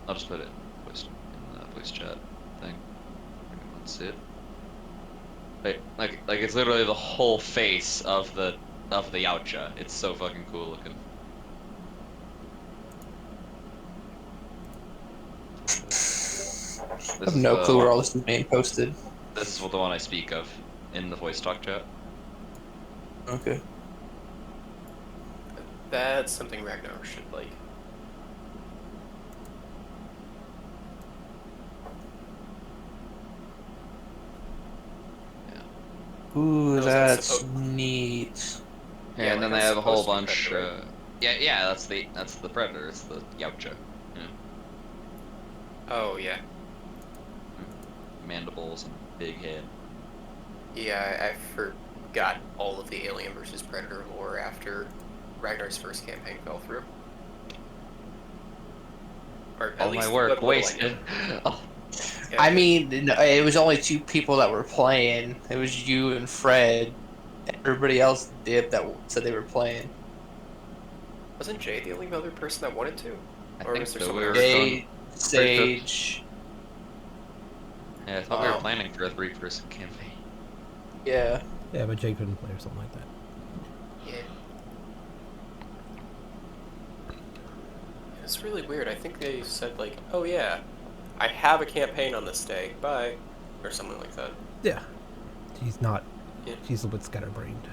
I'll just put it in the voice chat thing. Let's see it. Wait, like it's literally the whole face of the Yautja. It's so fucking cool looking. I have no clue where all this is being posted. This is the one I speak of in the voice talk chat. Okay. That's something Ragnar should like. Ooh, No, that's neat. Yeah, and like then they that's have a whole supposed to be bunch. Predator, right? Yeah, that's the predator. It's the Yautja. Yeah. Oh yeah. Mandibles and big head. Yeah, I forgot all of the Alien versus Predator lore after Ragnar's first campaign fell through. Or at All least my work what do I wasted. know? Oh, Yeah, I mean, it was only 2 people that were playing. It was you and Fred. Everybody else did that said they were playing. wasn't Jay the only other person that wanted to? I Or think was there so. someone We were else? going. Jay, Sage. Yeah, I thought we were Oh. planning for a 3-person campaign. Yeah. Yeah, but Jay couldn't play or something like that. Yeah. It's really weird. I think they said like, "Oh yeah, I have a campaign on this day. Bye," or something like that. Yeah. She's not. Yeah. She's a little bit scatterbrained.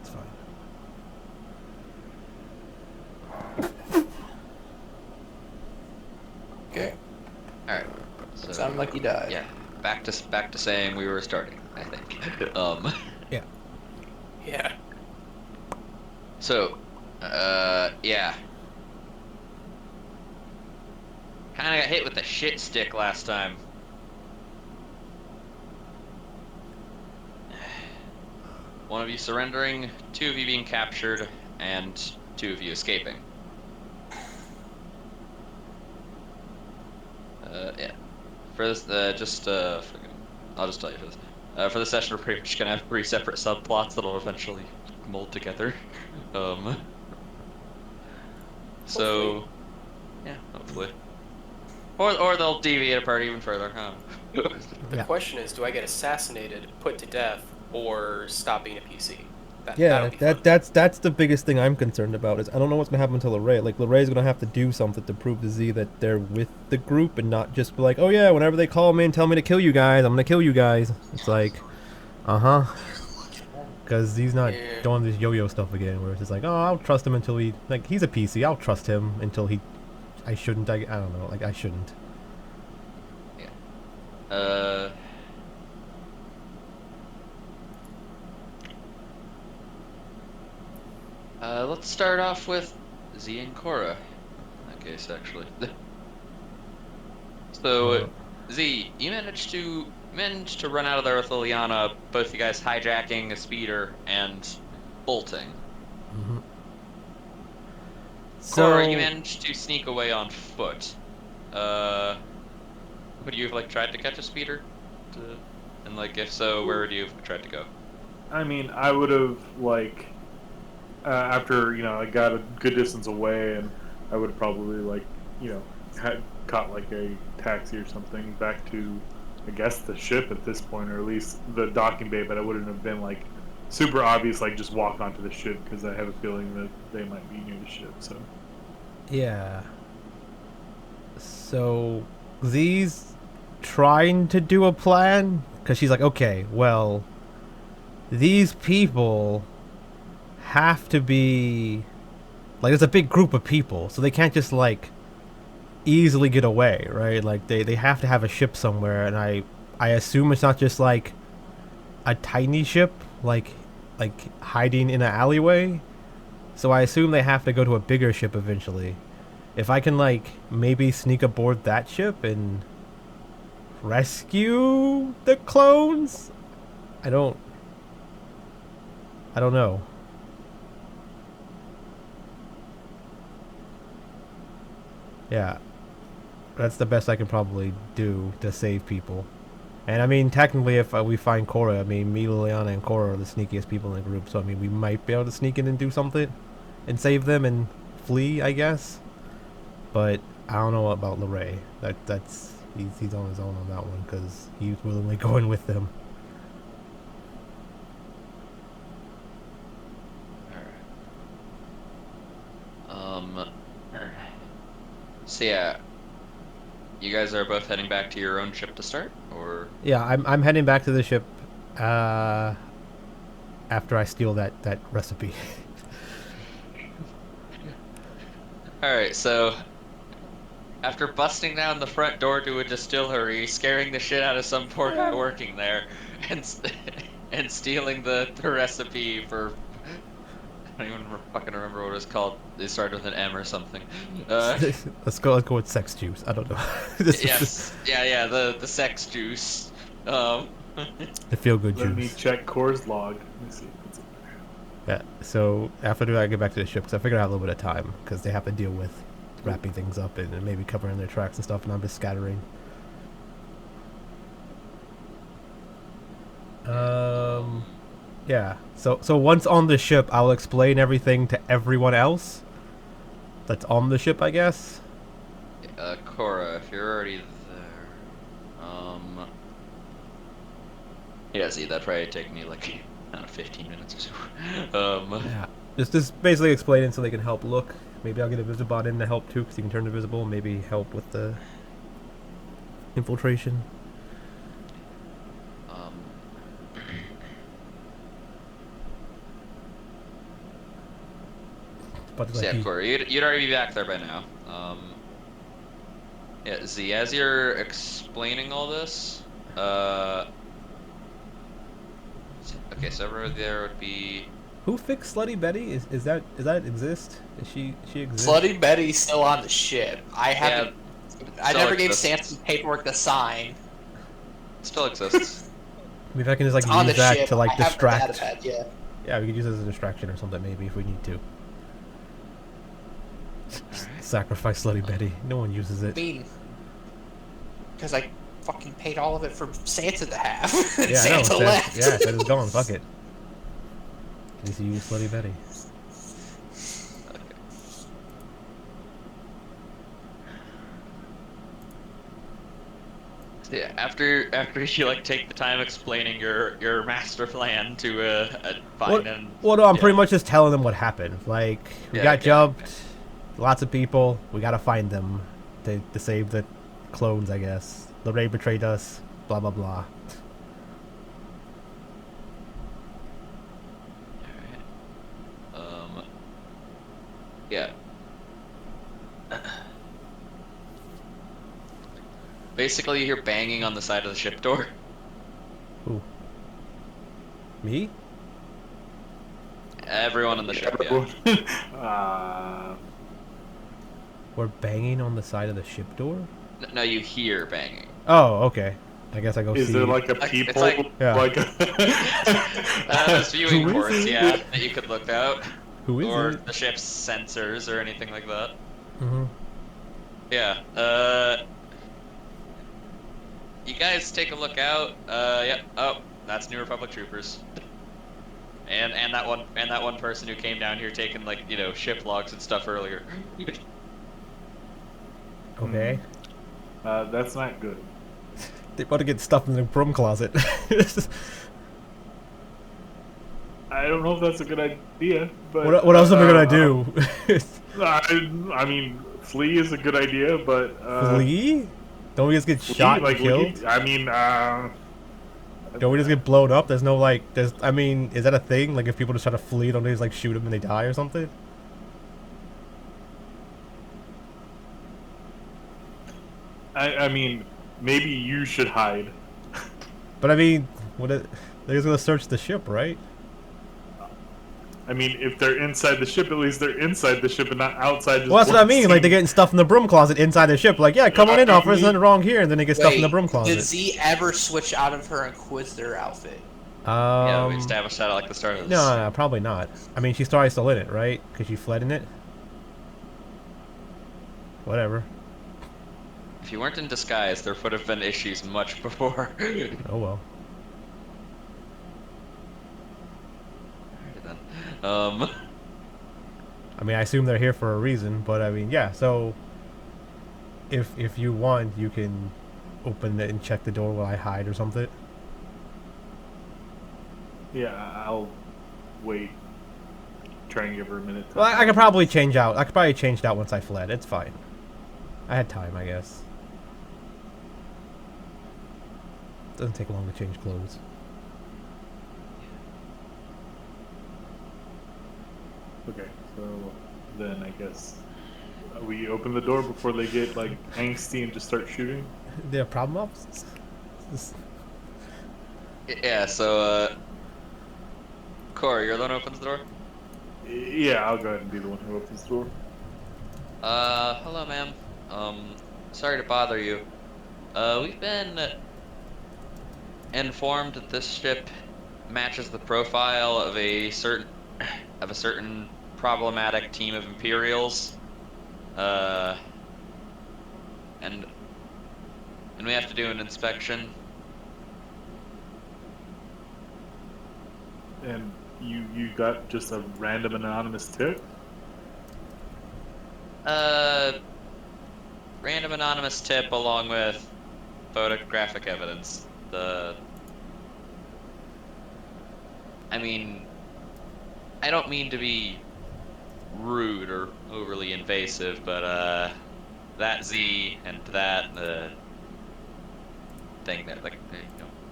It's fine. Okay. All right. So, Sounded like you died. Yeah. Back to saying we were starting. I think. Yeah. Yeah. So, yeah. Kind of got hit with the shit stick last time. One of you surrendering, 2 of you being captured, and 2 of you escaping. Yeah. For this, I'll just tell you for this. For this session, we're pretty much gonna have 3 separate subplots that'll eventually mold together. So, Hopefully. yeah, hopefully. Or they'll deviate apart even further, huh? The question is, do I get assassinated, put to death, or stop being a PC? Yeah, that'll be fun. that's the biggest thing I'm concerned about is I don't know what's gonna happen to Lorray. Like Lorray's gonna have to do something to prove to Z that they're with the group and not just be like, oh yeah, whenever they call me and tell me to kill you guys, I'm gonna kill you guys. It's like, because he's not Yeah. doing this yo-yo stuff again, where it's just like, oh, I'll trust him until he he's a PC. I'll trust him until he. I shouldn't. I don't know. Like I shouldn't. Yeah. Let's start off with Z and Cora. In that case, actually. So, Z, you managed to run out of there with Liliana, both you guys hijacking a speeder and bolting. Mm-hmm. Cora, you managed to sneak away on foot. Would you have tried to catch a speeder? And if so, where would you have tried to go? I mean, I would have after I got a good distance away, and I would have probably had caught a taxi or something back to, I guess, the ship at this point, or at least the docking bay. But I wouldn't have been super obvious, just walk onto the ship, because I have a feeling that they might be near the ship. So yeah. So Z's trying to do a plan because she's like, okay, well, these people have to be there's a big group of people, so they can't just easily get away, right? They have to have a ship somewhere, and I assume it's not just a tiny ship like hiding in an alleyway. So I assume they have to go to a bigger ship eventually. If I can maybe sneak aboard that ship and rescue the clones, I don't know. Yeah, that's the best I can probably do to save people. And I mean, technically, if we find Cora, I mean, me, Liliana, and Cora are the sneakiest people in the group. So I mean, we might be able to sneak in and do something, and save them and flee, I guess. but I don't know about Lorray. That's he's on his own on that one because he's willingly going with them. Alright. So yeah, you guys are both heading back to your own ship to start, or Yeah, I'm heading back to the ship after I steal that recipe. all right. So after busting down the front door to a distillery, scaring the shit out of some poor guy working there, and stealing the recipe for I don't even fucking remember what it was called. It started with an M or something. Let's go with sex juice. I don't know. Yes, yeah, the sex juice. Um, The feel good Let me juice. check Core's log. Let me see if it's in there. Yeah. So after that, I get back to the ship because I figured I had a little bit of time because they have to deal with wrapping things up and maybe covering their tracks and stuff, and I'm just scattering. Yeah. So once on the ship, I'll explain everything to everyone else that's on the ship, I guess. Cora, if you're already there, yeah, see, that'd probably take me like, I don't know, 15 minutes or so. Yeah. Just basically explaining so they can help look. Maybe I'll get a Visibot in to help too, because he can turn invisible. Maybe help with the infiltration. But So yeah, Cora, you'd already be back there by now. Yeah, Z, as you're explaining all this, okay, so over there would be, who fixed Slutty Betty? Is that exist? Is she exist? Slutty Betty's still on the ship. I haven't. I still never gave exists. Sansa paperwork to sign. still exists. Maybe I can just like It's on the use that ship. to like I haven't distract. had it yet. Yeah, we could use it as a distraction or something maybe if we need to. Sacrifice Slutty Betty. No one uses I it. mean, because I fucking paid all of it for Sansa to have. Yeah, I know. Sansa left. Yeah, that is gone. Fuck it. At least you use Slutty Betty. Yeah, after you like take the time explaining your master plan to find and Well, no, I'm yeah. pretty much just telling them what happened. Like, we Yeah, got okay, jumped, lots of people, we gotta find them to save the clones, I guess. Lorraine betrayed us, blah, blah, blah. Yeah. Basically, you hear banging on the side of the ship door. Who? Me? Everyone on the ship, yeah. We're banging on the side of the ship door? No, you hear banging. Oh, okay. I guess I go Is see. there like a Like, peephole? it's like- Yeah. There's viewing Who is ports, it? yeah, that you could look out. Who is Or it? the ship's sensors or anything like that. Mm-hmm. Yeah, you guys take a look out, yeah, oh, that's New Republic troopers. And that one person who came down here taking, like, you know, ship logs and stuff earlier. Okay. That's not good. They about to get stuffed in the broom closet. I don't know if that's a good idea, but what else am I gonna do? I mean, flee is a good idea, but Flee? Don't we just get flee, shot like, and killed? I mean, Don't we just get blown up? There's no like, I mean, is that a thing? Like if people just try to flee, don't they just like shoot them and they die or something? I mean, maybe you should hide. But I mean, they're just gonna search the ship, right? I mean, if they're inside the ship, at least they're inside the ship and not outside. Just Well, that's what I mean. Like they're blasting. getting stuff in the broom closet inside the ship. Like, yeah, come on in, officer. There's nothing wrong here, and then they get stuff in the broom Did closet. Z ever switch out of her Inquisitor outfit? Yeah, we established that at, like, the start of this. No, probably not. I mean, she's probably still in it, right? Because she fled in it. Whatever. If you weren't in disguise, there would have been issues much before. Oh well. Alright then. I mean, I assume they're here for a reason, but I mean, yeah. So if you want, you can open it and check the door while I hide or something. Yeah, I'll wait. Try and give her a minute. To Well, I could probably change out. I could probably change it out once I fled. It's fine. I had time, I guess. Doesn't take long to change clothes. Okay, so then I guess we open the door before they get like angsty and just start shooting. They have problem ups? Yeah, so, Corey, you're the one who opens the door? Yeah, I'll go ahead and be the one who opens the door. Hello, ma'am. Sorry to bother you. We've been informed that this ship matches the profile of a certain problematic team of Imperials. And we have to do an inspection. And you got just a random anonymous tip? Random anonymous tip along with photographic evidence. I mean, I don't mean to be rude or overly invasive, but that Z and that thing that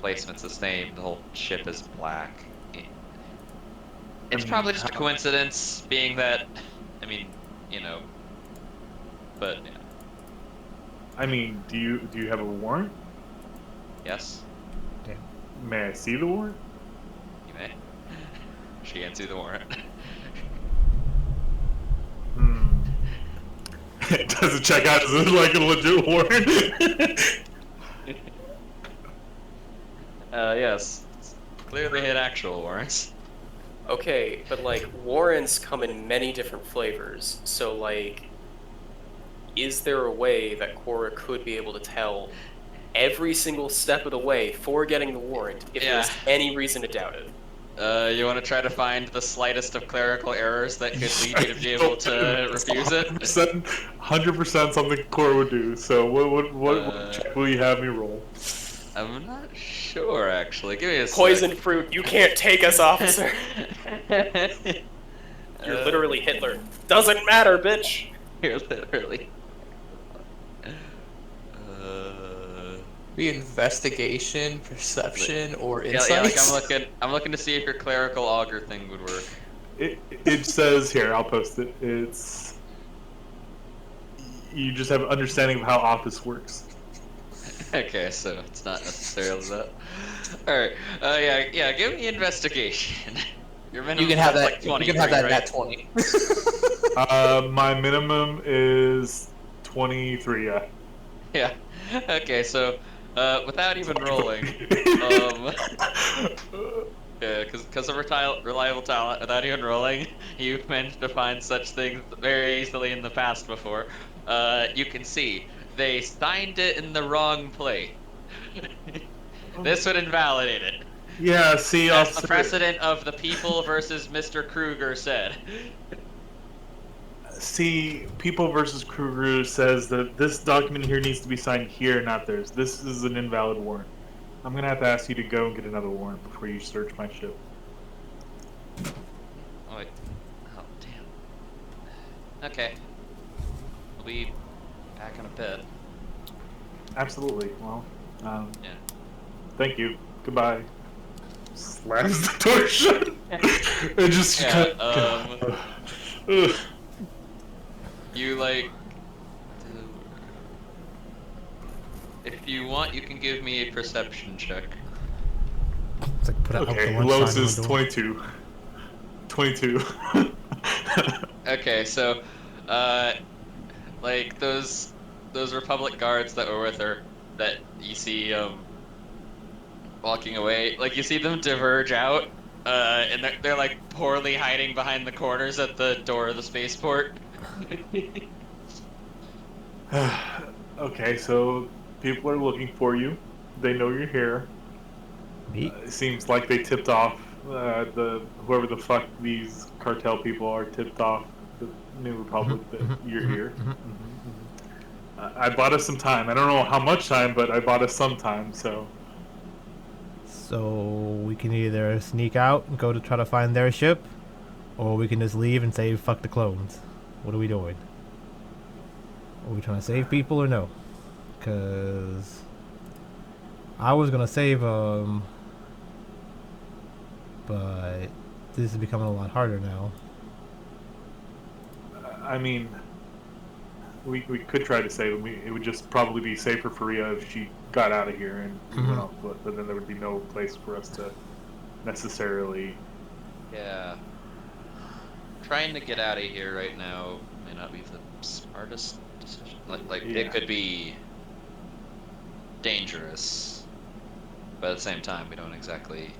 placement's the same. The whole ship is black. It's probably just a coincidence, being that, I mean, but yeah. I mean, do you have a warrant? Yes, May I see the warrant? you may. She can't see the warrant. It doesn't check out as like a legit warrant. Yes. Clearly hit actual warrants. Okay, but like warrants come in many different flavors, so like, is there a way that Cora could be able to tell every single step of the way for getting the warrant if there's any reason to doubt it? You want to try to find the slightest of clerical errors that could lead you to be able to refuse it? 100% something Cora would do. So what check will you have me roll? I'm not sure, actually. Give me a Poison sec. fruit, you can't take us, officer. You're literally Hitler. Doesn't matter, bitch. You're literally. Be investigation, perception, or Yeah, insight. like I'm looking to see if your clerical augur thing would work. It says here, I'll post it. It's you just have an understanding of how office works. Okay, so it's not necessarily that. Alright, yeah, give me investigation. Your minimum You can have is that. like 23, you can have that right? at 20. My minimum is 23. Yeah. Yeah. Okay, so without even rolling, yeah, because of reliable talent, without even rolling, you've managed to find such things very easily in the past before. You can see they signed it in the wrong place. This would invalidate it. Yeah. See, That's the precedent of the people versus Mr. Kruger said. See, People versus Kruger says that this document here needs to be signed here, not theirs. This is an invalid warrant. I'm gonna have to ask you to go and get another warrant before you search my ship. Oh, wait. Oh, damn. Okay. We'll be back in a bit. Absolutely. Well, Yeah. thank you. Goodbye. Slams the door shut. It just Yeah, Ugh. You like. If you want, you can give me a perception check. It's like put it out Okay, the one lowest side of is the door. 22. 22. Okay, so, like those Republic guards that were with her, that you see, walking away, like you see them diverge out, and they're like poorly hiding behind the corners at the door of the spaceport. Okay, so people are looking for you. They know you're here. Neat. It seems like they tipped off whoever the fuck these cartel people are tipped off the New Republic that you're here. I bought us some time. I don't know how much time, but I bought us some time. So we can either sneak out and go to try to find their ship, or we can just leave and say fuck the clones. What are we doing? Are we trying to save people or no? Cause I was gonna save them, but this is becoming a lot harder now. I mean, we could try to save them. It would just probably be safer for Rhea if she got out of here and we went off foot. But then there would be no place for us to necessarily. Yeah. Trying to get out of here right now may not be the smartest decision. It could be dangerous, but at the same time, we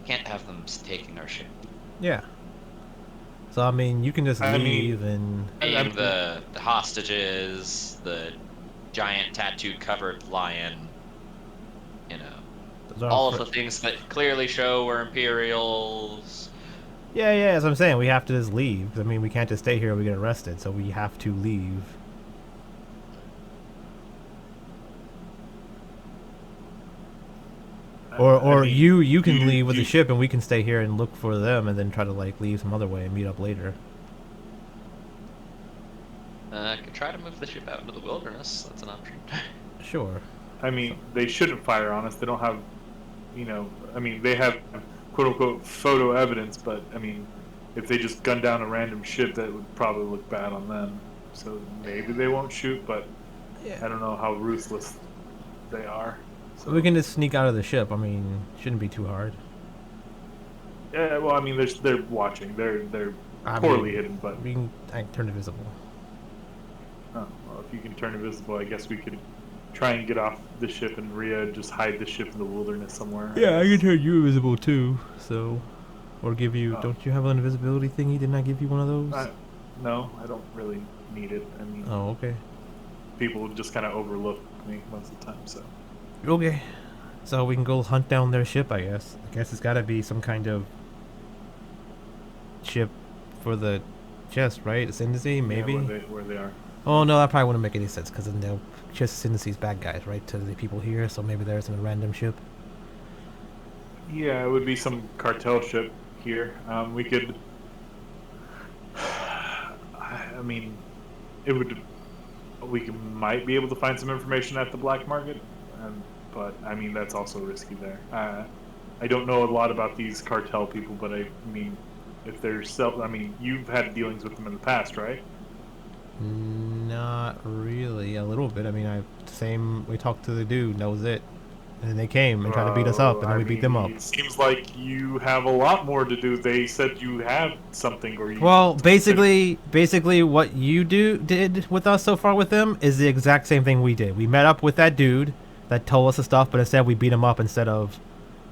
can't have them taking our ship. Yeah. So I mean, you can just leave and. Being the hostages, the giant tattooed covered lion, you know, all of the things that clearly show we're Imperials. Yeah, that's what I'm saying. We have to just leave. I mean, we can't just stay here or we get arrested, so we have to leave. Or I mean, you can leave with the ship and we can stay here and look for them and then try to like leave some other way and meet up later. I could try to move the ship out into the wilderness. That's an option. Sure. I mean, they shouldn't fire on us. They don't have, I mean, they have quote unquote photo evidence, but I mean, if they just gun down a random ship, that would probably look bad on them. So maybe they won't shoot, but yeah. I don't know how ruthless they are. So we can just sneak out of the ship. I mean, shouldn't be too hard. Yeah, well, I mean, they're watching. They're poorly hidden, but we can turn invisible. Oh, well, if you can turn invisible, I guess we could try and get off the ship and Rhea just hide the ship in the wilderness somewhere. Yeah, I can turn you invisible too. So, or give you. Don't you have an invisibility thingy? Didn't I give you one of those? No, I don't really need it. I mean, oh, okay. People just kind of overlook me most of the time, so. Okay, so we can go hunt down their ship, I guess. I guess it's got to be some kind of ship for the chest, right? Ascendancy, maybe? Yeah, where they are. Oh, no, that probably wouldn't make any sense, because then they'll chest Ascendancy's bad guys, right? To the people here, so maybe there's a random ship. Yeah, it would be some cartel ship here. We could... I mean, it would... might be able to find some information at the black market. But I mean, that's also risky there. I don't know a lot about these cartel people, but I mean, if they're I mean, you've had dealings with them in the past, right? Not really. A little bit. I mean, we talked to the dude, and that was it. And then they came and tried to beat us up, and then we beat them up. It seems like you have a lot more to do. They said you have something, or you... Well, basically, what you did with us so far with them is the exact same thing we did. We met up with that dude that told us the stuff, but instead we beat him up instead of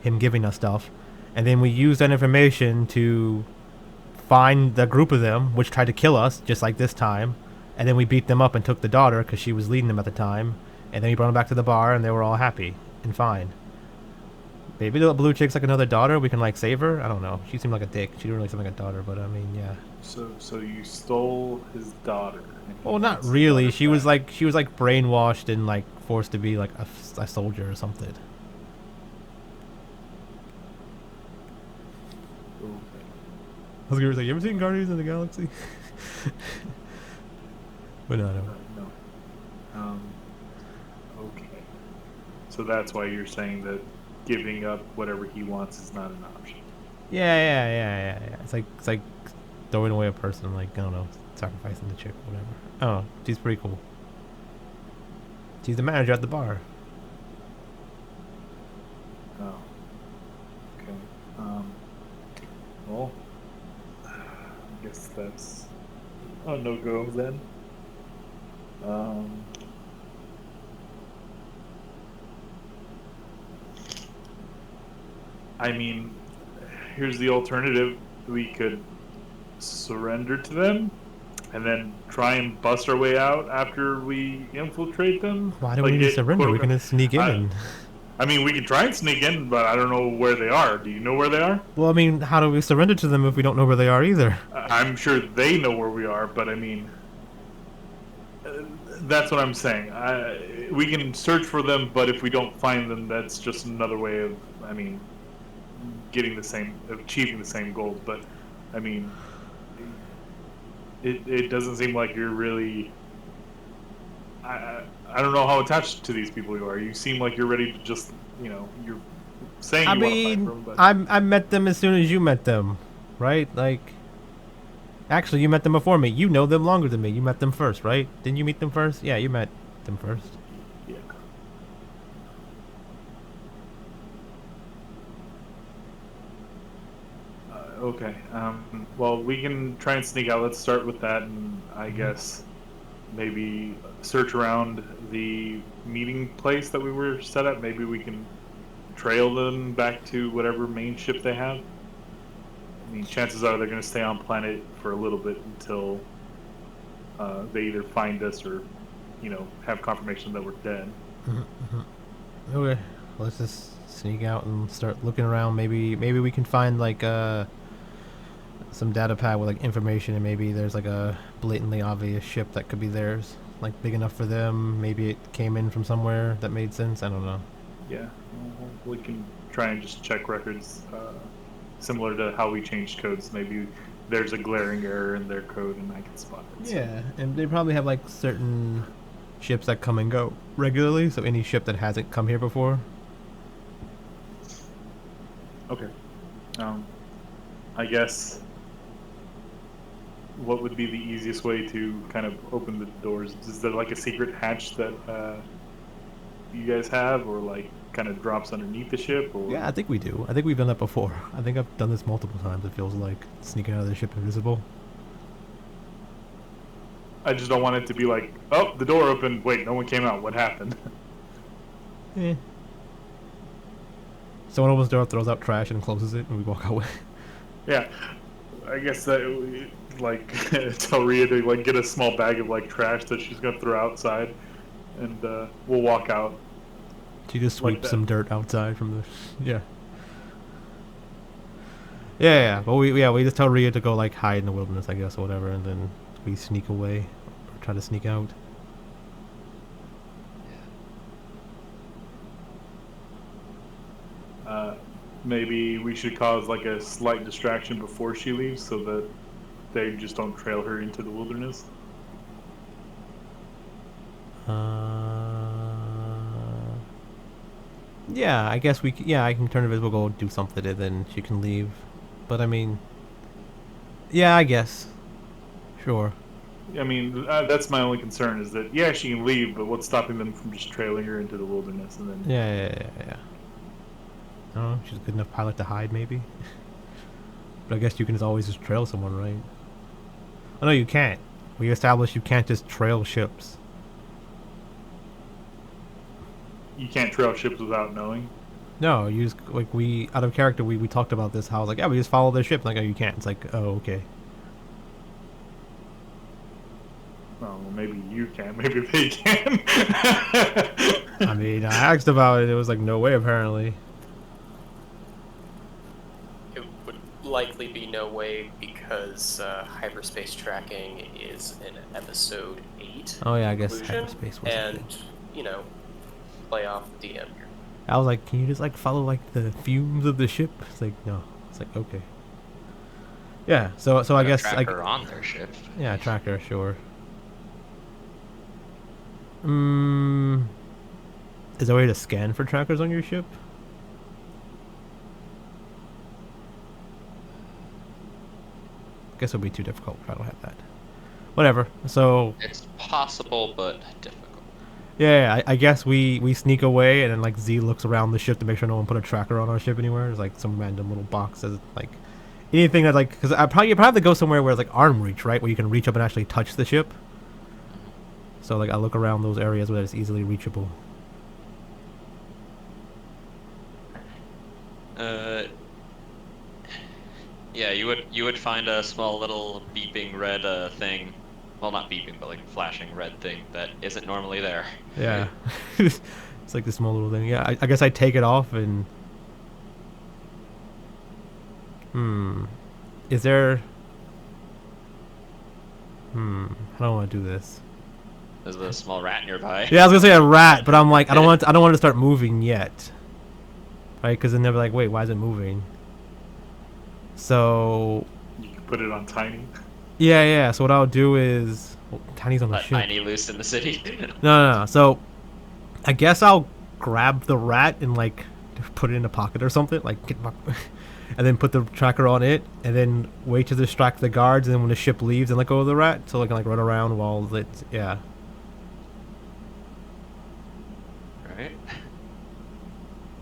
him giving us stuff. And then we used that information to find the group of them, which tried to kill us, just like this time. And then we beat them up and took the daughter, because she was leading them at the time. And then we brought them back to the bar, and they were all happy and fine. Maybe the blue chick's like another daughter. We can like save her. I don't know. She seemed like a dick. She didn't really seem like a daughter, but I mean, yeah. So you stole his daughter. Well, not really. She was like brainwashed and like forced to be like a soldier or something. Okay. I was gonna say, you ever seen Guardians of the Galaxy? But no. Okay. So that's why you're saying that giving up whatever he wants is not an option. Yeah. It's like throwing away a person, like, I don't know, sacrificing the chick, whatever. Oh, she's pretty cool. She's the manager at the bar. Oh. Okay. Well, I guess that's a no-go then. I mean, here's the alternative. We could surrender to them and then try and bust our way out after we infiltrate them. Why do we need to surrender? We can just sneak in. I mean, we can try and sneak in, but I don't know where they are. Do you know where they are? Well, I mean, how do we surrender to them if we don't know where they are either? I'm sure they know where we are, but I mean, That's what I'm saying. We can search for them, but if we don't find them, that's just another way of, I mean, achieving the same goal. But, I mean, it doesn't seem like you're really. I don't know how attached to these people you are. You seem like you're ready to just, you're saying I you want to fight mean, for them, but I met them as soon as you met them, right? Like, actually, you met them before me. You know them longer than me. You met them first, right? Didn't you meet them first? Yeah, you met them first. yeah. Okay. Well, we can try and sneak out. Let's start with that, and I guess maybe search around the meeting place that we were set at. Maybe we can trail them back to whatever main ship they have. I mean, chances are they're going to stay on planet for a little bit until they either find us or, have confirmation that we're dead. Okay, let's just sneak out and start looking around. Maybe we can find like some data pad with like information, and maybe there's like a blatantly obvious ship that could be theirs, like big enough for them. Maybe it came in from somewhere that made sense. I don't know. Yeah, we can try and just check records, similar to how we changed codes. Maybe there's a glaring error in their code, and I can spot it. So. Yeah, and they probably have like certain ships that come and go regularly. So any ship that hasn't come here before. Okay. I guess. What would be the easiest way to kind of open the doors? Is there like a secret hatch that you guys have, or like kind of drops underneath the ship? Or... Yeah, I think we do. I think we've done that before. I think I've done this multiple times. It feels like sneaking out of the ship invisible. I just don't want it to be like, oh, the door opened. Wait, no one came out. What happened? Eh. Someone opens the door, throws out trash, and closes it, and we walk away. Yeah, I guess that like tell Rhea to like get a small bag of like trash that she's gonna throw outside, and we'll walk out. She just Like sweeps that. some dirt outside from the. Yeah. Yeah. But we just tell Rhea to go like hide in the wilderness, I guess, or whatever, and then we sneak away or try to sneak out. Maybe we should cause like a slight distraction before she leaves, so that they just don't trail her into the wilderness. Yeah, I guess we. Yeah, I can turn invisible, go do something, and then she can leave. But I mean, yeah, I guess. Sure. I mean, that's my only concern is that yeah, she can leave, but what's stopping them from just trailing her into the wilderness and then? Yeah. I don't know. She's a good enough pilot to hide, maybe. But I guess you can always just trail someone, right? Oh no, you can't. We established you can't just trail ships. You can't trail ships without knowing. No, you just like we out of character. We talked about this. How I was like, yeah, we just follow their ship. Like, oh, you can't. It's like, oh, okay. Well, maybe you can. Maybe they can. I mean, I asked about it. It was like, no way, apparently. It would likely be no way because hyperspace tracking is in episode 8. Oh yeah, I guess Conclusion, hyperspace was. and play off the DM here. I was like, can you just like follow like the fumes of the ship? It's like, no. It's like, okay. Yeah. So I guess track like her on their ship. yeah, tracker, sure. Is there a way to scan for trackers on your ship? Guess it would be too difficult if I don't have that. Whatever. So It's possible, but difficult. yeah, I guess we sneak away, and then like Z looks around the ship to make sure no one put a tracker on our ship anywhere. There's like some random little box that like anything that like because you probably have to go somewhere where it's like arm reach, right, where you can reach up and actually touch the ship. So like I look around those areas where it's easily reachable. Yeah, you would find a small little beeping red thing. Well, not beeping, but like flashing red thing that isn't normally there. Yeah. It's like this small little thing. Yeah, I guess I take it off and... Is there... I don't want to do this. There's a small rat nearby. Yeah, I was gonna say a rat, but I'm like, I don't want it to start moving yet, right? Because then they're like, wait, why is it moving? So You can put it on tiny. yeah. So what I'll do is, Tiny's on the Let ship. Tiny loose in the city. No. So I guess I'll grab the rat and like put it in a pocket or something, like and then put the tracker on it, and then wait to distract the guards, and then when the ship leaves, and let go of the rat, so I can like run around while it's Right.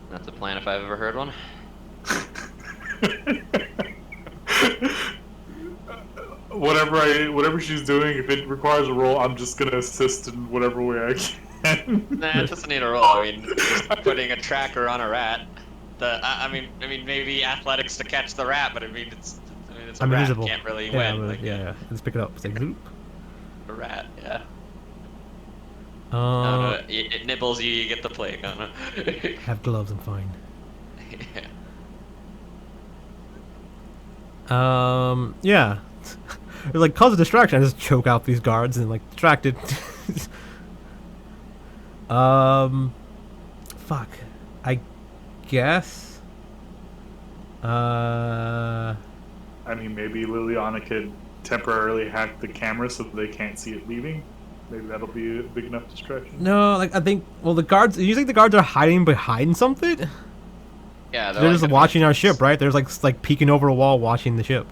That's a plan if I've ever heard one. Whatever she's doing, if it requires a roll, I'm just gonna assist in whatever way I can. Nah, it doesn't need a roll. I mean, just putting a tracker on a rat. I mean, maybe athletics to catch the rat, but I mean, it's a I'm rat. invisible. Can't really Yeah, win. but, Like, yeah. Let's pick it up. It's like, zoop. a rat, yeah. I don't Uh, know, it nibbles you, you get the plague. I don't know. have gloves, I'm fine. Yeah. Yeah. It like cause a distraction. I just choke out these guards and like distracted. Fuck. I guess. I mean, maybe Liliana could temporarily hack the camera so that they can't see it leaving. Maybe that'll be a big enough distraction. No, like I think. Well, the guards. You think the guards are hiding behind something? Yeah, They're like just the watching our monkeys. ship, right? They're like peeking over a wall, watching the ship.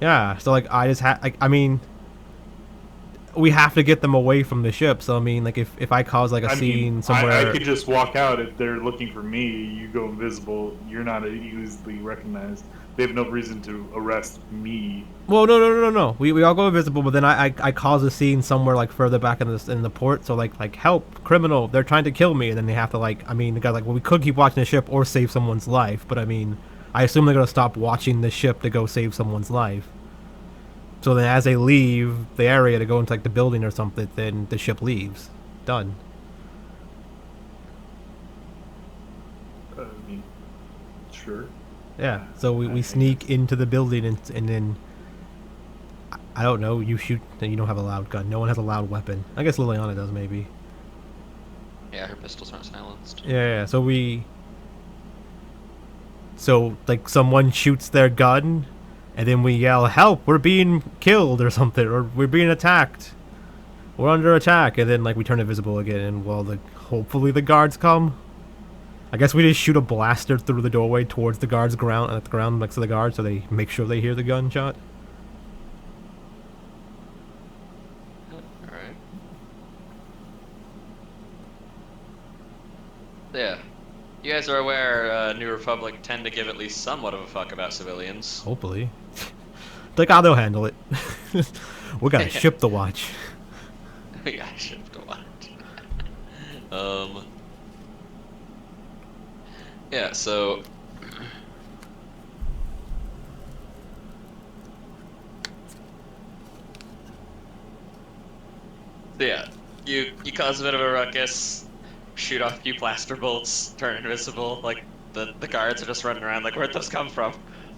Yeah. So like, I just like. I mean, we have to get them away from the ship. So I mean, like, if I cause like a scene somewhere, I could just walk out. If they're looking for me, you go invisible. You're not easily recognized. They have no reason to arrest me. well, no. We all go invisible, but then I cause a scene somewhere like further back in the port. So like help, criminal, they're trying to kill me, and then they have to like. I mean, the guy's like, well, we could keep watching the ship or save someone's life, but I mean, I assume they're gonna stop watching the ship to go save someone's life. So then, as they leave the area to go into like the building or something, then the ship leaves. Done. I mean, sure. Yeah. So we sneak into the building and then. I don't know. You shoot. Then you don't have a loud gun. No one has a loud weapon. I guess Liliana does maybe. Yeah, her pistols aren't silenced. Yeah. So like someone shoots their gun, and then we yell, "Help! We're being killed!" or something, or "We're being attacked. We're under attack!" And then like we turn invisible again, and hopefully the guards come. I guess we just shoot a blaster through the doorway towards the guards' ground at the ground next to the guards, so they make sure they hear the gunshot. Alright. Yeah. You guys are aware New Republic tend to give at least somewhat of a fuck about civilians. Hopefully, like they'll handle it. We got a ship to watch. We got a ship to watch. Yeah, so yeah, you cause a bit of a ruckus, shoot off a few blaster bolts, turn invisible, like the guards are just running around like, where'd those come from?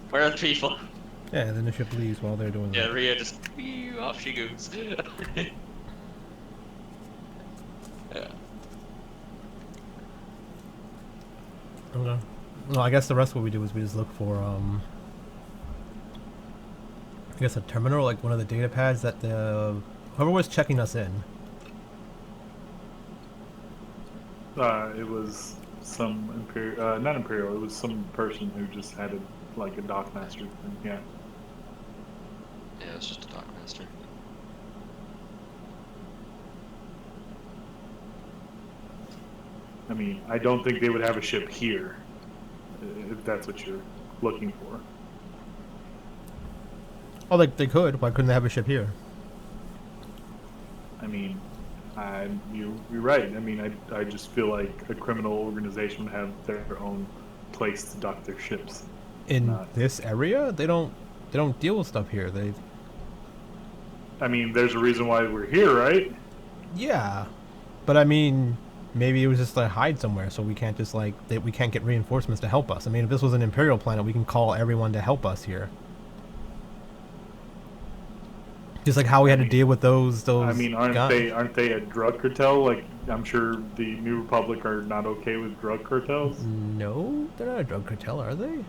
Where are the people? Yeah, then the ship leaves while they're doing Yeah, that. Rhea just off she goes. Yeah. Okay. Well, I guess the rest of what we do is we just look for I guess a terminal, like one of the data pads that the whoever was checking us in. It was some not imperial. It was some person who just had a dockmaster thing. Yeah. Yeah, it's just a dockmaster. I mean, I don't think they would have a ship here, if that's what you're looking for. Oh, they could. Why couldn't they have a ship here? I mean, you're right. I mean, I just feel like a criminal organization would have their own place to dock their ships. In Not- this area, they don't deal with stuff here. They I mean, there's a reason why we're here, right? yeah, but I mean, maybe it was just like hide somewhere, so we can't just we can't get reinforcements to help us. I mean, if this was an imperial planet, we can call everyone to help us here. Just like how we had to deal with those I mean, aren't guys. they a drug cartel? Like, I'm sure the New Republic are not okay with drug cartels. No, they're not a drug cartel, are they?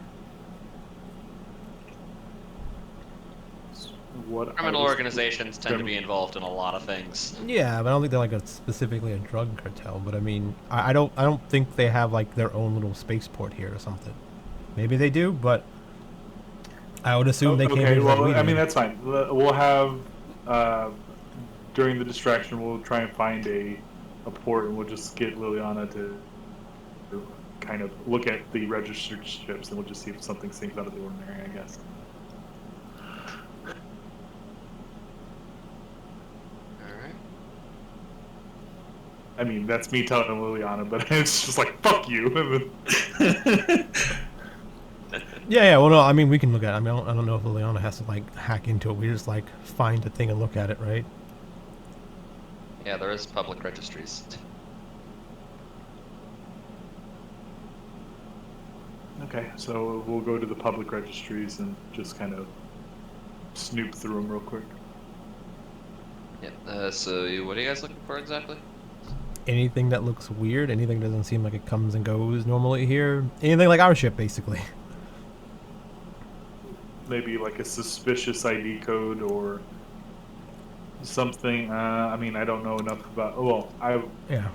What Criminal are organizations tend to be involved in a lot of things. Yeah, but I don't think they're like specifically a drug cartel. But I mean, I don't think they have like their own little spaceport here or something. Maybe they do, but I would assume they came okay, in like well, we I mean did. that's fine. We'll have during the distraction, we'll try and find a port, and we'll just get Liliana to kind of look at the registered ships, and we'll just see if something seems out of the ordinary, I guess. Alright. I mean, that's me telling Liliana, but it's just like, fuck you. Yeah. Well, no, I mean we can look at it. I mean, I don't know if Liliana has to like hack into it. We just like find a thing and look at it, right? Yeah, there is public registries. Okay, so we'll go to the public registries and just kind of snoop through them real quick. Yeah, so what are you guys looking for exactly? Anything that looks weird, anything that doesn't seem like it comes and goes normally here, anything like our ship, basically. Maybe like a suspicious ID code or something. I mean, I don't know enough about. Well, Yeah.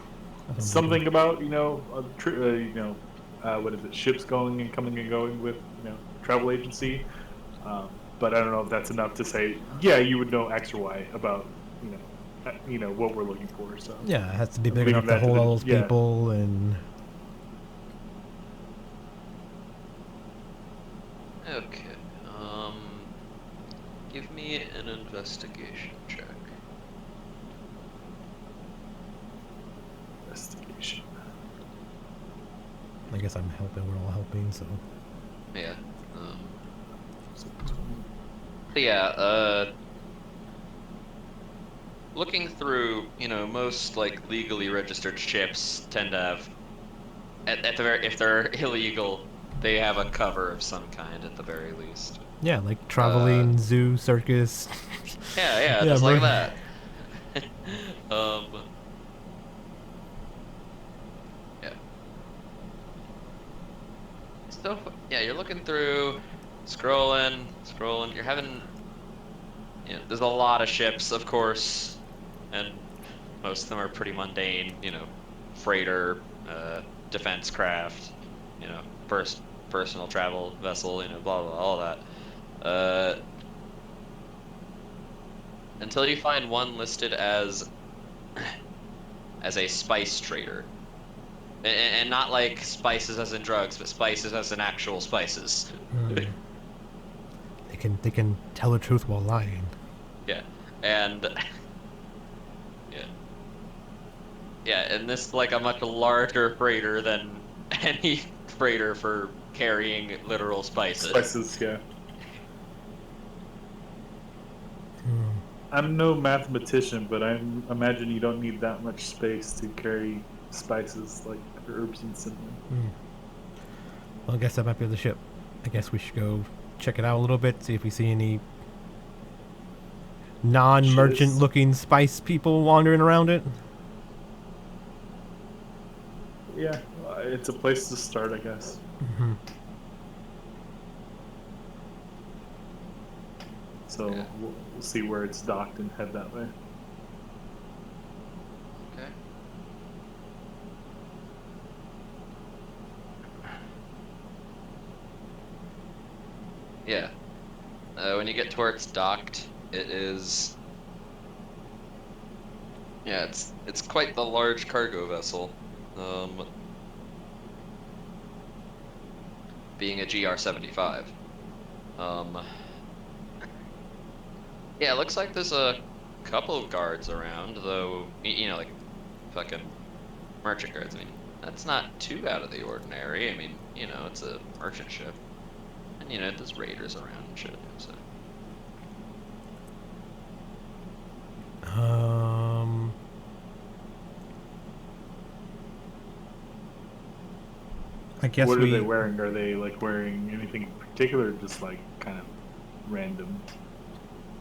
something about what is it? Ships going and coming and going with travel agency. But I don't know if that's enough to say. Yeah, you would know X or Y about what we're looking for. So Yeah, it has to be big Leaving enough to that to hold the- all those yeah. people and. Okay. Give me an investigation check. Investigation. I guess I'm helping. We're all helping, so. Yeah. But yeah, looking through, most like legally registered ships tend to have, at the very, if they're illegal, they have a cover of some kind at the very least. Yeah, like traveling zoo circus. Yeah, Yeah, just like bro. that. um, yeah. So yeah, you're looking through, scrolling. You're having, there's a lot of ships, of course, and most of them are pretty mundane. Freighter, defense craft, first personal travel vessel, blah blah, all that. Until you find one listed as a spice trader, and not like spices as in drugs, but spices as in actual spices. Mm. They can tell the truth while lying. Yeah, and and this is like a much larger freighter than any freighter for carrying literal spices. Spices, yeah. Mm. I'm no mathematician, but I imagine you don't need that much space to carry spices like herbs and cinnamon. Mm. Well, I guess that might be the ship. I guess we should go check it out a little bit, see if we see any non-merchant looking spice people wandering around it. Yeah, it's a place to start, I guess. Mm-hmm. So Yeah. we'll see where it's docked and head that way. Okay. Yeah. When you get to where it's docked, it is. Yeah, it's quite the large cargo vessel. Being a GR-75. Yeah, it looks like there's a couple of guards around, though, like fucking merchant guards. I mean, that's not too out of the ordinary. I mean, it's a merchant ship. And, there's raiders around and shit, so. I guess What are they wearing? Are they like wearing anything in particular, or just like kind of random?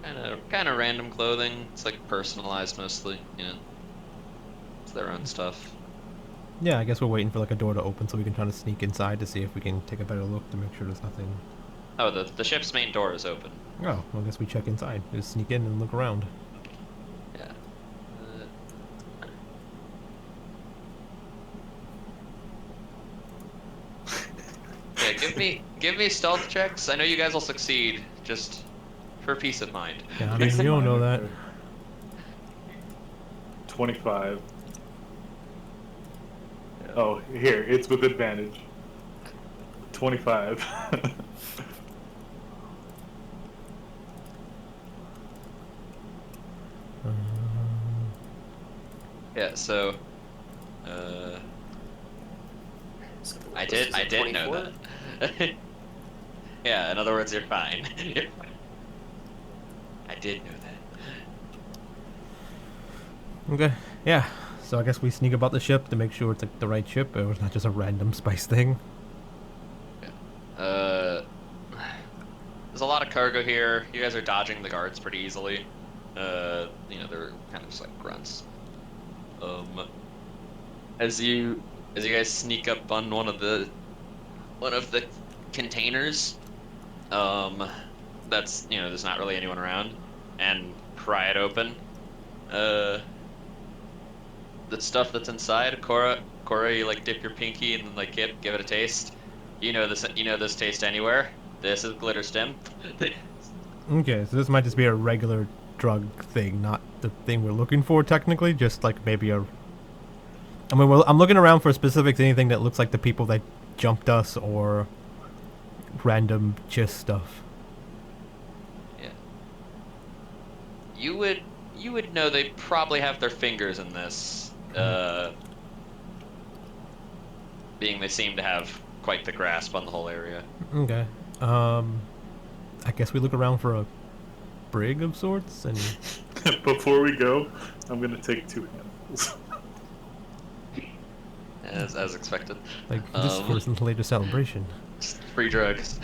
Kind of random clothing. It's like personalized mostly. You know, it's their own stuff. Yeah, I guess we're waiting for like a door to open so we can try to sneak inside to see if we can take a better look to make sure there's nothing. Oh, the ship's main door is open. Oh, well, I guess we check inside. Just sneak in and look around. Yeah. Yeah, give me stealth checks. I know you guys will succeed, just for peace of mind. Yeah, I mean, you don't know that. 25. Oh, here, it's with advantage. 25. Yeah, so So I this is a did know 24? that. Yeah, in other words, you're fine. I did know that. Okay, yeah. So I guess we sneak about the ship to make sure it's like the right ship, or it's not just a random spice thing. There's a lot of cargo here. You guys are dodging the guards pretty easily. You know, they're kind of just like grunts. As you guys sneak up on one of the containers, that's, you know, there's not really anyone around, and pry it open. The stuff that's inside, Cora, you like dip your pinky and then like give it a taste. You know this taste anywhere. This is glitter stem. Okay, so this might just be a regular drug thing, not the thing we're looking for technically, just like maybe a... I mean, I'm looking around for specifics, anything that looks like the people that jumped us or random gist stuff. Yeah. You would know they probably have their fingers in this. Being they seem to have quite the grasp on the whole area. Okay. I guess we look around for a brig of sorts, and Before we go, I'm gonna take 2 handfuls. As expected. like just for some later celebration. Free drugs.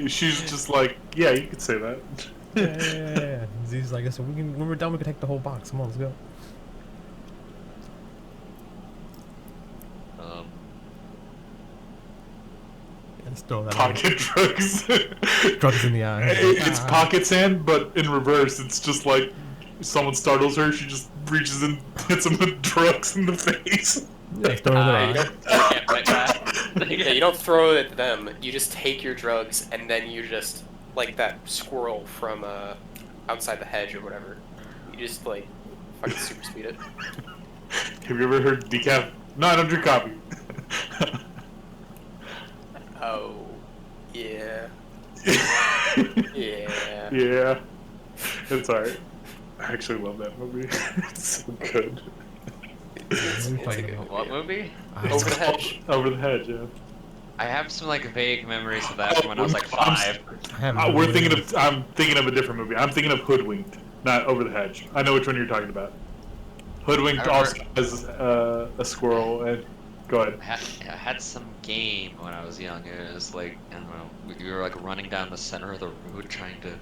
She's just like, yeah, you could say that. Yeah. He's like, so when we're done, we can take the whole box. Come on, let's go. Let's throw that on. Pocket drugs. Drugs in the eye. It's pocket sand, but in reverse. It's just like someone startles her, she just reaches and hits them with drugs in the face. Yeah, let's throw it in their You eye. don't, Can't fight back. yeah, you don't throw it at them. You just take your drugs and then you just, like that squirrel from outside the hedge or whatever. You just like fucking super speed it. Have you ever heard decaf? No, I don't drink coffee. Oh, yeah, yeah. Yeah. It's alright. I actually love that movie. It's so good. It's a talking good about? What movie. movie? Over the hedge. Over the hedge, yeah. I have some like vague memories of that from when I was like I'm 5. I have no We're idea. thinking of. I'm thinking of a different movie. I'm thinking of Hoodwinked, not Over the Hedge. I know which one you're talking about. Hoodwinked I also has a squirrel. And go ahead. I had some game when I was young. It was like, I don't know, we were like running down the center of the road trying to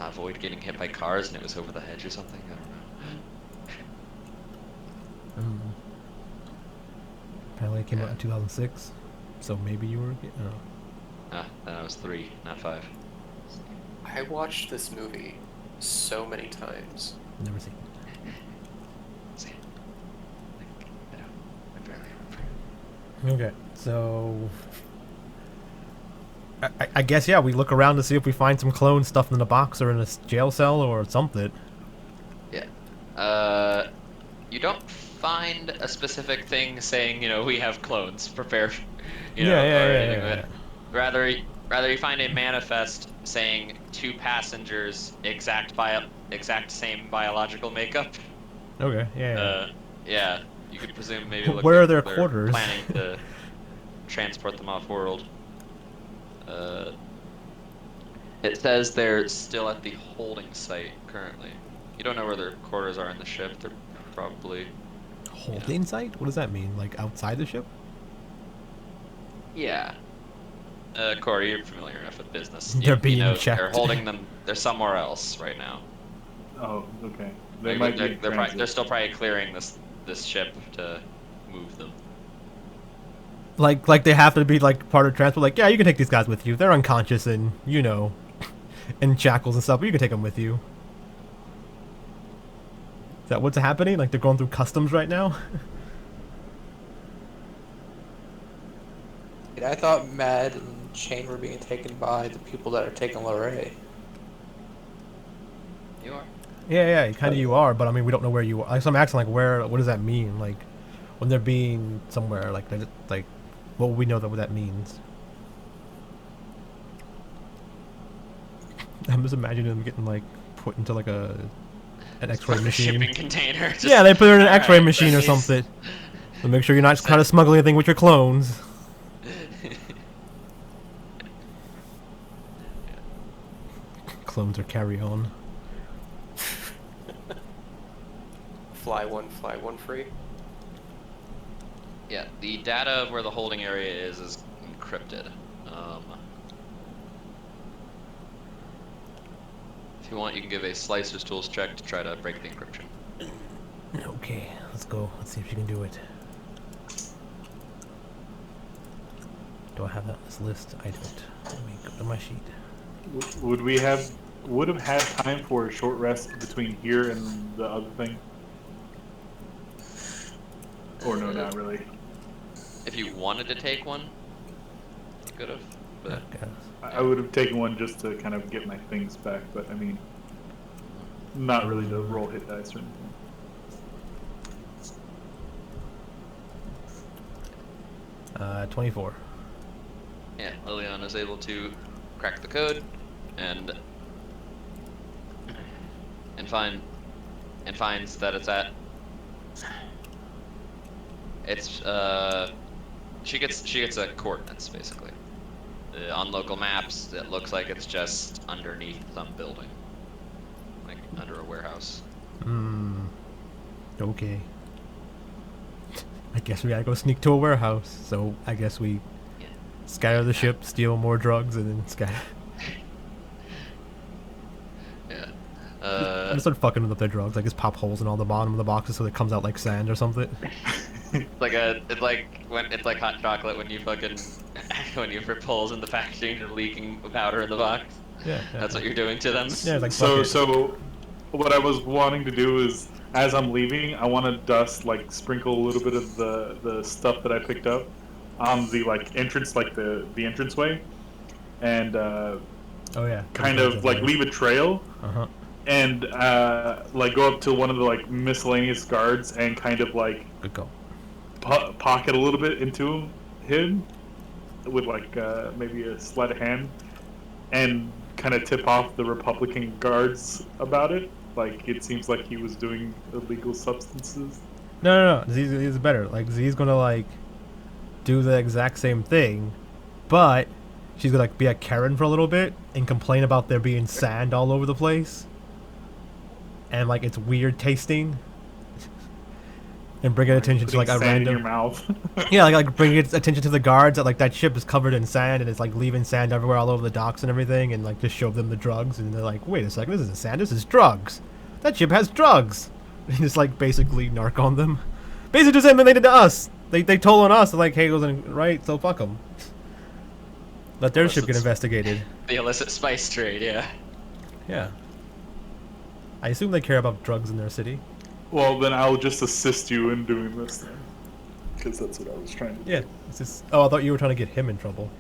avoid getting hit by cars, and it was over the hedge or something. I don't know. Apparently it came out Yeah. in 2006, so maybe you were... Oh. Then I was 3, not 5. I watched this movie so many times. Never seen See, I know, I barely remember. it. Okay, so... I guess, yeah, we look around to see if we find some clone stuff in the box or in a jail cell or something. Yeah. You don't find a specific thing saying, you know, we have clones, prepare, you know, Yeah, or yeah, anything. yeah. But rather you find a manifest saying 2 passengers, exact same biological makeup. Okay, yeah. Yeah, you could presume maybe Where are their they're quarters? planning to transport them off world. It says they're still at the holding site currently. You don't know where their quarters are in the ship. They're probably... Holding site? What does that mean? Like outside the ship? Yeah. Corey, you're familiar enough with business. They're being they're checked. holding them. They're somewhere else right now. Oh, okay. They might be in transit. They're still probably clearing this ship to move them. Like they have to be like part of transport. Like, yeah, you can take these guys with you. They're unconscious and in shackles and stuff. But you can take them with you. Is that what's happening? Like they're going through customs right now? I thought Mad and Shane were being taken by the people that are taking Lorray. You are. Yeah, kind of you are. But I mean, we don't know where you are. So I'm asking, like, where? What does that mean? Like, when they're being somewhere, like, what would we know that what that means? I'm just imagining them getting like put into like an X-ray machine. Shipping container. Just, Yeah, they put her in an X-ray alright, machine or that means- something. So make sure you're not trying to smuggle anything with your clones. Clones are carry on. Fly one free. Yeah, the data of where the holding area is encrypted. If you want, you can give a Slicer's Tools check to try to break the encryption. Okay, let's go. Let's see if she can do it. Do I have that on this list? I don't. Let me go to my sheet. Would have had time for a short rest between here and the other thing? Or no, not really. If you wanted to take one, you could have. But Okay. I would have taken one just to kind of get my things back, but I mean, not really to roll hit dice or anything. 24. yeah, Lilian is able to crack the code and finds that she gets a coordinates basically. On local maps, it looks like it's just underneath some building, like under a warehouse. Okay. I guess we gotta go sneak to a warehouse. So I guess we Yeah. scatter the ship, steal more drugs, and then scatter. Yeah. I start fucking with their drugs. Like just pop holes in all the bottom of the boxes so it comes out like sand or something. It's like hot chocolate when you fucking when you rip holes in the packaging and leaking powder in the box. Yeah. That's what you're doing to them. Yeah, it's like So, fuck it. so what I was wanting to do is, as I'm leaving, I want to dust, like, sprinkle a little bit of the stuff that I picked up on the like entrance, like the entranceway, and Oh yeah. kind of like leave a trail, Uh-huh. and like go up to one of the like miscellaneous guards and kind of like Good call. pocket a little bit into him with like maybe a sleight of hand, and kind of tip off the Republican guards about it. Like it seems like he was doing illegal substances. No. Z's better. Like Z's gonna like do the exact same thing, but she's gonna like be a Karen for a little bit and complain about there being sand all over the place, and like it's weird tasting, and bring attention to like a Putting sand in random. your mouth. Yeah, like bring attention to the guards that like that ship is covered in sand and it's like leaving sand everywhere all over the docks and everything, and like just show them the drugs, and they're like, wait a second, this isn't sand, this is drugs. That ship has drugs. And just like basically narc on them. Basically do the same thing they did to us. They told on us like, hey, it wasn't right, so fuck them. Let their ship get investigated. The illicit spice trade, yeah. Yeah. I assume they care about drugs in their city. Well, then I'll just assist you in doing this then, because that's what I was trying to do. Yeah. It's just. Oh, I thought you were trying to get him in trouble.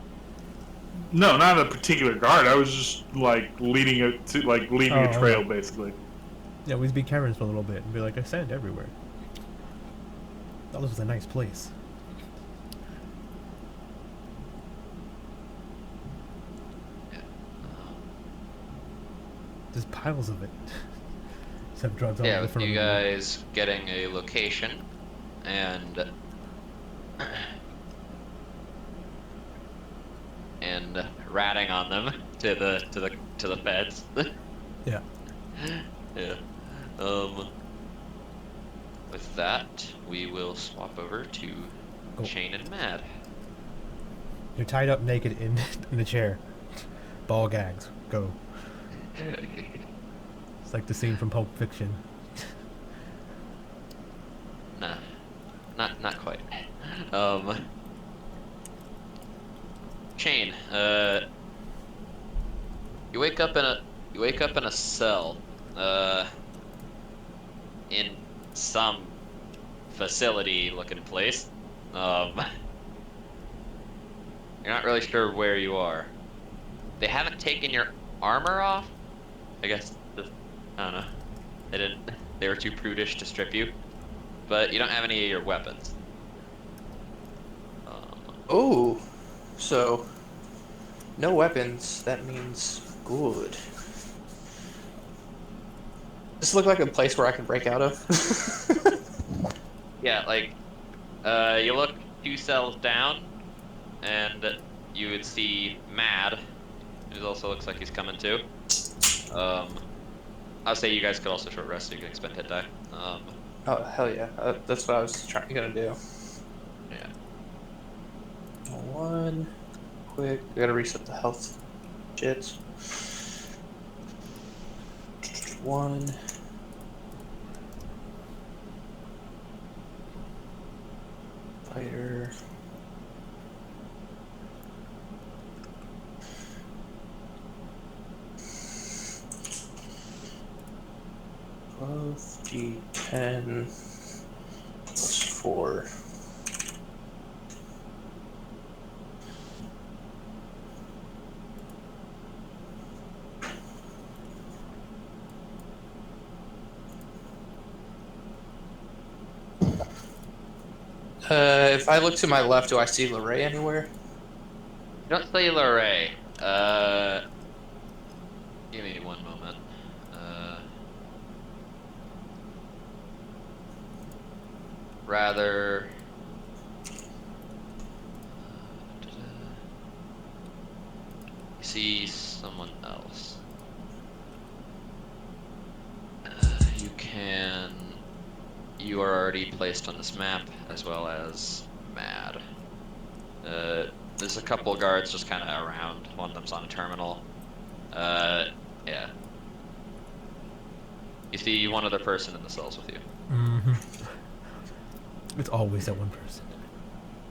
No, not a particular guard. I was just like leading it to like leaving Oh, a trail, okay. basically. Yeah, we just be Karens for a little bit and be like, there's sand everywhere. Thought this was a nice place. Just piles of it. Just have drugs all Yeah, over the with front you of the guys getting a location and ratting on them to the feds. Yeah. Yeah. With that, we will swap over to Oh. Shane and Mad. You're tied up naked in in the chair. Ball gags. Go. It's like the scene from Pulp Fiction. Nah, not quite. Shane, you wake up in a cell, in some facility-looking place. You're not really sure where you are. They haven't taken your armor off. I guess I don't know. They didn't. They were too prudish to strip you. But you don't have any of your weapons. Oh, so no weapons. That means good. This look like a place where I can break out of. Yeah, like, you look 2 cells down, and you would see Mad, who also looks like he's coming too. I'll say you guys could also short rest so you can expend hit die. Oh hell yeah! That's what I was gonna do. Yeah. One quick. I gotta reset the health. Shit. One. Fighter. Both D10 plus 4. If I look to my left, do I see Lorray anywhere? You don't see Lorray. Give me one moment. Rather. You see someone else. You can. You are already placed on this map, as well as Mad. There's a couple guards just kind of around. One of them's on a terminal. Yeah. You see one other person in the cells with you. Mm-hmm. It's always that one person.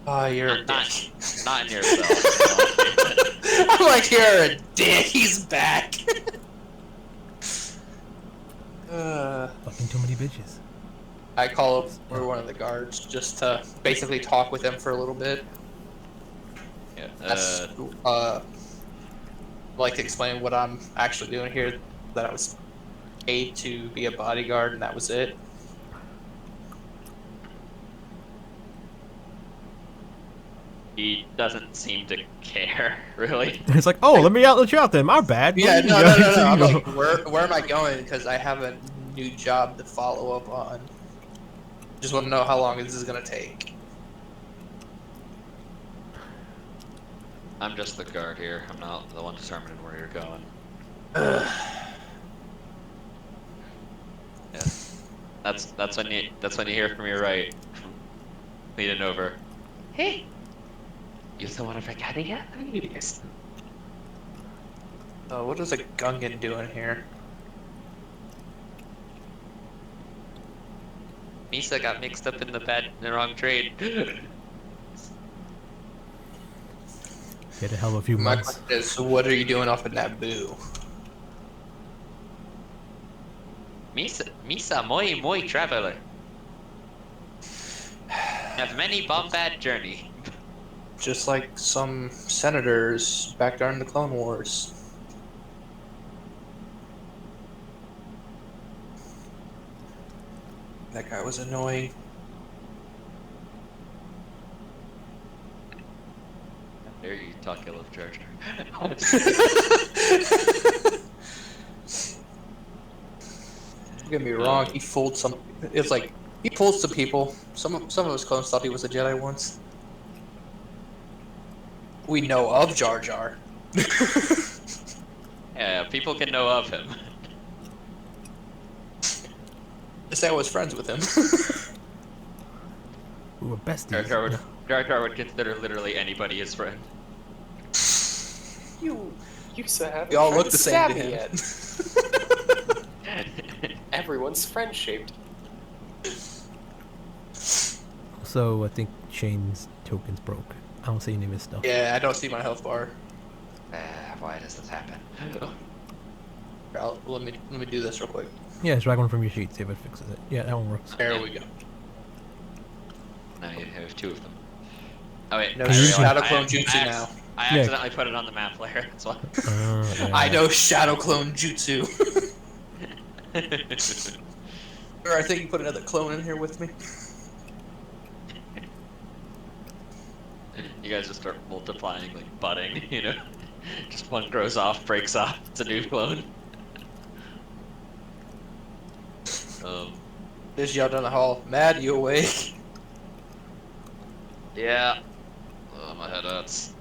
Oh, you're a dick. Not in your cell. I'm like, you're a dick. He's back. Fucking too many bitches. I call up for one of the guards just to basically talk with him for a little bit. Yeah. Like to explain what I'm actually doing here. That I was paid to be a bodyguard, and that was it. He doesn't seem to care, really. It's like, oh, let you out then. My bad. Yeah, Let me no. go. I'm like, where am I going? Because I have a new job to follow up on. Just want to know how long this is gonna take. I'm just the guard here. I'm not the one determining where you're going. Yeah. That's when you hear from your right, leaning over. Hey, you still want to break out of here? Yes. What is a Gungan doing here? Misa got mixed up in the wrong trade. Get a hell of a few My months. question is, so what are you doing off of Naboo? Misa muy traveler. Have many bombad journey. Just like some senators back during the Clone Wars. That guy was annoying. There you talk ill of Jar Jar. Don't get me wrong, he fooled some. It's like he fooled some people. Some of his clones thought he was a Jedi once. We know of Jar Jar. Yeah, people can know of him. Just say I was friends with him. We were besties. Jar Jar would consider literally anybody his friend. You so haven't We all tried look to the stab same to me him. yet. Everyone's friend-shaped. So I think Shane's token's broke. I don't see any of his stuff. Yeah, I don't see my health bar. Why does this happen? Let me do this real quick. Yeah, drag one from your sheet, see if it fixes it. Yeah, that one works. There we go. Now you have two of them. Oh wait, No I realized shadow I- clone I jutsu acc- now. I Yeah. accidentally put it on the map layer. That's why. Yeah. I know shadow clone jutsu. Or I think you put another clone in here with me. You guys just start multiplying like budding, you know? Just one grows off, breaks off, it's a new clone. Just yelled down the hall. Mad, you awake? Yeah. Oh, my head hurts.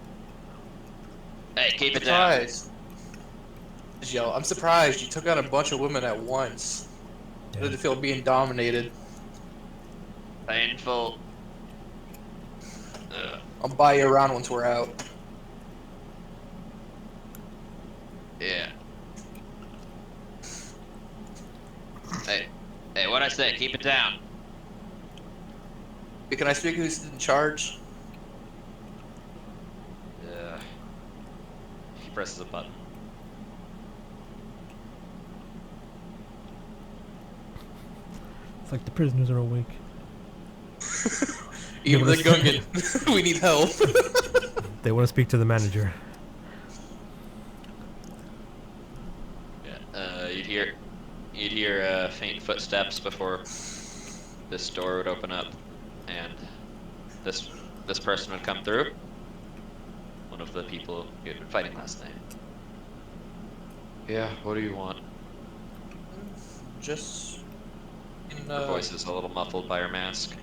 Hey, keep it down. Surprised. Just yell. I'm surprised you took out a bunch of women at once. How did it feel being dominated? Painful. I'll buy you around once we're out. Yeah. Hey, what'd I say? Keep it down. Hey, can I speak who's in charge? He presses a button. It's like the prisoners are awake. Even the but Gungan. We need help. They want to speak to the manager. Yeah, you'd hear faint footsteps before this door would open up, and this person would come through. One of the people you had been fighting last night. Yeah, what do you want? Just. Her voice is a little muffled by her mask.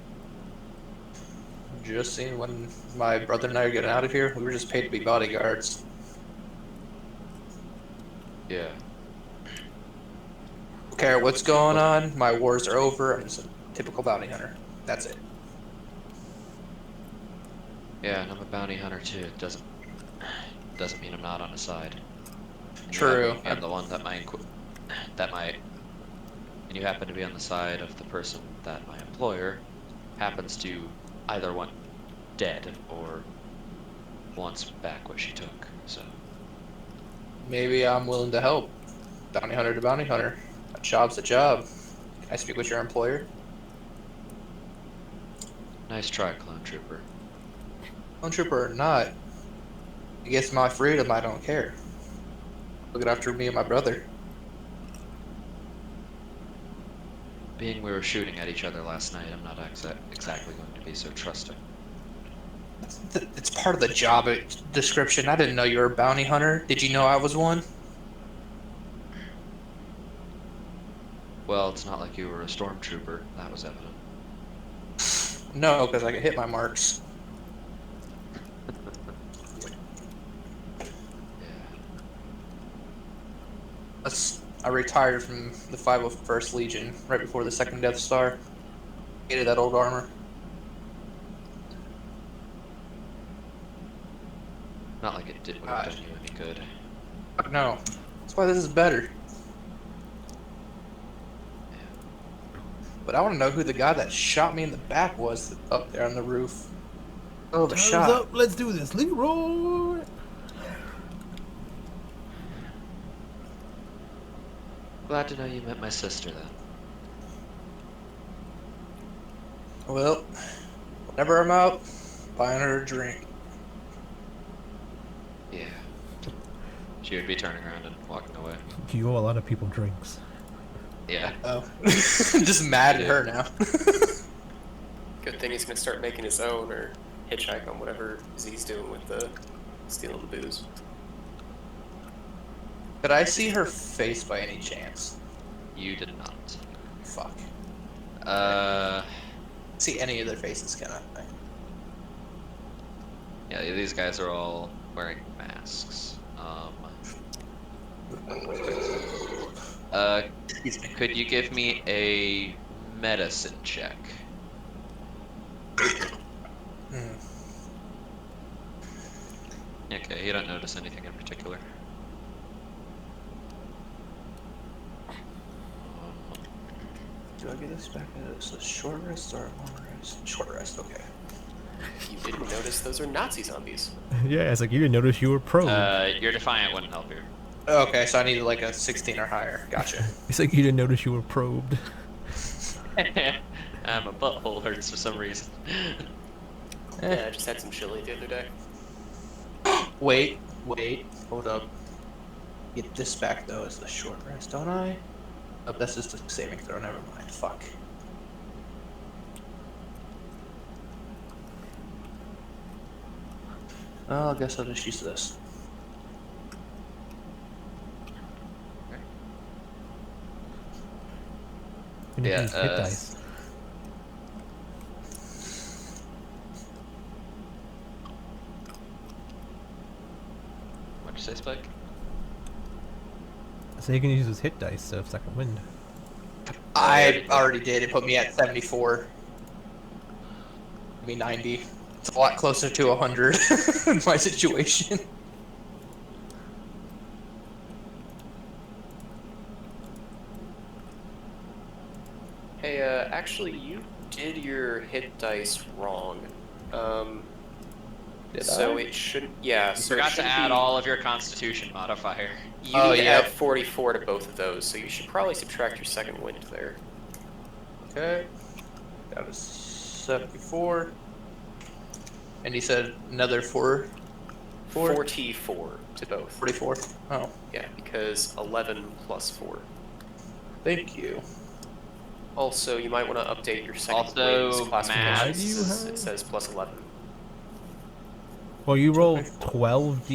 Just seeing when my brother and I are getting out of here. We were just paid to be bodyguards. Yeah. Don't care what's going on. My wars are over. I'm just a typical bounty hunter. That's it. Yeah, and I'm a bounty hunter too. It doesn't mean I'm not on the side. And True. I'm the one that and you happen to be on the side of the person that my employer happens to either want dead or wants back what she took. So Maybe I'm willing to help. Bounty hunter to bounty hunter. A job's a job. Can I speak with your employer? nice try, clone trooper. Clone trooper or not, against my freedom, I don't care. Look after me and my brother. Being we were shooting at each other last night, I'm not exactly going to be so trusting. It's part of the job description. I didn't know you were a bounty hunter. Did you know I was one? Well, it's not like you were a stormtrooper. That was evident. No, because I could hit my marks. I retired from the 501st Legion right before the second Death Star. Hated that old armor. Not like it would have done you any good. No. That's why this is better. But I want to know who the guy that shot me in the back was up there on the roof. Oh, the Time's shot. up. Let's do this, Leroy. Glad to know you met my sister then. Well, whenever I'm out, buying her a drink. Yeah. She would be turning around and walking away. You owe a lot of people drinks. Yeah. Oh. I'm just mad at her now. Good thing he's gonna start making his own or hitchhike on whatever he's doing with the stealing the booze. Could I see her face by any chance? You did not. Fuck. See any of their faces, can I? Yeah, these guys are all wearing masks. Excuse me. Could you give me a medicine check? Okay, you don't notice anything in particular. Do I get this back as a short rest or a long rest? Short rest, okay. You didn't notice those are Nazi zombies. Yeah, it's like you didn't notice you were probed. Your Defiant wouldn't help you. Okay, so I needed like a 16 or higher. Gotcha. It's like you didn't notice you were probed. My butthole hurts for some reason. Yeah, I just had some chili the other day. Wait, hold up. Get this back though as the short rest, don't I? Oh, that's just a saving throw, never mind. Fuck. Oh, I guess I'll just use this. You need to Yeah, use hit dice. What'd you say, Spike? So you can use his hit dice, so second wind. I already did. It put me at 74. I mean 90. It's a lot closer to 100 in my situation. Hey, actually, you did your hit dice wrong. Did So I? it shouldn't. Yeah, You so it forgot to shouldn't add be- all of your Constitution modifier. You Oh, need to yeah. add 44 to both of those, so you should probably subtract your second wind there. Okay. That was 74. And he said another 4. 44 to both. 44. Oh, Yeah, because 11 plus 4. thank you. Also, you might want to update your second Also, wind's classification. Why do you since have- It says plus 11. Well, you rolled 12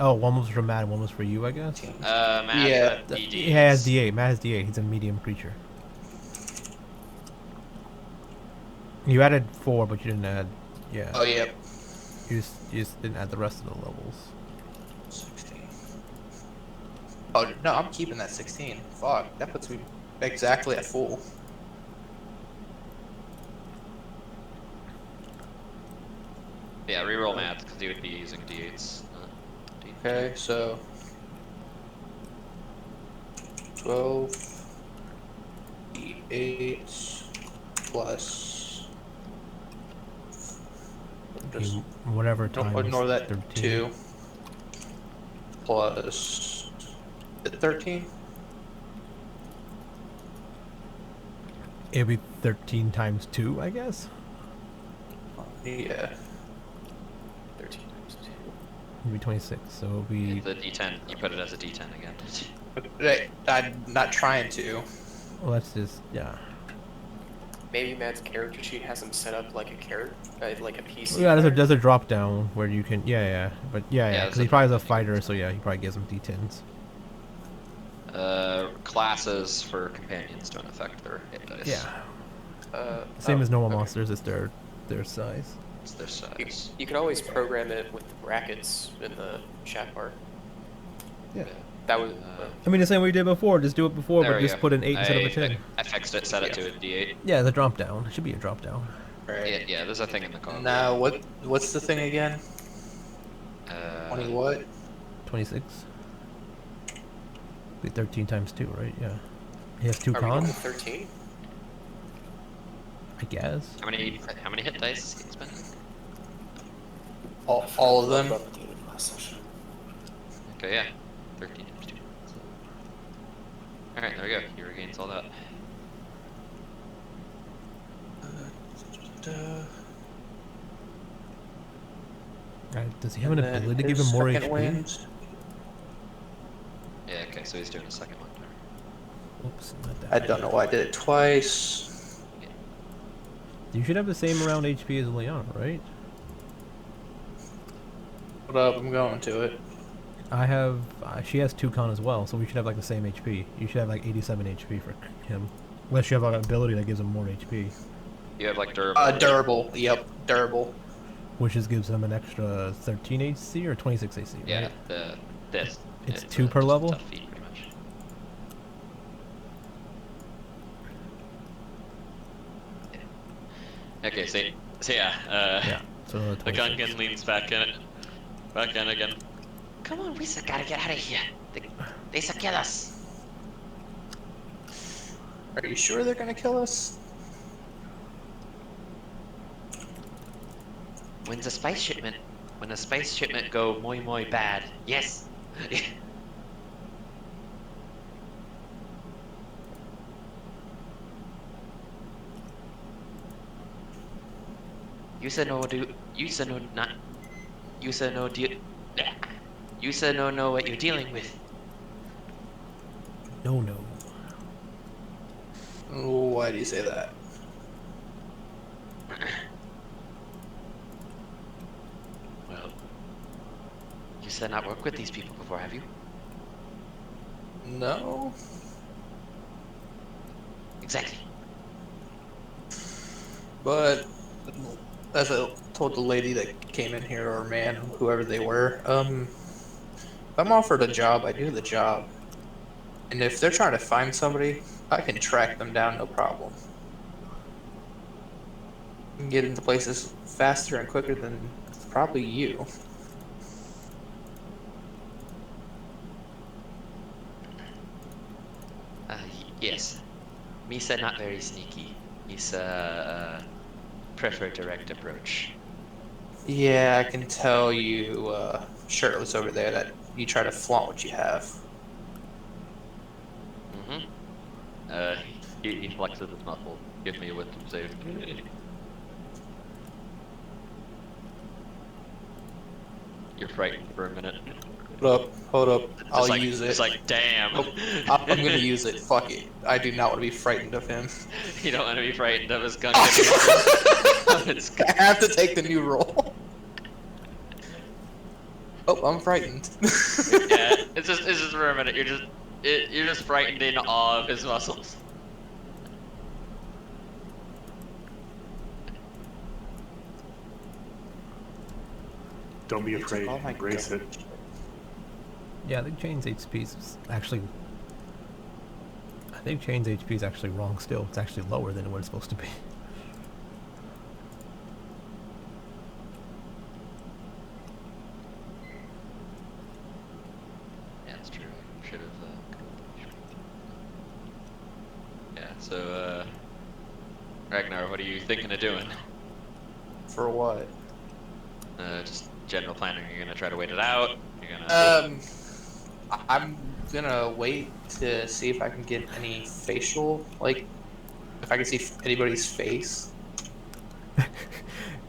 Oh, one was for Matt and one was for you, I guess. Matt, Yeah, DD. He has D8. Matt has D8. He's a medium creature. You added 4, but you didn't add. Yeah. Oh, yeah. You just didn't add the rest of the levels. 16. Oh, no, I'm keeping that 16. Fuck, that puts me exactly at full. Yeah, reroll math because he would be using D8s. Okay, so 12 D8 plus just You- whatever time. don't ignore that 13. 2 plus 13. It'd be 13 times 2, I guess. Yeah. 13 times 2. It'd be 26. So it'll be. The D10, you put it as a D10 again. But I'm not trying to. Well, that's just yeah. Maybe Matt's character sheet has him set up like a character, like a PC. Yeah, player. there's a drop down where you can. Yeah. But yeah. Yeah, Because he probably is a fighter, so yeah, he probably gives him D10s. Classes for companions don't affect their hit dice. Yeah. Same as normal okay. monsters, it's their size. It's their You, size. you can always program it with the brackets in the chat bar. Yeah. That was. I mean, the same way we did before. Just do it before, There but we just go. put an 8 instead of a 10. I fixed it, set it to a D8. Yeah, the drop down. It should be a drop down. Right. Yeah, there's a thing in the car. Now what's the thing again? 20 what? 26. Be 13 times 2, right? Yeah. He has 2 Are we going con, to 13? I guess. How many hit dice is he spending? All of them. Okay, yeah. 13 times 2. Alright, there we go. He regains all that. Does he have an And then ability to give his him more second HP? wind. Yeah, okay, so he's doing a second one. Oops, not that. I don't know why I did it twice. You should have the same around HP as Leon, right? Hold up, I'm going to it. I have. She has 2 con as well, so we should have like the same HP. You should have like 87 HP for him, unless you have like, an ability that gives him more HP, You have like durable. Durable. Yep, durable. which just gives him an extra 13 AC or 26 AC. Right? Yeah, this. It's 2 per just level? tough feat, pretty much. Okay, so yeah, Yeah. So the 26. Gungan leans back in it. Back in again. Come on, we gotta get out of here. They should kill us. Are you sure they're gonna kill us? When the spice shipment go muy bad, yes. You said no know what you're dealing with. No, no. Why do you say that? Well, you said not work with these people before, have you? No. Exactly. But as I told the lady that came in here, or man, whoever they were, if I'm offered a job, I do the job. And if they're trying to find somebody, I can track them down, no problem. I can get into places faster and quicker than probably you. Yes. Misa not very sneaky. Misa prefer direct approach. Yeah, I can tell you, shirtless over there, that you try to flaunt what you have. He flexes his muscles. Give me a wisdom save. You're frightened for a minute. Hold up. I'll like, use it. It's like, damn. Oh, I'm gonna use it. Fuck it. I do not want to be frightened of him. You don't want to be frightened of his gun. I have to take the new roll. Oh, I'm frightened. Yeah, it's just for a minute. You're just frightened in awe of his muscles. Don't be afraid. Oh my Embrace God. it. Yeah, I think Chain's HP is actually. I think Chain's HP is actually wrong still. It's actually lower than what it's supposed to be. Yeah, that's true. Should have. Yeah. So, Ragnar, what are you thinking of doing? For what? Just general planning. You're gonna try to wait it out. You're gonna. I'm gonna wait to see if I can get any facial, like, if I can see anybody's face.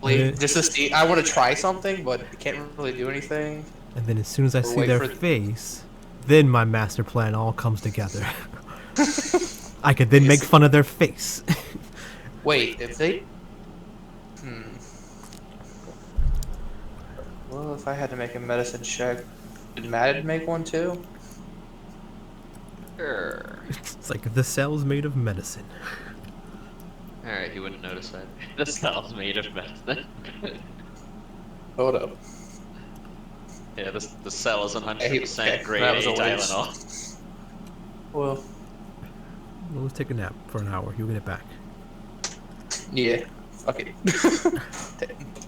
Like, just to see. I want to try something, but I can't really do anything. And then as soon as I Or see wait their for- face, then my master plan all comes together. I could then make fun of their face. Wait, if they. Well, if I had to make a medicine check, did Matt make one too? Sure. It's like the cell's made of medicine. Alright, he wouldn't notice that. The cell's made of medicine. Hold up. Yeah, the cell is 100% Okay, grade that A was a waste. Tylenol. Well, Well, let's take a nap for an hour. You'll get it back. yeah. Fuck it.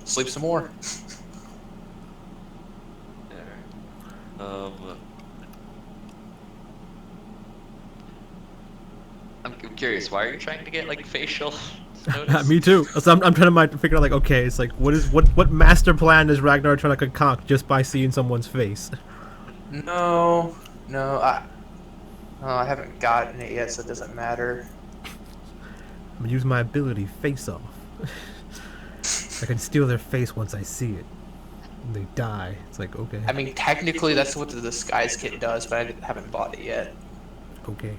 Sleep some more. I'm curious, why are you trying to get like facial notice? Me too. So I'm trying to figure out like, okay, it's like what master plan is Ragnar trying to concoct just by seeing someone's face? No, I haven't gotten it yet, so it doesn't matter. I'm gonna use my ability face off. I can steal their face once I see it. And they die. It's like, okay. I mean, technically, that's what the disguise kit does, but I haven't bought it yet. Okay.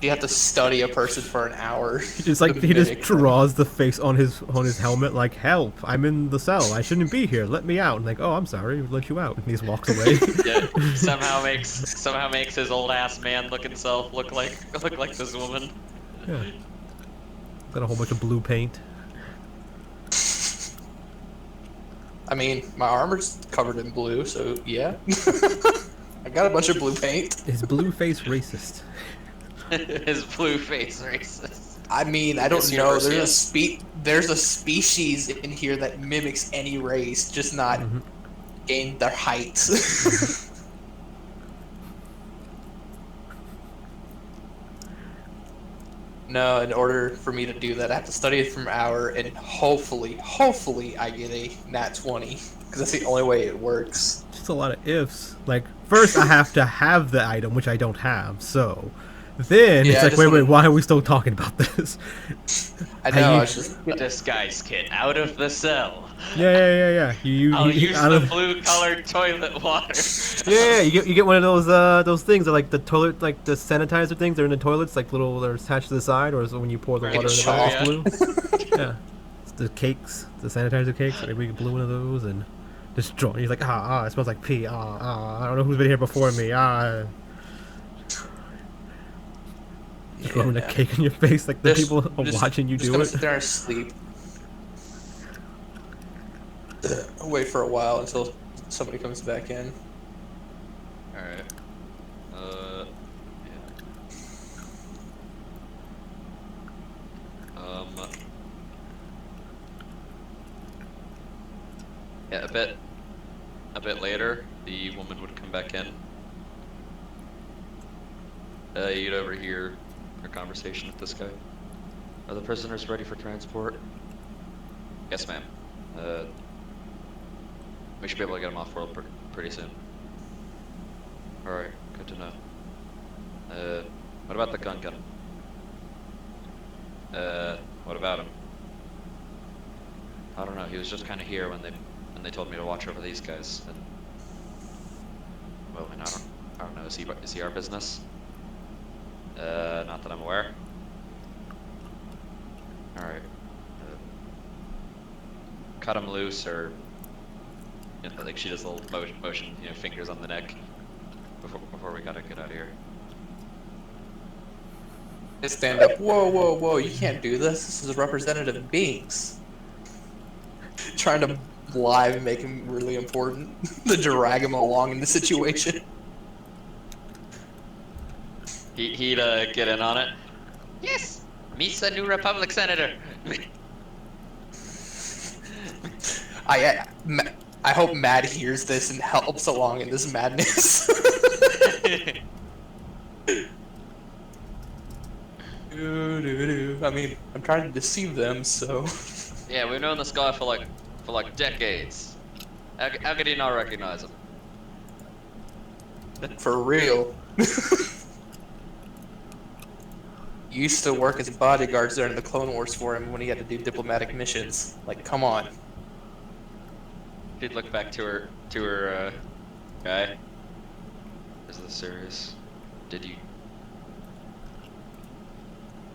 You have to study a person for an hour. It's like to he just mimic. draws the face on his helmet, like, help! I'm in the cell. I shouldn't be here. Let me out. And like, oh, I'm sorry. Let you out. And he just walks away. Yeah, somehow makes his old ass man looking self look like this woman. Yeah. Got a whole bunch of blue paint. I mean, my armor's covered in blue, so yeah. I got a bunch of blue paint. Is blue face racist? His blue face racist. I mean, I This don't know. universe, yes. There's a species in here that mimics any race, just not gain their heights. No, in order for me to do that, I have to study it for an hour, and hopefully, I get a nat 20, because that's the only way it works. Just a lot of ifs. Like, first I have to have the item, which I don't have, so... Then Yeah, it's I like, just wait, wanna- why are we still talking about this? I How know, you- it's just... Disguise kit out of the cell. Yeah. I'll use out the of- blue-colored toilet water. Yeah, you get one of those things that, like, the toilet, like the sanitizer things. They're in the toilets, like little, they're attached to the side, or is it when you pour the Right, water in the chalk. box, it's blue. Yeah, it's the cakes, the sanitizer cakes. Maybe we could blue one of those and just draw. He's like, it smells like pee. I don't know who's been here before me. Just rubbing a cake in your face, like the people are watching you do gonna it. sit there and sleep. Wait for a while until somebody comes back in. Alright. Yeah, a bit later, the woman would come back in. You'd overhear her conversation with this guy. Are the prisoners ready for transport? Yes, ma'am. We should be able to get them off world pretty soon. Alright, good to know. What about the gun? What about him? I don't know, he was just kinda here when they told me to watch over these guys, and... Well, I mean, I don't know, is he our business? Not that I'm aware. Alright. Cut him loose, or... You know, like she does a little motion, you know, fingers on the neck. Before we gotta get out of here. They stand up. Whoa! You can't do this. This is representative beings. Trying to lie and make him really important to drag him along in the situation. He'd get in on it. Yes, Misa New Republic Senator. I hope Mad hears this and helps along in this madness. I mean, I'm trying to deceive them, so. Yeah, we've known this guy for like decades. How could he not recognize him? For real. Used to work as bodyguards during the Clone Wars for him when he had to do diplomatic missions. Like, come on. She'd look back to her guy. Is this serious? Did you?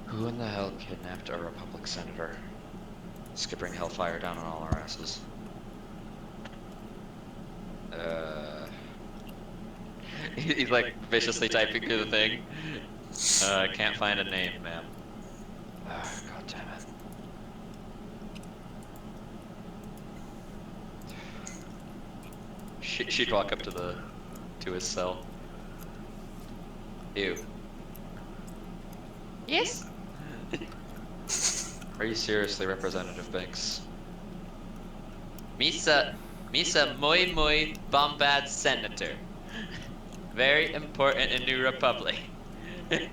Who in the hell kidnapped a Republic senator? Skipping hellfire down on all our asses. He's like viciously typing through the thing. Can't find a name, ma'am. God damn it. She'd walk up to his cell. Ew. Yes? Are you seriously, Representative Banks? Misa muy bombad senator. Very important in New Republic. Alright,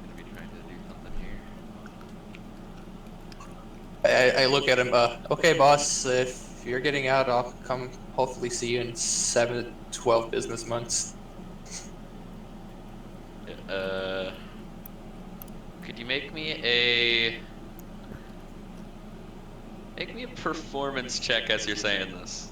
gonna be trying to do something here. I look at him, okay, boss, if you're getting out, I'll come hopefully see you in 7 to 12 business months. Could you make me a performance check as you're saying this?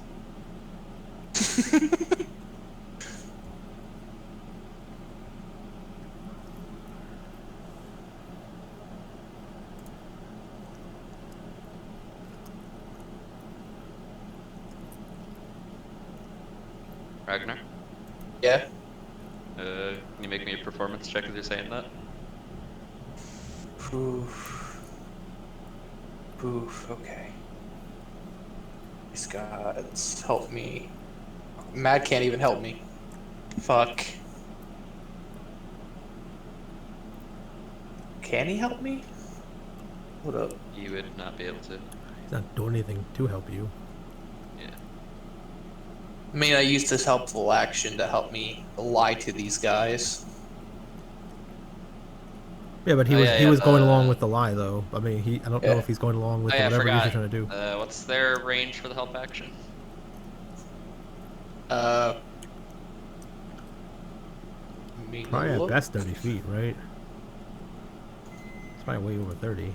Ragnar? Yeah? Can you make me a performance check as you're saying that? Poof. Poof, okay. These gods, help me. Mad can't even help me. Fuck. Can he help me? Hold up. You would not be able to. He's not doing anything to help you. Yeah. I mean, I used this helpful action to help me lie to these guys. Yeah, but he Oh, was yeah, he yeah, was going along the- with the lie though. I mean, I don't know Yeah. if he's going along with Oh, yeah, I whatever it is you're forgot. trying to do. What's their range for the help action? Uh, me Probably at look. best 30 feet, right? It's probably way over 30.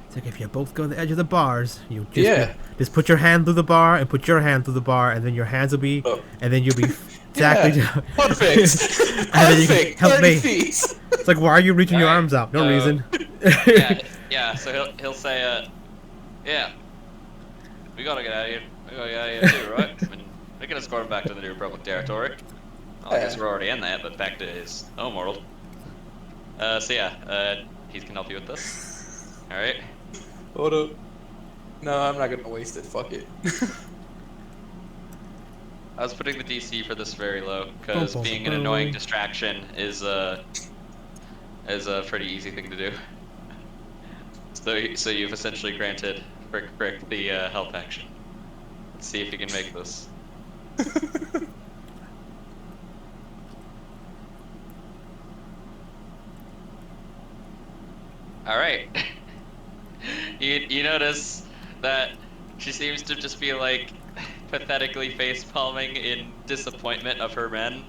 It's like if you both go to the edge of the bars, you just Yeah. just put your hand through the bar and put your hand through the bar, and then your hands will be, Oh. and then you'll be exactly. Yeah. Perfect. And then you can Perfect. help 30 me. feet. It's like, why are you reaching your Alright, arms out? No so- reason. Yeah, yeah. So he'll say, yeah, we gotta get out of here. We gotta get out of here too, right? I mean, we can escort him back to the New Republic territory. Well, I guess we're already in that, but back to his home world. So yeah, he can help you with this. All right. Hold up. No, I'm not gonna waste it. Fuck it. I was putting the DC for this very low because Boom, boom, being an boom. annoying distraction is a pretty easy thing to do. So you've essentially granted Frick the help action. Let's see if you can make this. All right. You notice that she seems to just be like pathetically face palming in disappointment of her men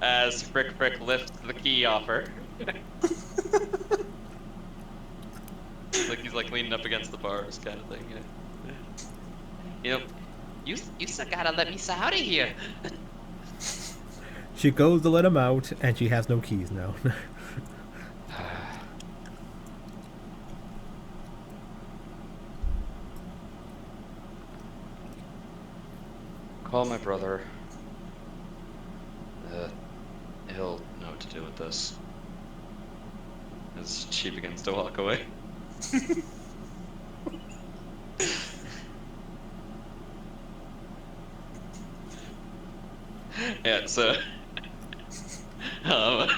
as Frick lifts the key off her. Like he's like leaning up against the bars kind of thing. You know, you still gotta let me out of here. She goes to let him out, and she has no keys now. Call my brother. He'll know what to do with this. As she begins to walk away. Yeah, so um,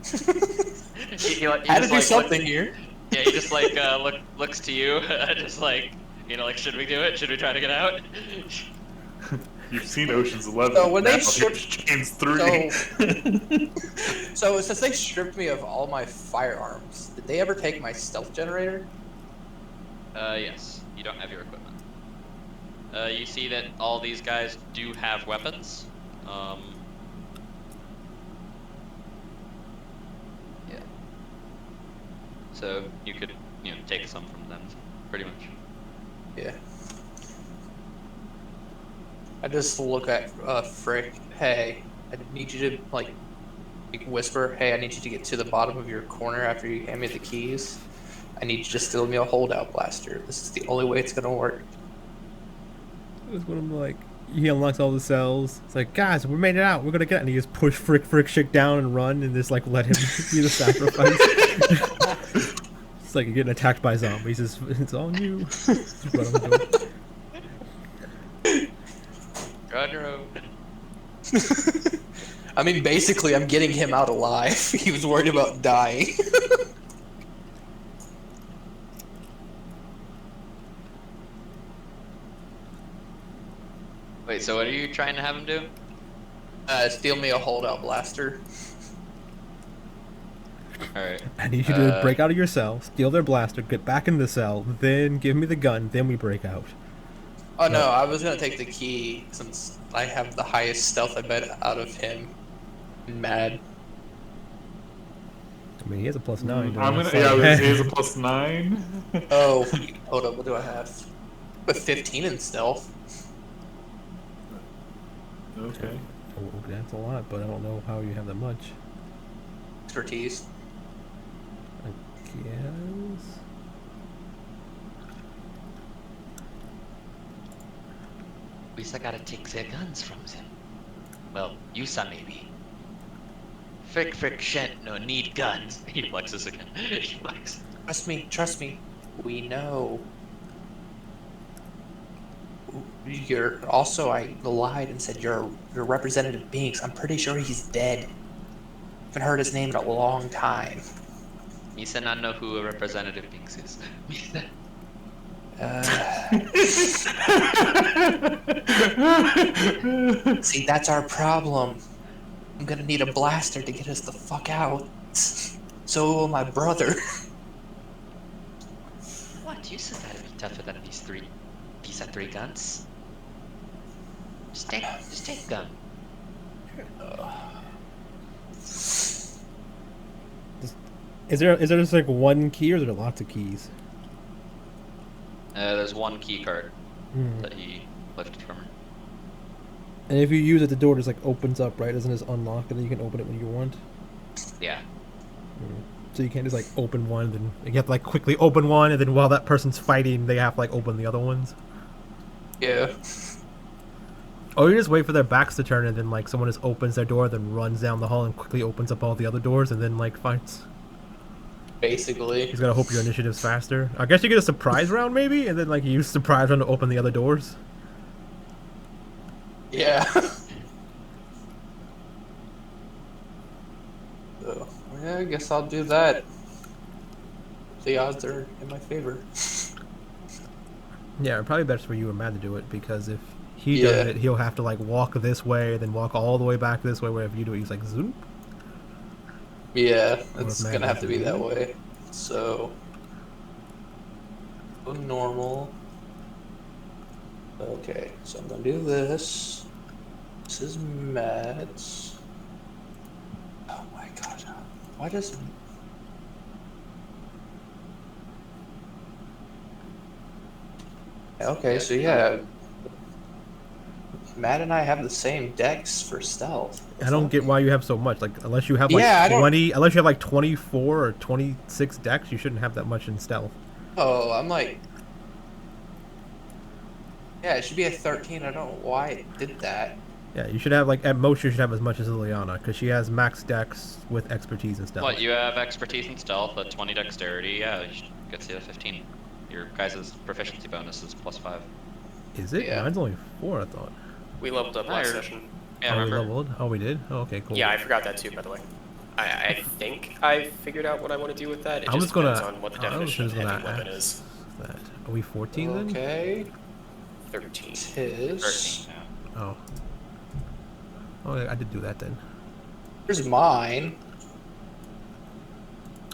he Had to just, do like, something here. yeah, he just like looks to you, just like, you know, like, should we do it? Should we try to get out? You've seen Ocean's 11. So when they now, strip- James 3. So since they stripped me of all my firearms, did they ever take my stealth generator? Yes, you don't have your equipment. You see that all these guys do have weapons. Yeah. So you could, you know, take some from them, pretty much. Yeah. I just look at Frick. Hey, I need you to like whisper. Hey, I need you to get to the bottom of your corner after you hand me the keys. I need you to steal me a holdout blaster. This is the only way it's gonna work. It was when I'm like, he unlocks all the cells. It's like, guys, we made it out. We're gonna get it. And he just push Frick shit down and run and just like let him be the sacrifice. It's like you're getting attacked by zombies. It's on you. Just run on the door. You're on your own. I mean, basically, I'm getting him out alive. He was worried about dying. Wait, so what are you trying to have him do? Steal me a holdout blaster. Alright. I need you to break out of your cell, steal their blaster, get back in the cell, then give me the gun, then we break out. Oh no, I was gonna take the key since I have the highest stealth I bet out of him. Mad. I mean, he has a +9. I'm don't gonna, he? yeah, this is a +9. Oh, hold up, what do I have? But 15 in stealth. Okay. Oh, that's a lot, but I don't know how you have that much. Expertise. I guess. We still gotta take their guns from them. Well, you saw maybe. Frick shan't no need guns. He flexes again. He flexes. Trust me. We know. You're also, I lied and said you're representative beings. I'm pretty sure he's dead. Haven't heard his name in a long time. Misa not know who a representative Binks is. Misa. See, that's our problem. I'm gonna need a blaster to get us the fuck out. So will my brother. What? You said that'd be tougher than these are 3 guns. Just take gun. Is there just like one key, or is there lots of keys? There's one key card Hmm. that he lifted from her. And if you use it, the door just like opens up, right? Doesn't it just unlock, and then you can open it when you want? Yeah. So you can't just like open one, then you have to like quickly open one, and then while that person's fighting, they have to like open the other ones. Yeah. Or you just wait for their backs to turn, and then like someone just opens their door, then runs down the hall and quickly opens up all the other doors, and then like fights. You Basically. just gotta hope your initiative's faster. I guess you get a surprise round maybe, and then like you use surprise round to open the other doors. Yeah. So, yeah, I guess I'll do that. The odds are in my favor. Yeah, probably best for you and Matt to do it, because if he does it, he'll have to like walk this way, then walk all the way back this way. Where if you do it, he's like zoop. Yeah, Or it's if gonna Matt have to be does that it. way. So, go normal. Okay, so I'm gonna do this. This is Matt's. Oh my god. Why does. Okay, so yeah. Matt and I have the same decks for stealth. I don't get why you have so much. Like, unless you have like Yeah, I don't- 20, unless you have like 24 or 26 decks, you shouldn't have that much in stealth. Oh, I'm like. Yeah, it should be a 13. I don't know why it did that. Yeah, you should have like at most you should have as much as Liliana, because she has max decks with expertise and stealth. What, you have expertise in stealth, a 20 dexterity, yeah, you gets you to 15. Your guys' proficiency bonus is +5. Is it? Yeah. Mine's only 4, I thought. We leveled up last Higher. session. Yeah, Oh, we remember? leveled? Oh, we did? Oh, okay, cool. Yeah, I forgot that too, by the way. I think I figured out what I want to do with that. It I'm just just gonna- depends on what the I was definition of just gonna heavy weapon ask. is. That. Are we 14 then? Okay. 13. Tis. 13, yeah. Oh. Oh, yeah, I did do that then. Here's mine.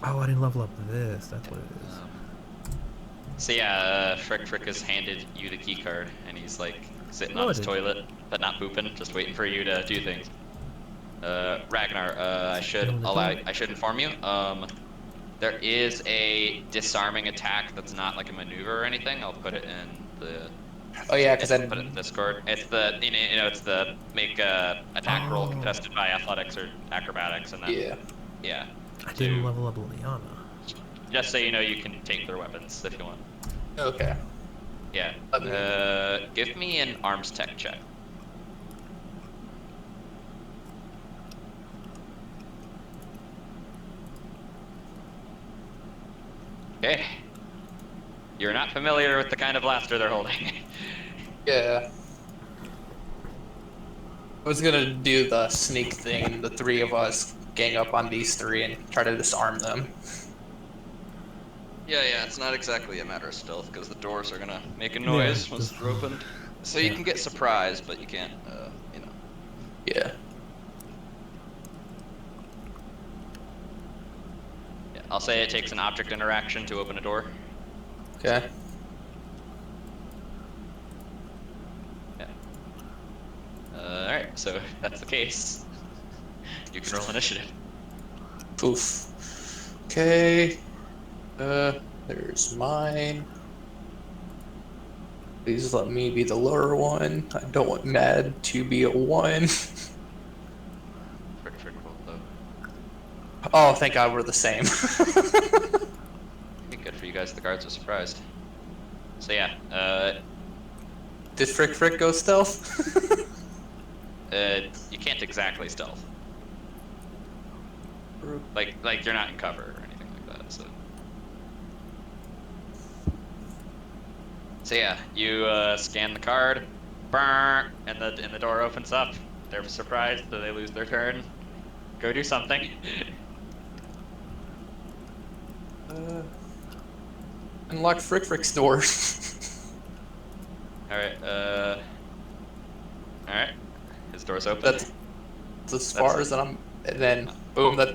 Oh, I didn't level up this. That's what it is. So yeah, Frick has handed you the key card, and he's like sitting No, on I his didn't. toilet, but not pooping, just waiting for you to do things. Ragnar, I should No, no. I should inform you. There is a disarming attack that's not like a maneuver or anything. I'll put it in the. Oh yeah, because I Put it in Discord. It's the it's the make a attack roll Oh. contested by athletics or acrobatics, and then yeah. yeah. I didn't to- level up Liliana. Just so you know, you can take their weapons if you want. Okay. Yeah. Let me- Give me an arms tech check. Okay. You're not familiar with the kind of blaster they're holding. Yeah. I was gonna do the sneak thing, the three of us gang up on these three and try to disarm them. Yeah, it's not exactly a matter of stealth because the doors are gonna make a noise once just- they're opened. So you yeah. can get surprised, but you can't, Yeah. Yeah, I'll say it takes an object interaction to open a door. Okay. Yeah. Alright, so if that's the case, you can roll initiative. Poof. Okay. There's mine. Please let me be the lower one. I don't want Mad to be a 1. Frick roll though. Oh, thank God we're the same. Okay, good for you guys, the guards are surprised. So yeah, Did Frick go stealth? you can't exactly stealth. Like you're not in cover or anything like that, so. So yeah, you scan the card, burn, and the door opens up. They're surprised that they lose their turn. Go do something. Unlock Frick's door. Alright, alright. His door's open. That's as far as I'm. And then, boom, that's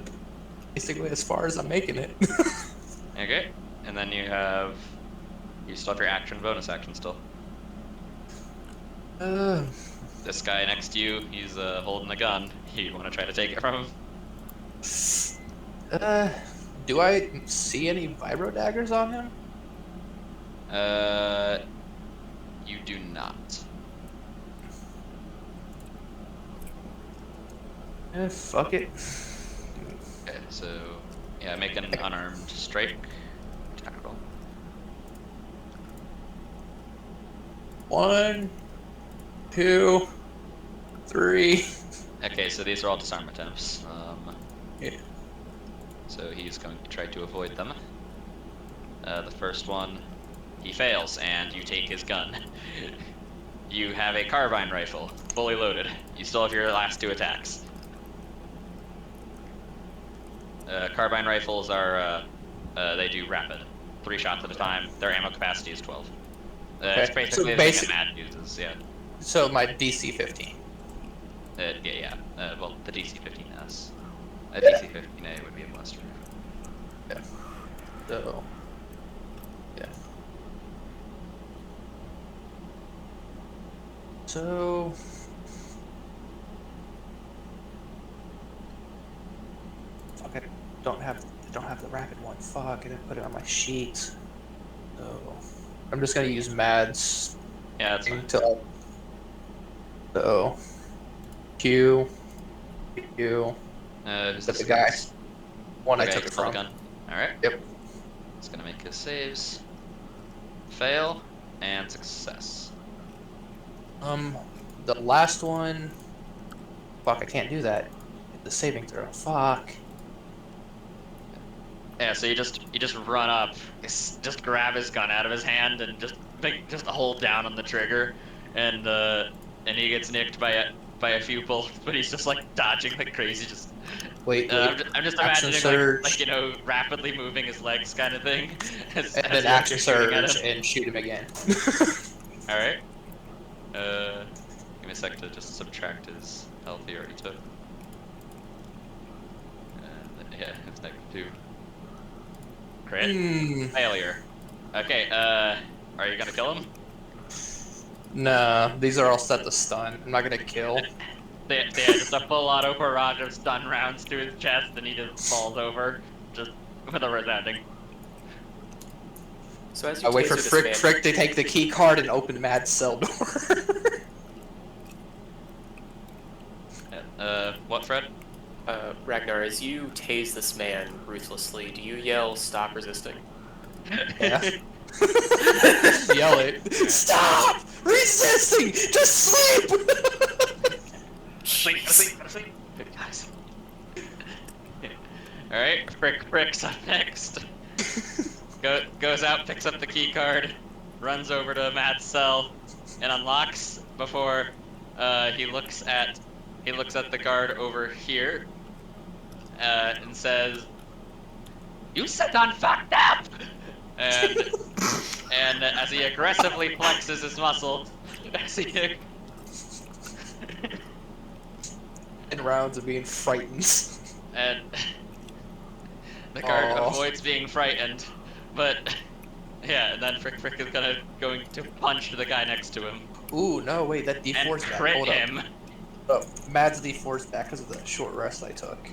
basically as far as I'm making it. Okay. And then you still have your action bonus action still. This guy next to you, he's holding a gun. You want to try to take it from him? Do I see any vibro daggers on him? You do not. Fuck it. Okay, so yeah, make an unarmed strike. Tactical. 1, 2, 3. Okay, so these are all disarm attempts. Yeah. So he's going to try to avoid them. The first one, he fails, and you take his gun. You have a carbine rifle, fully loaded. You still have your last 2 attacks. Carbine rifles are, they do rapid. 3 shots at a time. Their ammo capacity is 12. It's Okay, basically so the thing that Mad uses, yeah. So my DC 15. Yeah. Well, the DC-15S. A DC-15A would be a blaster. Yeah. So. Yeah. So. Fuck, I don't have the rapid one. Fuck, I didn't put it on my sheet. So I'm just gonna use Mad's Yeah, that's thing fine. to. So Q. Who's That's this the guy. against? One I Okay, took it still from. gun. Alright. Yep. It's gonna make his saves. Fail and success. The last one. Fuck, I can't do that. The saving throw. Fuck. Yeah, so you just run up, just grab his gun out of his hand and just hold down on the trigger, and he gets nicked by a few bullets, but he's just like dodging like crazy. Just Wait. I'm just Action imagining surge. like rapidly moving his legs kind of thing. As And you're then action shooting at surge him. and shoot him again. All right. Give me a sec to just subtract his health he already took. Yeah, it's -2. Crit. Failure. Okay, are you gonna kill him? Nah, these are all set to stun. I'm not gonna kill. They just a full auto barrage of stun rounds to his chest, and he just falls over, just with a resounding. So as you I wait for taser this man, Frick to take the key card and open Mad's cell door. What, Fred? Ragnar, as you tase this man ruthlessly, do you yell, "Stop resisting"? Yeah. Yell it. Stop resisting. Just sleep. Sleep. Good guys. Alright, Frick's up next. Goes out, picks up the key card, runs over to Matt's cell, and unlocks before he looks at the guard over here, and says, "You said I'm fucked up!" And as he aggressively flexes his muscles, as he In rounds of being frightened. and the guard Aw. avoids being frightened, but yeah, and then Frick is going to punch the guy next to him Ooh, no, wait, that and D4's back. crit Hold him. up. Mad's D4's back because of the short rest I took.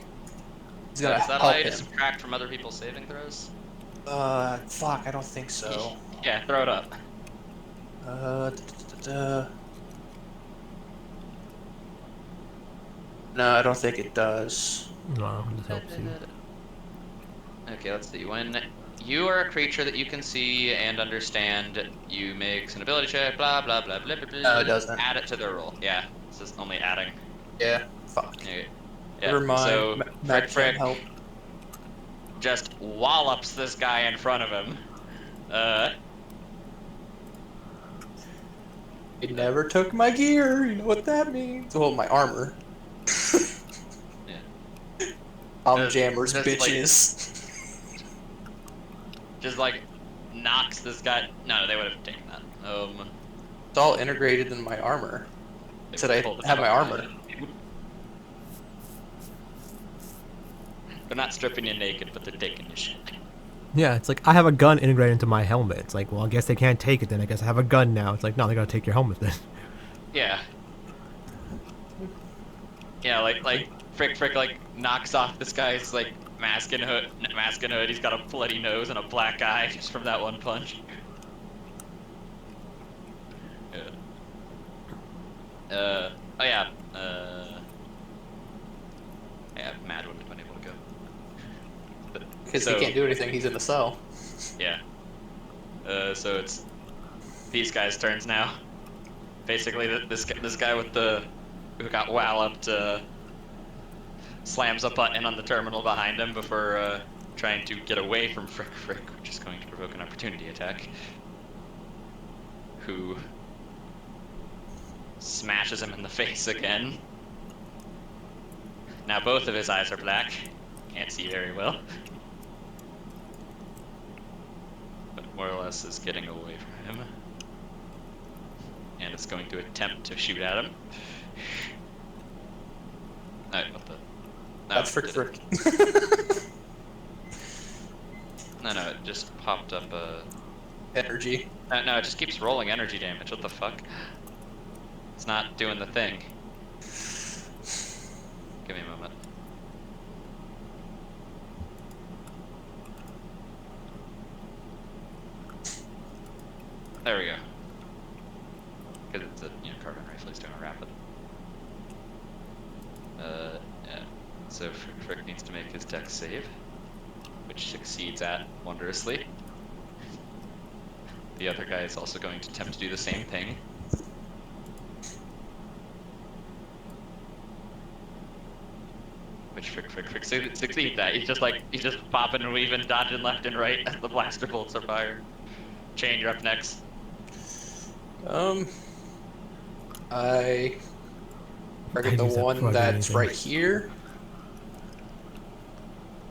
He's gonna Does that help allow you to him. subtract from other people's saving throws? Fuck, I don't think so. Yeah, throw it up. No, I don't think it does. No, it just helps you. Okay, let's see. When you are a creature that you can see and understand, you make an ability check, blah, blah, blah, blah, blah, blah. No, it doesn't. Add it to the roll. Yeah, it's just only adding. Yeah, fuck. Okay. Yeah, Never mind. so Mad Frick can't help. just wallops this guy in front of him. It never took my gear. You know what that means? Well, my armor. Yeah. jammers, just, like, bitches. just like knocks this guy. No, they would have taken that. It's all integrated in my armor. They Said would've I pulled it have out. my armor. They're not stripping you naked, but they're taking your shit. Yeah, it's like I have a gun integrated into my helmet. It's like, well, I guess they can't take it then. I guess I have a gun now. It's like, no, they gotta take your helmet then. Yeah. Yeah, like Frick like knocks off this guy's like mask and hood. He's got a bloody nose and a black eye just from that one punch. Yeah. Oh yeah. Yeah, Mad wouldn't have been able to go. Because So- he can't do anything. He's in the cell. Yeah. So it's these guys' turns now. Basically, this guy with who got walloped slams a button on the terminal behind him before trying to get away from Frick, which is going to provoke an opportunity attack. Who smashes him in the face again. Now both of his eyes are black. Can't see very well. But more or less is getting away from him. And it's going to attempt to shoot at him. Alright, what the? No, That's Frick it Frick. didn't. No, it just popped up Energy. No, it just keeps rolling energy damage. What the fuck? It's not doing the thing. Give me a moment. There we go. Because it's a carbine rifle, he's doing a rapid. Yeah. So Frick needs to make his dex save, which succeeds at wondrously. The other guy is also going to attempt to do the same thing. Which Frick succeeds at. He's just popping and weaving, dodging left and right as the blaster bolts are fired. Chain, you're up next. I target the Use that one plug that's anything. right here.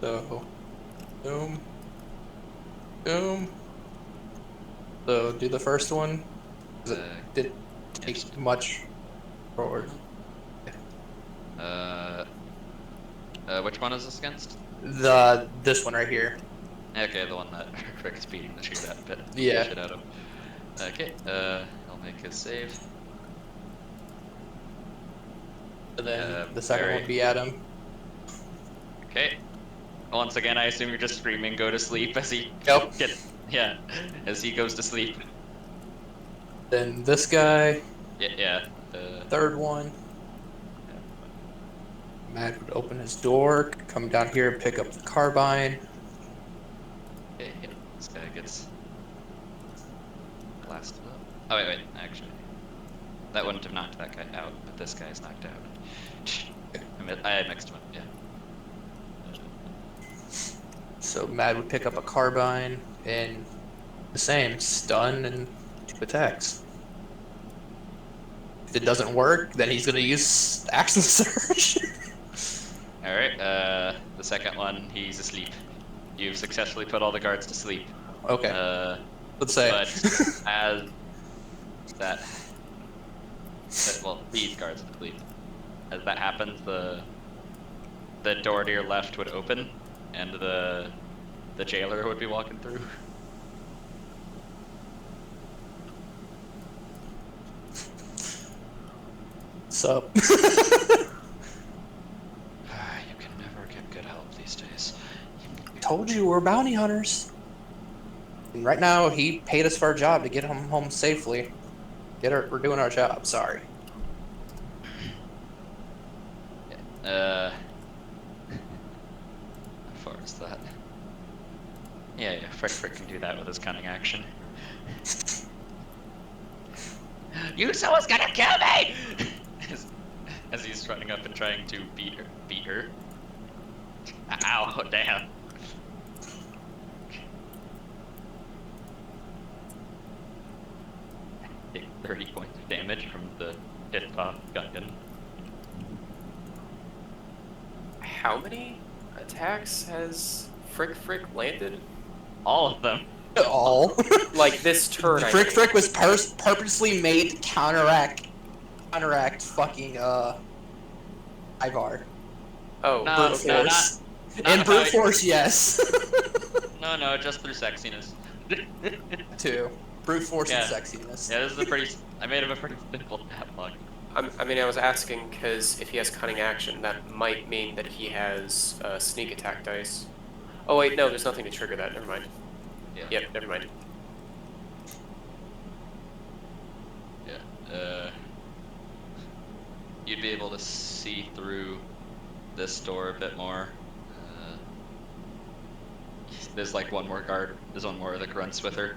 So, boom, boom. So do the first one. 'Cause it didn't take much forward. Which one is this against? This one right here. Okay, the one that Frick's beating the shit out Yeah. shit out of. Okay, I'll make his save. And then Uh, the second very- one be at him. Okay. Once again, I assume you're just screaming, go to sleep as he Yep. as he goes to sleep. Then this guy, Yeah. third one. Matt would open his door, come down here, pick up the carbine. Okay, yeah, this guy gets blasted up. Oh wait, actually, that wouldn't have knocked that guy out, but this guy's knocked out. I mixed one, yeah. So Matt would pick up a carbine and the same, stun and 2 attacks. If it doesn't work, then he's gonna use action surge. All right, the second one, he's asleep. You've successfully put all the guards to sleep. Okay, let's say. But as well, these guards are asleep. As that happens, the door to your left would open, and the jailer would be walking through. So, You can never get good help these days. told you we're bounty hunters. And right now, he paid us for our job to get him home safely. We're doing our job. Sorry. How far is that? Yeah, Frick can do that with his cunning action. You someone's gonna kill me! as he's running up and trying to beat her. Ow, damn. Take 30 points of damage from the hit off gun. How many attacks has Frick landed? All of them. All. Like this turn, I Frick mean. Frick was purposely made to counteract fucking Ivar. Oh, No, Brute no, force. not And brute how- force, yes. No, just through sexiness. Too. Brute force Yeah. and sexiness. Yeah, this is a pretty. I made him a pretty simple stat block. I mean, I was asking because if he has cunning action, that might mean that he has sneak attack dice. Oh wait, no, there's nothing to trigger that. Never mind. Yeah. Yep, never mind. Yeah. You'd be able to see through this door a bit more. There's like one more guard. There's one more that grunts with her.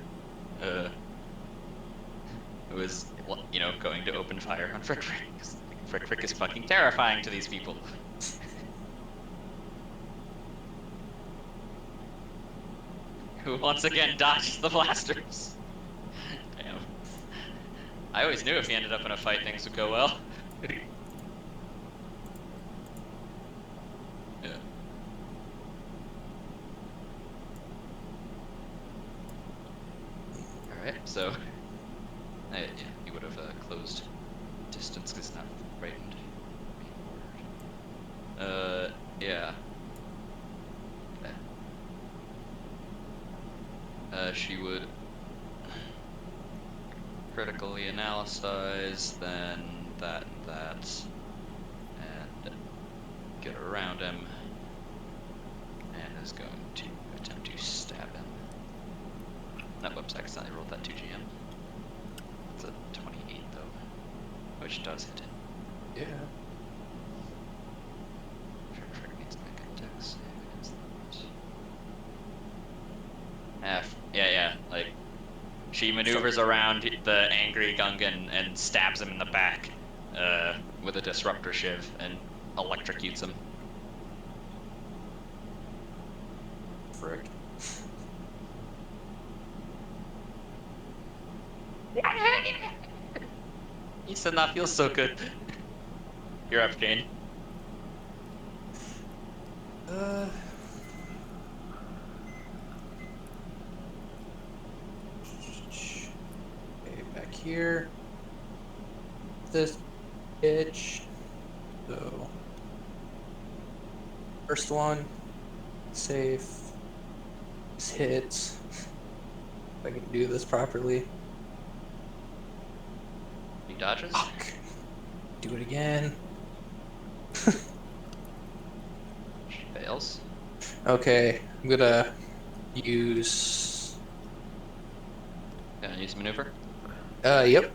Who is, going to open fire on Frick Frick. Frick Frick is fucking terrifying to these people. Who once again dodges the blasters. Damn. I always knew if he ended up in a fight, things would go well. Yeah. Alright, so... yeah, he would have closed distance because not frightened. Yeah. She would critically analyze, then that and that, and get around him, and is going to attempt to stab him. No, whoops, I accidentally rolled that 2GM. It's a 28 though, which does hit him. Yeah. Frick needs to make a dex save against that. Yeah, like, she maneuvers around the angry Gungan and stabs him in the back with a disruptor shiv and electrocutes him. Frick. You said that feels so good. You're up, Jane. Okay, back here. This bitch. So, first one, safe. This hits. If I can do this properly. He dodges. Fuck. Do it again. She fails. Okay, I'm gonna use. Gonna use maneuver. Yep.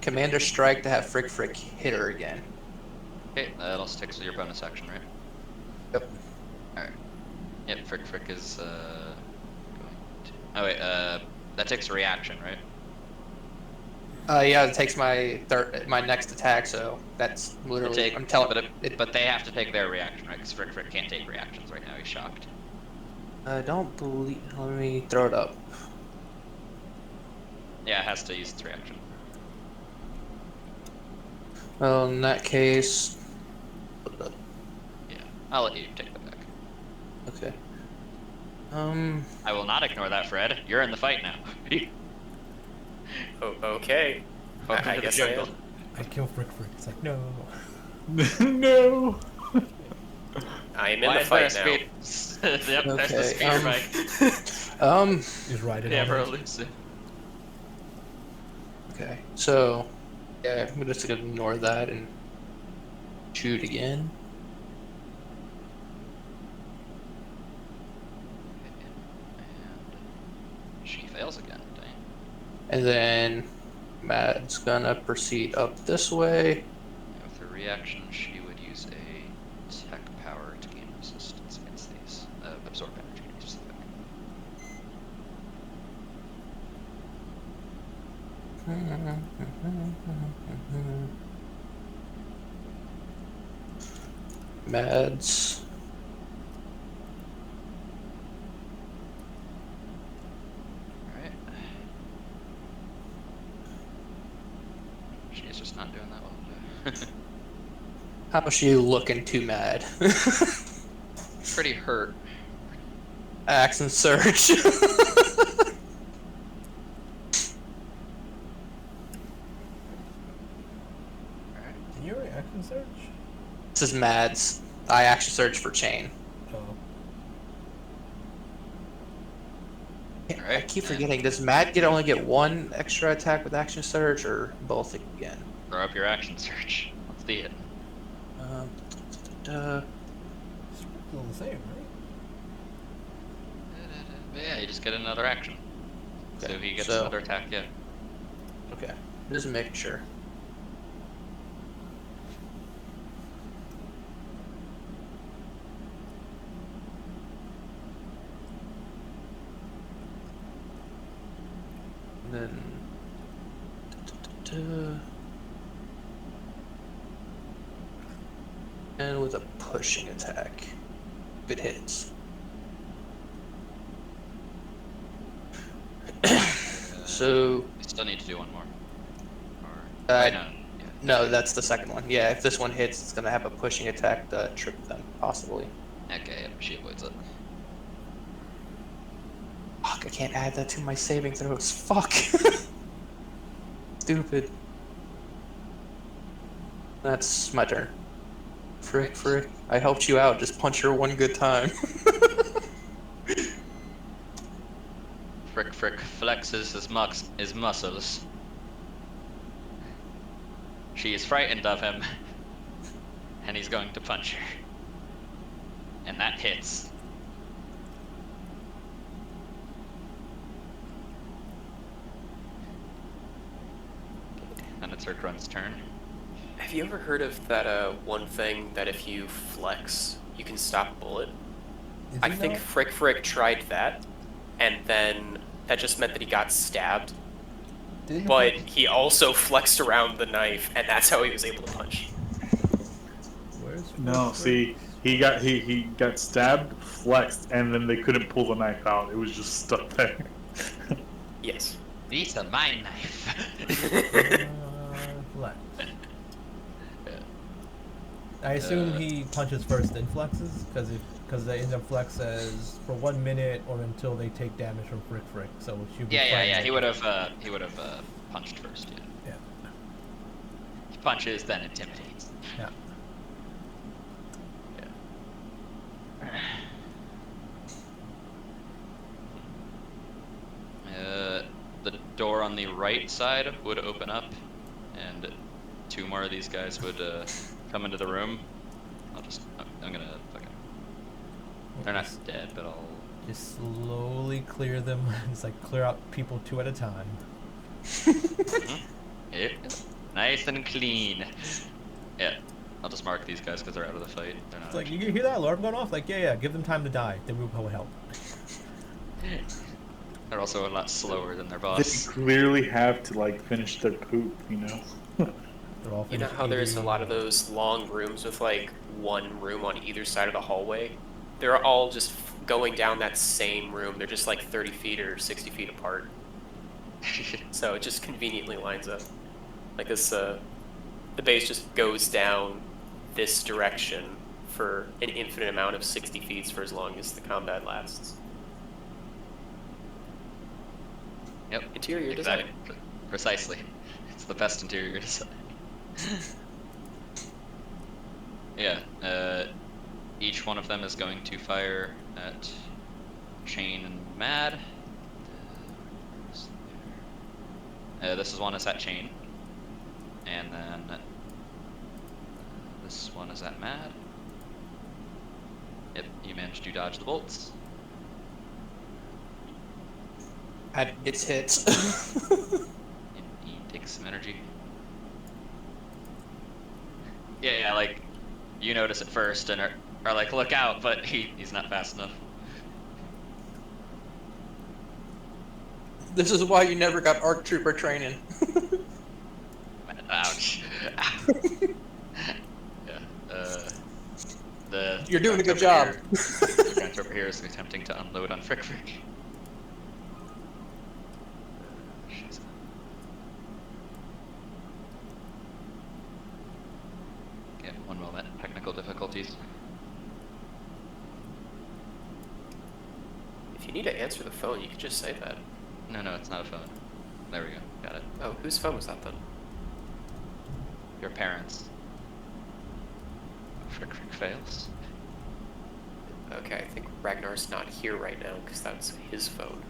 Commander Strike to have Frick Frick hit her again. Okay, that also takes your bonus action, right? Yep. Alright. Yep, Frick Frick is going to... Oh wait, that takes a reaction, right? Yeah, it takes my next attack, so that's literally. I'm telling. But they have to take their reaction, right? Because Frick Frick can't take reactions right now. He's shocked. I don't believe. Let me throw it up. Yeah, it has to use its reaction. Well, in that case. Yeah, I'll let you take that back. Okay. I will not ignore that, Fred. You're in the fight now. Oh, okay. Welcome I to the guess I jungle. am. I kill Frick Frick. It's like, no. No. I am in Why the is there a fight now. speed? Yep, there's the Okay, speeder bike. He's riding Never on it. elusive. Okay. So, yeah, I'm just gonna ignore that and shoot again. And she fails again. Dang. And then Mad's gonna proceed up this way. And with her reaction, she would use a tech power to gain resistance against these. Absorb energy, to be specific. Mads. Alright. She's just not doing that well today. How's she looking too mad? pretty hurt. Axe and surge. Can you reaction search? This is Mads. I action surge for chain. Oh. I Alright, keep and forgetting. Does Mad only get one extra attack with action surge, or both again? throw up your action search. Let's see it. Um, da, It's still the same, right? Yeah, you just get another action. So Okay, he gets so- another attack, yeah. okay, just making sure. And then. And with a pushing attack, if it hits. So, You still need to do one more. Or, Uh, wait, no. Yeah. no, that's the second one. Yeah, if this one hits, it's gonna have a pushing attack to trip them, possibly. Okay, yep, she avoids it. Fuck, I can't add that to my saving throws. Fuck. Stupid. That's my turn. Frick. I helped you out. Just punch her one good time. Frick flexes his muscles. She is frightened of him, and he's going to punch her. And that hits. And it's her grunt's turn. Have you ever heard of that one thing that if you flex, you can stop a bullet? Did I you think know? Frick tried that, and then that just meant that he got stabbed. Didn't But he also flexed around the knife, and that's how he was able to punch. Where's No, see, he got stabbed, flexed, and then they couldn't pull the knife out. It was just stuck there. Yes. These are my knife. Flex. I assume he punches first, then flexes, because the end of flex says for 1 minute or until they take damage from Frick. So she'd be Yeah. fighting He it. would have punched first. Yeah. Yeah. He punches, then intimidates. Yeah. The door on the right side would open up, and 2 more of these guys would come into the room. I'm gonna fucking. They're not dead, but I'll. Just slowly clear them. It's like clear out people 2 at a time. Yep. Nice and clean. Yeah. I'll just mark these guys because they're out of the fight. They're not. It's like, you hear that alarm going off? Like, yeah, give them time to die. Then we'll probably help. They're also a lot slower than their They boss. clearly have to like finish their poop, you know. They're all You know finished how there's a eating. lot of those long rooms with like one room on either side of the hallway? They're all just going down that same room. They're just like 30 feet or 60 feet apart. So it just conveniently lines up. Like this, the base just goes down this direction for an infinite amount of 60 feet for as long as the combat lasts. Yep. Interior design. Exactly. Precisely. It's the best interior design. Yeah. Each one of them is going to fire at Chain and Mad. This is one is at Chain, and then this one is at Mad. Yep, you managed to dodge the bolts. It's hits. He takes some energy. Yeah, like you notice it first and are like, look out, but he's not fast enough. This is why you never got ARC Trooper training. Ouch. Yeah. The You're doing a good grunt job. over here- the grunt over here is attempting to unload on Frick. Yeah, one moment. Technical difficulties. you need to answer the phone, you could just say that. No, it's not a phone. There we go. Got it. Oh, whose phone was that then? Your parents. Frick fails. Okay, I think Ragnar's not here right now because that's his phone.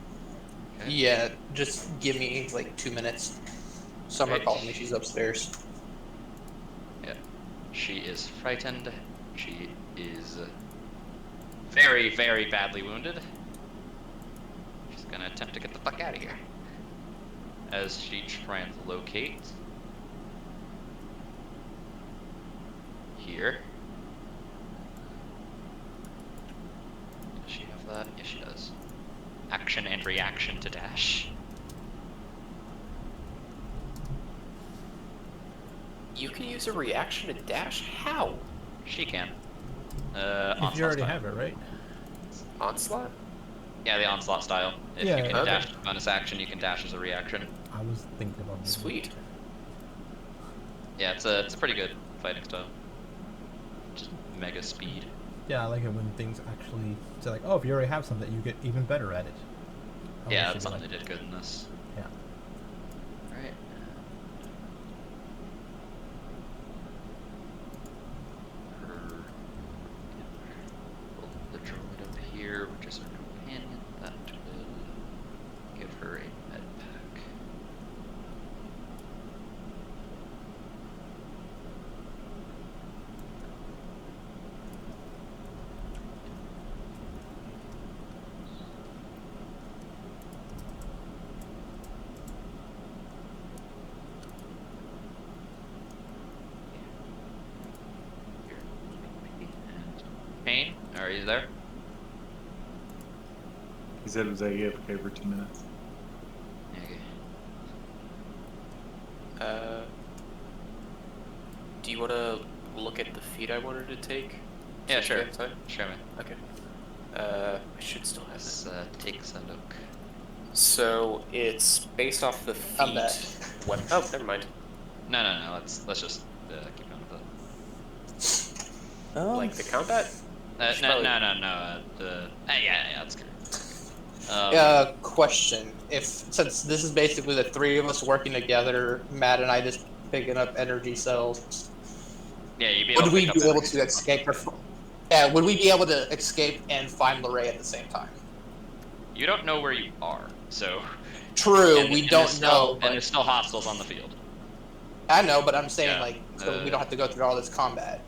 Okay. Yeah, just give me like 2 minutes. Summer Right. called me. She's upstairs. Yeah. She is frightened. She is very, very badly wounded. She's gonna attempt to get the fuck out of here. As she tries to locate here. Does she have that? Yes, she does. Action and reaction to dash. You can use a reaction to dash? How? She can. If you already have it, right? Onslaught? Yeah, the onslaught style. If Yeah, you can okay. dash as a bonus action, you can dash as a reaction. I was thinking about this. Sweet. Yeah, it's a pretty good fighting style. Just mega speed. Yeah, I like it when things actually say like, oh, if you already have something, you get even better at it. I Yeah, wish that's it'd be something they did good in this. Yeah. Right. The droid up here, which is her companion, that will give her a med pack. Here. And Kane, are you there? He said it was AFK for 2 minutes. Okay. Do you want to look at the feed I wanted to take? Yeah, Since we sure. have time? Sure, man. Okay. I should still have Let's it. take a look. So it's based off the I'm back. feat. What? Oh, never mind. No. Let's just keep going with it. Like the combat? Should probably- No. Yeah, that's good. Question. Since this is basically the three of us working together, Matt and I just picking up energy cells, Yeah, you'd be able would to we pick up be able energy to cells. escape? Yeah, would we be able to escape and find Lorray at the same time? You don't know where you are, so. True, and- we and don't there's know. still- But and there's still hostiles on the field. I know, but I'm saying Yeah, so we don't have to go through all this combat.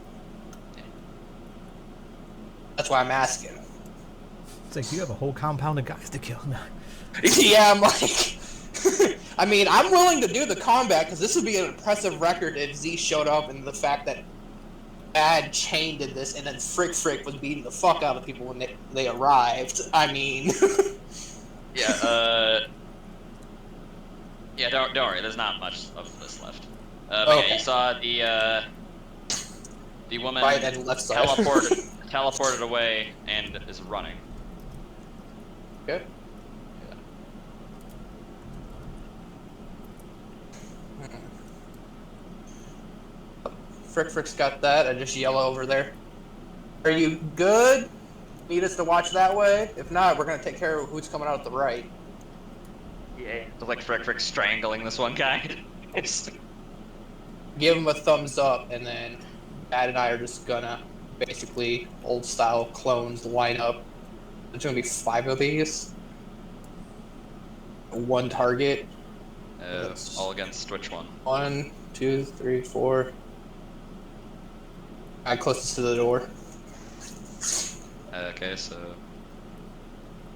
Yeah. That's why I'm asking. It's like you have a whole compound of guys to kill now. Yeah, I'm like. I mean, I'm willing to do the combat because this would be an impressive record if Z showed up and the fact that Bad Chain did this and then Frick was beating the fuck out of people when they arrived. I mean. Yeah, yeah, don't worry, there's not much of this left. But yeah, Okay. you saw the woman Right and left side. teleported away and is running. Okay. Frick's got that. I just yellow over there. Are you good? Need us to watch that way? If not, we're gonna take care of who's coming out at the right. Yeah. It's like Frick strangling this one guy. It's Give him a thumbs up, and then Matt and I are just gonna basically old style clones line up. There's gonna be 5 of these. One target. all against which one? 1, 2, 3, 4. Guy closest to the door. Okay, so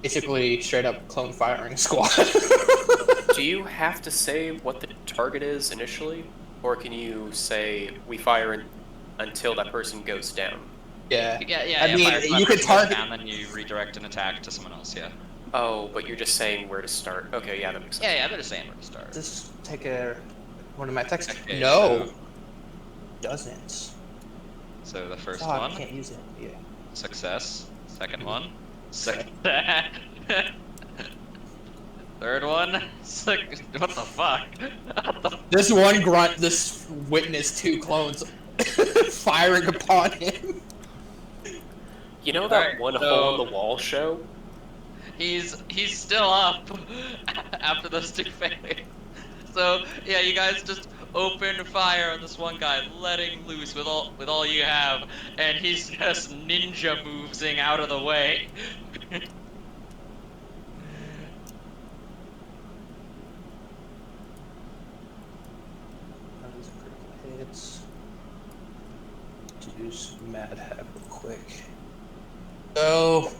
Basically, straight up clone firing squad. Do you have to say what the target is initially? Or can you say, we fire until that person goes down? Yeah. yeah. I mean, fire squad you could person goes target. down, then you redirect an attack to someone else. Yeah. Oh, but you're just saying where to start. Okay, yeah, that makes sense. Yeah. They're just saying where to start. Just take one of my texts. Okay, No, so- doesn't. So the first Oh, I one, can't use it. Yeah. success. Second one, success. Third one, what the fuck? What the This one grunt, this witnessed 2 clones firing upon him. You know that Alright, one so- hole in the wall show? He's still up after those two failures. So yeah, you guys just open fire on this one guy, letting loose with all you have, and he's just ninja moving out of the way. Those critical hits. To do some mad hack real quick. So.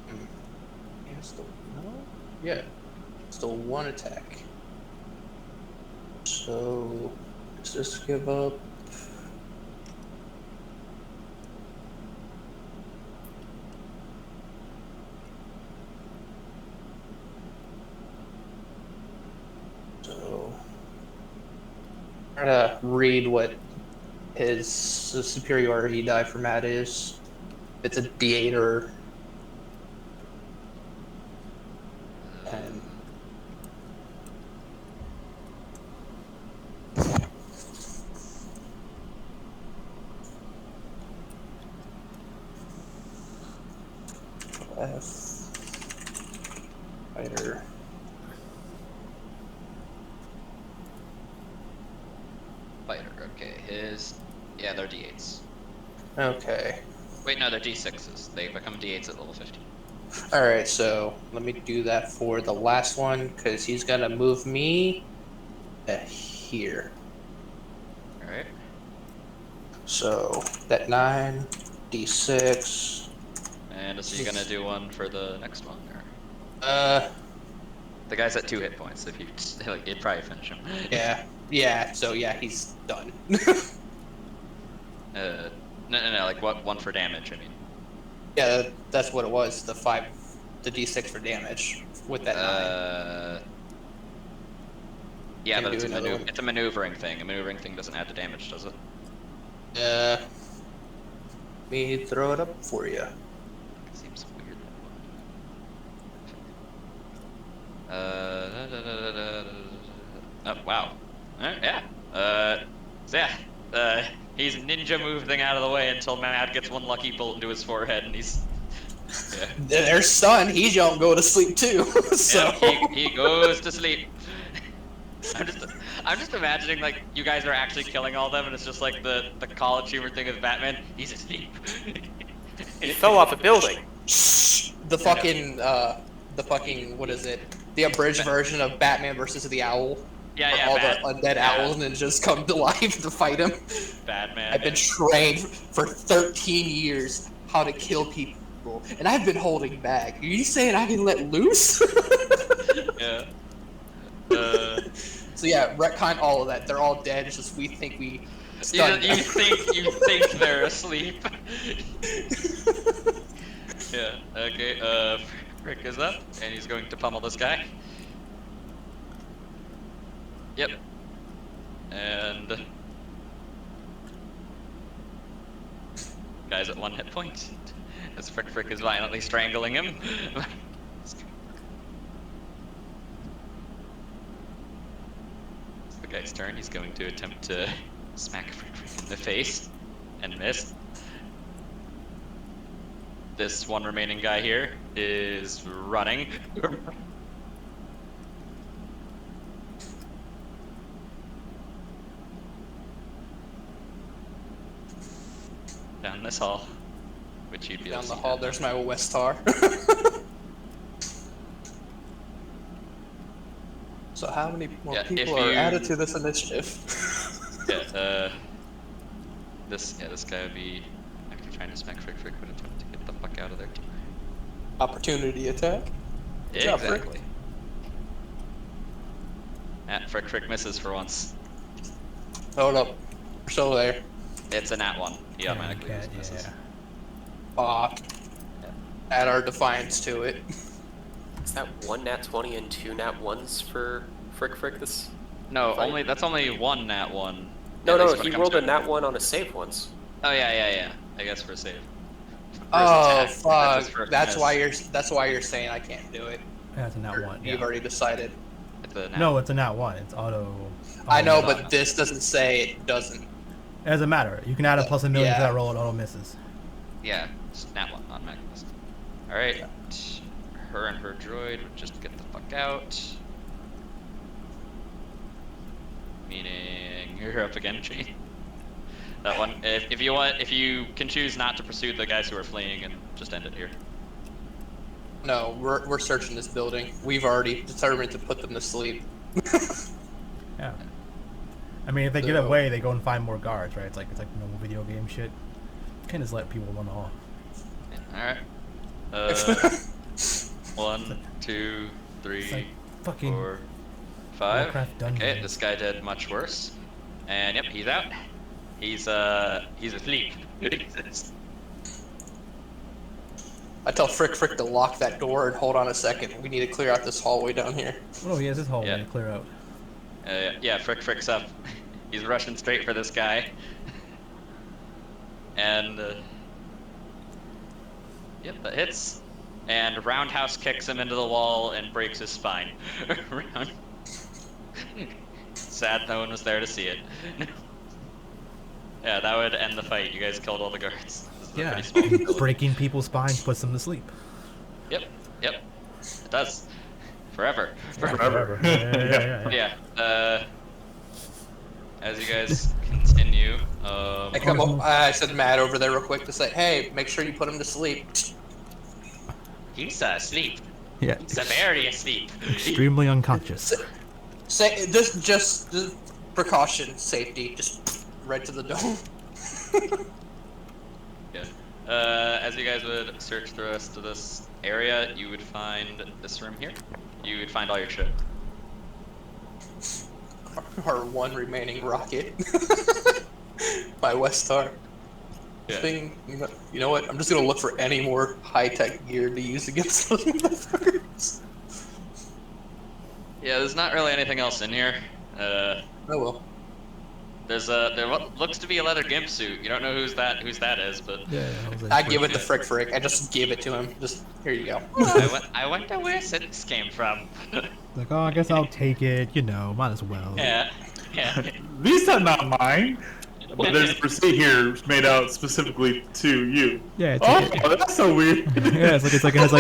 Yeah, still no. Yeah, still one attack. So let's just give up. So I'm gonna read what his superiority die for Matt is. It's a D8 or 10. F fighter. Fighter, okay. Yeah, they're D8s. Okay. Wait, no, they're D6s. They become D8s at level 50. Alright, so let me do that for the last one, because he's gonna move me here. Alright. So that 9, D6. And is he gonna do one for the next one, or? The guy's at 2 hit points. If you like, it'd probably finish him. Yeah. So yeah, he's done. No, like what? One for damage. I mean. Yeah, that's what it was. The D6 for damage with that 9. Yeah, Can but do another one. it's a maneuvering thing. A maneuvering thing doesn't add to damage, does it? Let me throw it up for you. Seems weird. Oh wow. Alright, yeah. So yeah. He's ninja moving out of the way until Matt gets one lucky bolt into his forehead, and he's. Yeah. Their son, he don't go to sleep too. So Yeah, he goes to sleep. I'm just imagining like you guys are actually killing all of them, and it's just like the college humor thing with Batman. He's asleep. He fell off a building. the fucking what is it? The abridged version of Batman versus the Owl. Yeah, Where yeah. all the undead owls and just come to life to fight him. Batman. I've been trained for 13 years how to kill people, and I've been holding back. Are you saying I can let loose? Yeah. So yeah, retcon all of that. They're all dead. It's just we think we stunned You them. think they're asleep. Yeah. Okay. Rick is up, and he's going to pummel this guy. Yep. And guy's at 1 hit point. As Frick is violently strangling him. It's the guy's turn. He's going to attempt to smack Frick in the face and miss. This one remaining guy here is running. Down this hall, which you'd be able Down to the see hall, now. there's my Westar. So how many more Yeah, people if are you- added to this initiative? Yeah, this guy would be actually trying to smack Frick would attempt to get the fuck out of there. Opportunity attack. Good job, Frick. Exactly. Frick misses for once. Hold up. We're still there. It's a nat 1. He automatically Okay, misses. yeah. Fuck. Add our defiance to it. Is that 1 nat 20 and 2 nat 1s for Frick this? No, Fight. that's only 1 nat 1. No, At least no, when he it comes rolled to a nat 1 on a save once. Oh yeah. I guess for a save. For his Oh attack, that's his fuck. first That's miss. why you're saying I can't do it. That's a nat Or one. You've Yeah. already decided. It's a nat No, it's a nat one. It's auto. I know, no, but no. this doesn't say it doesn't. It doesn't matter. You can add a +1,000,000 to Yeah. that roll, it auto misses. Yeah, it's nat 1 on Magnus. All right. Her and her droid would just get the fuck out. Meaning you're up again, Jane. That one. If you want, if you can choose not to pursue the guys who are fleeing and just end it here. No, we're searching this building. We've already determined to put them to sleep. Yeah. I mean, if they get So- away, they go and find more guards, right? It's like normal video game shit. Can't just let people run off. All right. 1, 2, 3, It's like fucking 4, 5. Warcraft dungeon. Okay, this guy did much worse. And yep, he's out. He's asleep. I tell Frick to lock that door and hold on a second. We need to clear out this hallway down here. Oh, he has his hallway Yeah. to clear out. Yeah, Frick's up. He's rushing straight for this guy. And yep, that hits. And roundhouse kicks him into the wall and breaks his spine. Round. Sad no one was there to see it. Yeah, that would end the fight. You guys killed all the guards. This is a Yeah, pretty small facility. breaking people's spines puts them to sleep. Yep. It does. Forever. Forever. Yeah. As you guys continue, I sent Matt over there real quick to say, hey, make sure you put him to sleep. He's asleep. Yeah, He's very asleep. extremely unconscious. Say this, just precaution, safety, just right to the dome. yeah. As you guys would search the rest of this area, you would find this room here. You would find all your shit. Our one remaining rocket. My Westar. Yeah. Thing, you know what? I'm just gonna look for any more high-tech gear to use against those motherfuckers. Yeah, there's not really anything else in here. Oh well. There looks to be a leather gimp suit. You don't know whose that is, but Yeah, I was like, I give it to Frick. I just give it to him. Just here you go. I wonder where this came from. like, oh, I guess I'll take it. You know, might as well. yeah. These are not mine. But there's a receipt here made out specifically to you. Yeah, it's Oh, that's so weird. yeah, it's like Must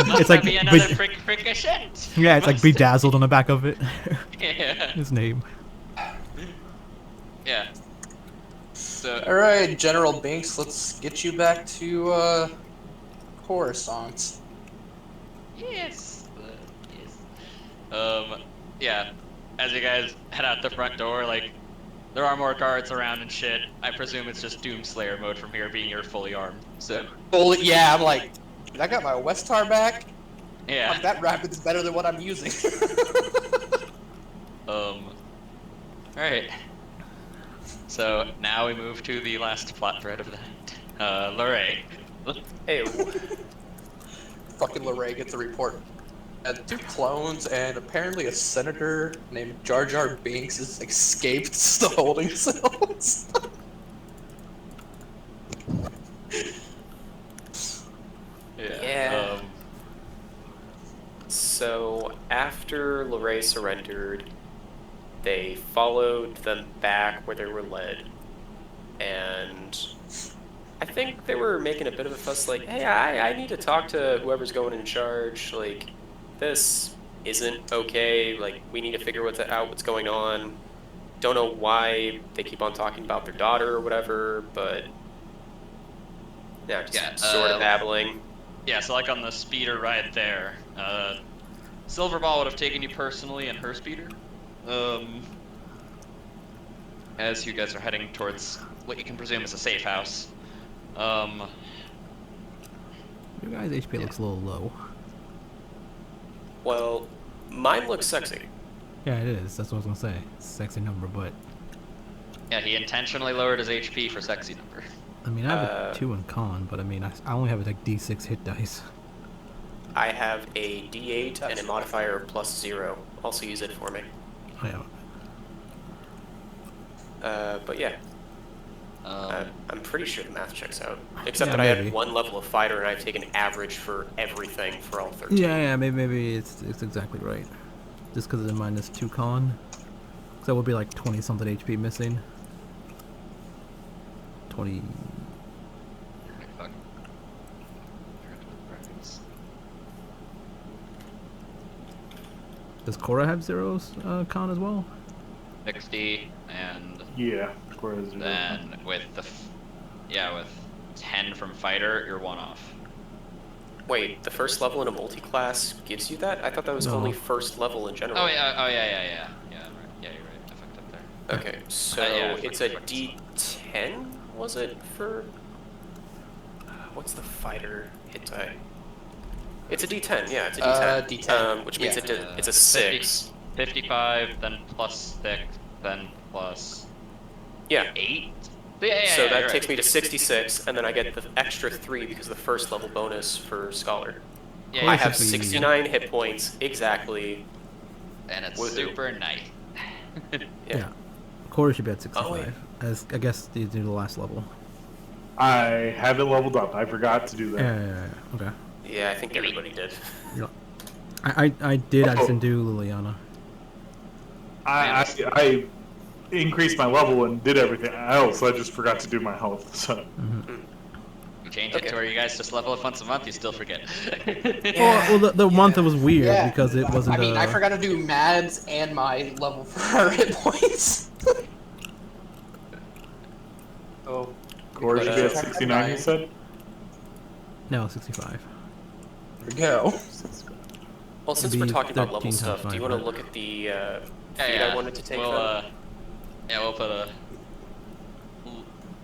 be another fricascent. yeah, it's like bedazzled on the back of it. Yeah. His name. Yeah. So All right, General Binks, let's get you back to Coruscant. Yes. yeah. As you guys head out the front door, like, there are more guards around and shit. I presume it's just Doomslayer mode from here, being you're fully armed. So, Well, yeah, I'm like, I got my Westar back. yeah. Fuck, that rapid's better than what I'm using. Alright. So, now we move to the last plot thread of the night. Lorray. Hey, Fucking Lorray gets a report. 2 clones and apparently a senator named Jar Jar Binks has escaped the holding cells. Yeah. So after Lorray surrendered, they followed them back where they were led, and I think they were making a bit of a fuss, like, hey, I need to talk to whoever's going in charge, like, this isn't okay, like, we need to figure out what's going on. Don't know why they keep on talking about their daughter or whatever, but yeah, just sort of babbling. Yeah, so like on the speeder ride there, Silverball would have taken you personally in her speeder. As you guys are heading towards what you can presume is a safe house. Your guy's HP looks a little low. Well, mine looks sexy. Yeah, it is. That's what I was gonna say. Sexy number, but Yeah, he intentionally lowered his HP for sexy number. I mean, I have a 2 in con, but I mean, I only have like D6 hit dice. I have a D8 and a modifier of +0. Also use it for me. Oh, yeah. But yeah, I'm pretty sure the math checks out. Except Yeah, that I maybe. had 1 level of fighter and I've taken average for everything for all 13. Yeah, maybe it's exactly right. Just because of the -2 con. So that would be like 20 something HP missing. 20. Does Korra have zeros con as well? 60, and Yeah, Cora has 0. then with with 10 from fighter, you're 1 off. Wait, the first level in a multi-class gives you that? I thought that was No. only first level in general. Oh yeah, yeah, right. Yeah, you're right. I fucked up there. Okay, so yeah, it's a D10, was it, for... What's the fighter hit die? It's a D10, yeah, it's a D10. D10, Which means yeah. it's a 6. 55, then plus 6, then plus Yeah. 8. Yeah, So that you're takes right. me to 66, and then I get the extra 3 because of the first level bonus for Scholar. Yeah, I you have should be- 69 hit points, exactly. and it's Was it- super nice. Yeah. Korra should be at 65. Oh, wait. As I guess these do the last level. I haven't leveled up. I forgot to do that. Yeah. Okay. Yeah, I think everybody did. Yeah. I did. I Oh. didn't do Liliana. I increased my level and did everything else. I just forgot to do my health. So You change it to where you guys just level up once a month, you still forget. Well, the month it was weird Yeah. because it wasn't. I mean, I forgot to do Mads and my level for hit points. Oh, Cora should be at Check 69. You nine. said. No, 65. there we go. Well, since It'd we're be talking about 13 level times stuff, do you want to 500. look at the feed I wanted to take we'll, then? we'll put a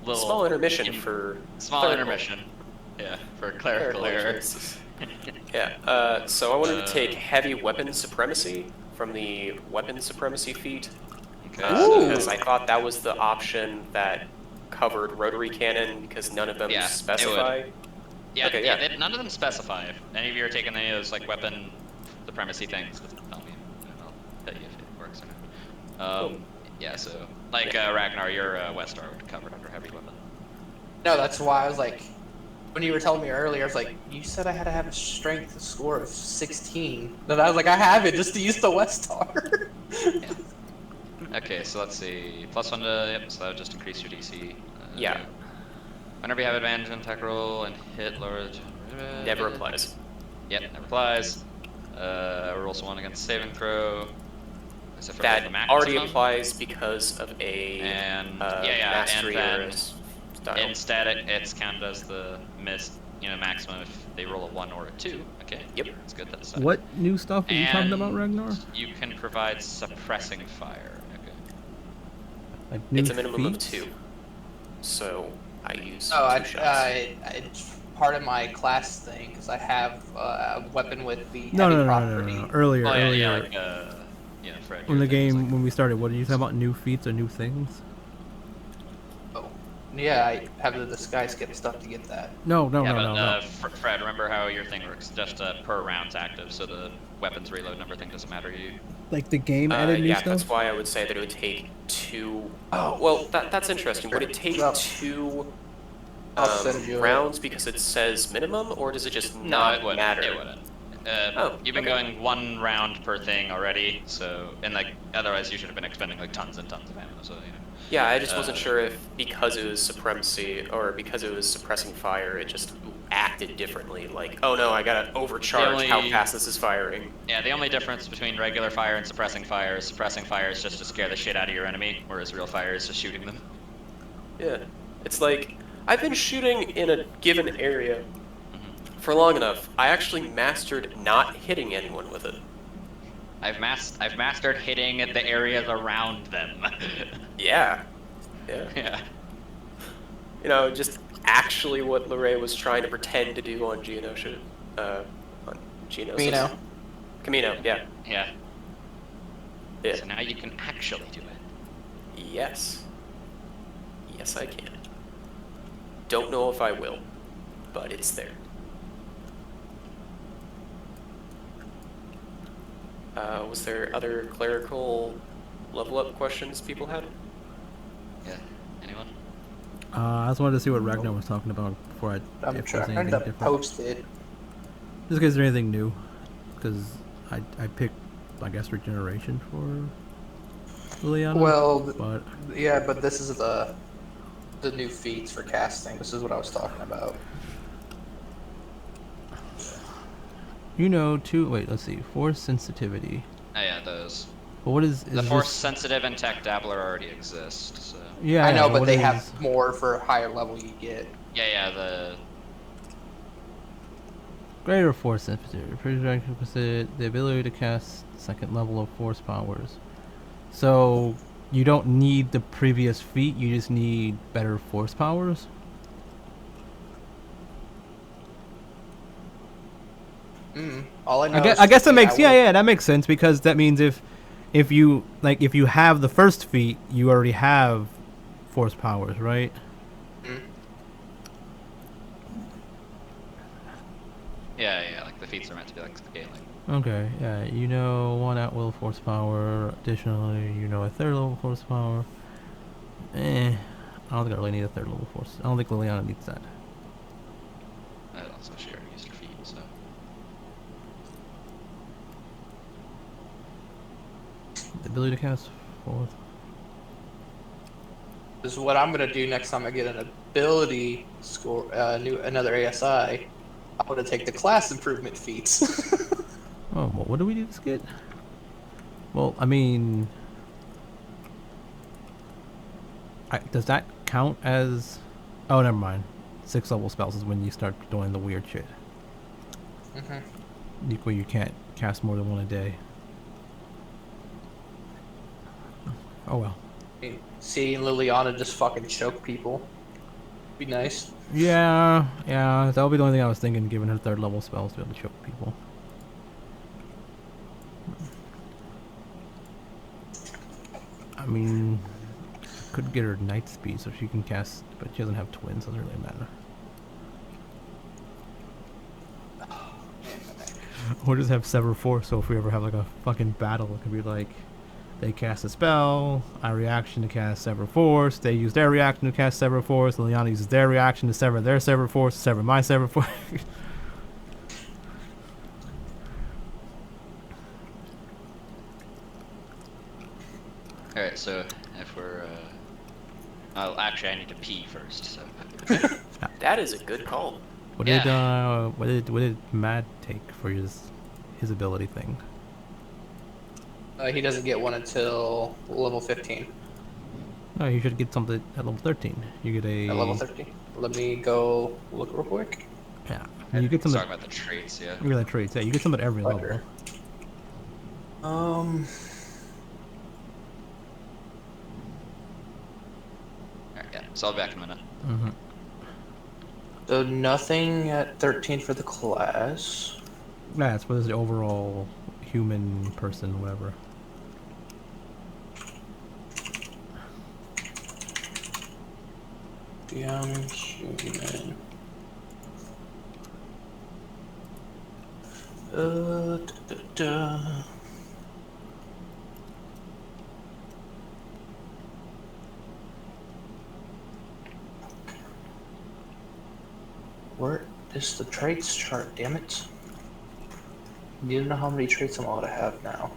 little Small intermission for small clerical- intermission. Yeah, for clerical error. choices. Yeah, so I wanted to take heavy weapon supremacy from the weapon supremacy feat. Okay. Because I thought that was the option that covered rotary cannon because none of them Yeah, it specify. Yeah, Okay, yeah. yeah. None of them specify. If any of you are taking any of those like weapon supremacy things, just tell me. And I'll tell you if it works or not. Cool. Yeah, so like Ragnar, your Westar would cover under heavy weapon. No, that's why I was like, when you were telling me earlier, I was like, you said I had to have a strength score of 16. Then I was like, I have it just to use the Westar. Okay, so let's see. +1 to yep. So that would just increase your DC. Yeah. Whenever you have advantage on attack roll and hit lower. Never applies. Yep, never applies. Rolls 1 against saving throw. Except for That the maximum. already applies because of a And mastery and or a then style. instead it's counted as the missed, maximum if they roll a 1 or a 2. Okay. Yep. That's good. That's What new stuff are you talking about, And Ragnar? You can provide suppressing fire. Okay. Like new It's a minimum of feats? 2. So I use Oh, 2 shots. it's part of my class thing because I have a weapon with the No, heavy no, no, no, property. no, no. Earlier, Oh yeah, earlier. yeah, like Fred. In your the thing was game like- when we started, what did you talk about? New feats or new things? Oh, yeah, I have the disguise kit stuff to get that. No, no, Yeah, no, but no, no. Fred, remember how your thing works? Just per round's active, so the weapons reload and everything doesn't matter to you. Like the game added new yeah, stuff. that's why I would say that it would take 2. Oh, well, that's interesting. Would it take Well, 2 I'll send you a- rounds because it says minimum, or does it just No, not it wouldn't. matter? It wouldn't. Oh, You've been okay. going 1 round per thing already, so and like otherwise you should have been expending like tons and tons of ammo. So Yeah, I just wasn't Uh, sure if because it was supremacy or because it was suppressing fire, it just acted differently. Like, oh no, I gotta overcharge how only- fast this is firing. yeah, the only difference between regular fire and suppressing fire is just to scare the shit out of your enemy, whereas real fire is just shooting them. Yeah, it's like I've been shooting in a given area Mm-hmm. for long enough. I actually mastered not hitting anyone with it. I've mastered hitting the areas around them. Yeah, yeah. Yeah. You know, just actually what Lorray was trying to pretend to do on Geonosis. On Geonosis. Camino. Camino, yeah. Yeah. Yeah. So now you can actually do it. Yes. Yes, I can. Don't know if I will, but it's there. Was there other clerical level up questions people had? Yeah. Anyone? I just wanted to see what Ragnar was talking about before I. I'm if there's trying anything to different. post it. Just in case there's anything new, because I picked I guess regeneration for Liliana. Well, but yeah, but this is the new feats for casting. This is what I was talking about. you know, 2. Wait, let's see. Force sensitivity. Oh yeah, those. But what is The this? Force Sensitive and Tech Dabbler already exist, so. Yeah, I know, yeah, but what they is- have more for higher level you get. Yeah, the. Greater force sensitivity. The ability to cast second level of force powers. So you don't need the previous feat. You just need better force powers. All I know I guess is that taking makes that that makes sense because that means if you have the first feat, you already have force powers, right? Yeah, like the feats are meant to be like scaling. Okay, yeah, you know one at will force power. Additionally, you know a third level force power. I don't think I really need a third level force. I don't think Liliana needs that. Also, she already used her feet, so. The ability to cast fourth. This is what I'm gonna do next time I get an ability score, another ASI. I'm gonna take the class improvement feats. Oh, well, what do we need to get? Well, I mean, does that count as? Oh, never mind. 6th level spells is when you start doing the weird shit. Where you can't cast more than one a day. Oh well. Seeing Liliana just fucking choke people. Be nice. Yeah, that'll be the only thing I was thinking, given her 3rd level spells to be able to choke people. I mean, could get her night speed so she can cast, but she doesn't have twins, so it doesn't really matter. Or just have Sever Force, so if we ever have like a fucking battle, it could be like, they cast a spell, I reaction to cast Sever Force, they use their reaction to cast Sever Force, Liliana uses their reaction to sever their Sever Force, sever my Sever Force. Alright, so if we're. Oh, actually, I need to pee first, so. That is a good call. What Yeah. did Matt take for his ability thing? He doesn't get one until level 15. No, you should get something at level 13. You get a At level 13. Let me go look real quick. Yeah, you get Let's some. talk about the traits, yeah. Look at that traits. Yeah, you get some at every level. Fighter. Alright, yeah, so I'll be back in a minute. So nothing at 13 for the class. Yeah, it's what is the overall human person, whatever. Young human. Da, da, da. Where is the traits chart, damn it? Need to know how many traits I'm allowed to have now.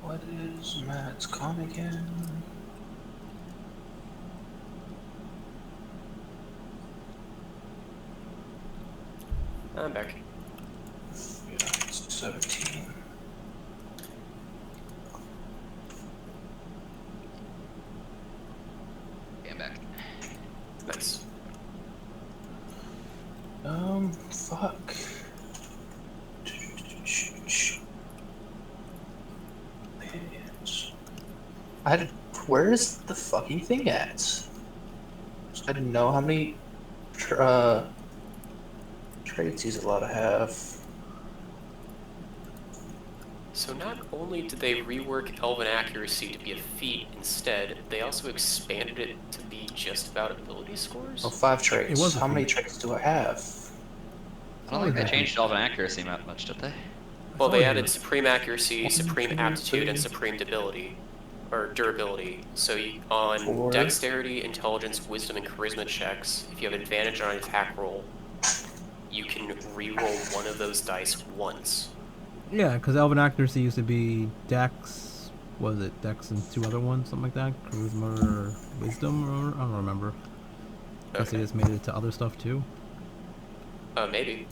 What is Matt's con again? I'm back. Yeah, it's 17. Okay, I'm back. Nice. Fuck. I had. Where's the fucking thing at? I didn't know how many traits he's allowed to have. So not only did they rework Elven Accuracy to be a feat instead, they also expanded it to be just about ability scores? Oh, 5 traits. It was a How many feat. traits do I have? I don't think they changed Elven Accuracy much, did they? Well, they Oh, added yeah. Supreme Accuracy, Supreme Aptitude, and Supreme Debility. or durability. So on Four. dexterity, intelligence, wisdom, and charisma checks, if you have advantage on an attack roll, you can re-roll one of those dice once. Yeah, because Elven accuracy used to be Dex. Was it Dex and 2 other ones, something like that? Charisma or Wisdom, or I don't remember. Guess they Okay. just made it to other stuff too. Maybe.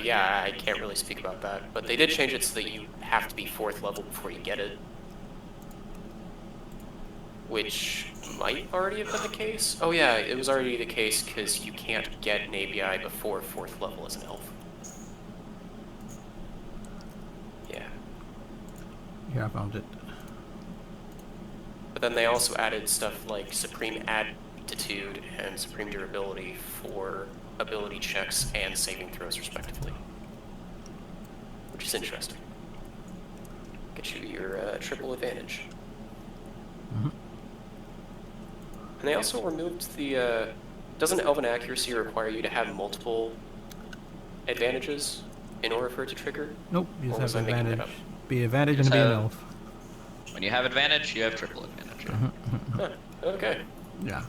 Yeah, I can't really speak about that, but they did change it so that you have to be 4th level before you get it. Which might already have been the case. Oh yeah, it was already the case because you can't get an ABI before 4th level as an elf. Yeah. Here, I found it. But then they also added stuff like Supreme Aptitude and Supreme Durability for ability checks and saving throws, respectively. Which is interesting. Get you your triple advantage. Mhm. And they also removed the... doesn't Elven Accuracy require you to have multiple advantages in order for it to trigger? Nope, you Or just was have I making that advantage. up? Be advantage Just and be an have- elf. When you have advantage, you have triple advantage. Huh, okay. Yeah.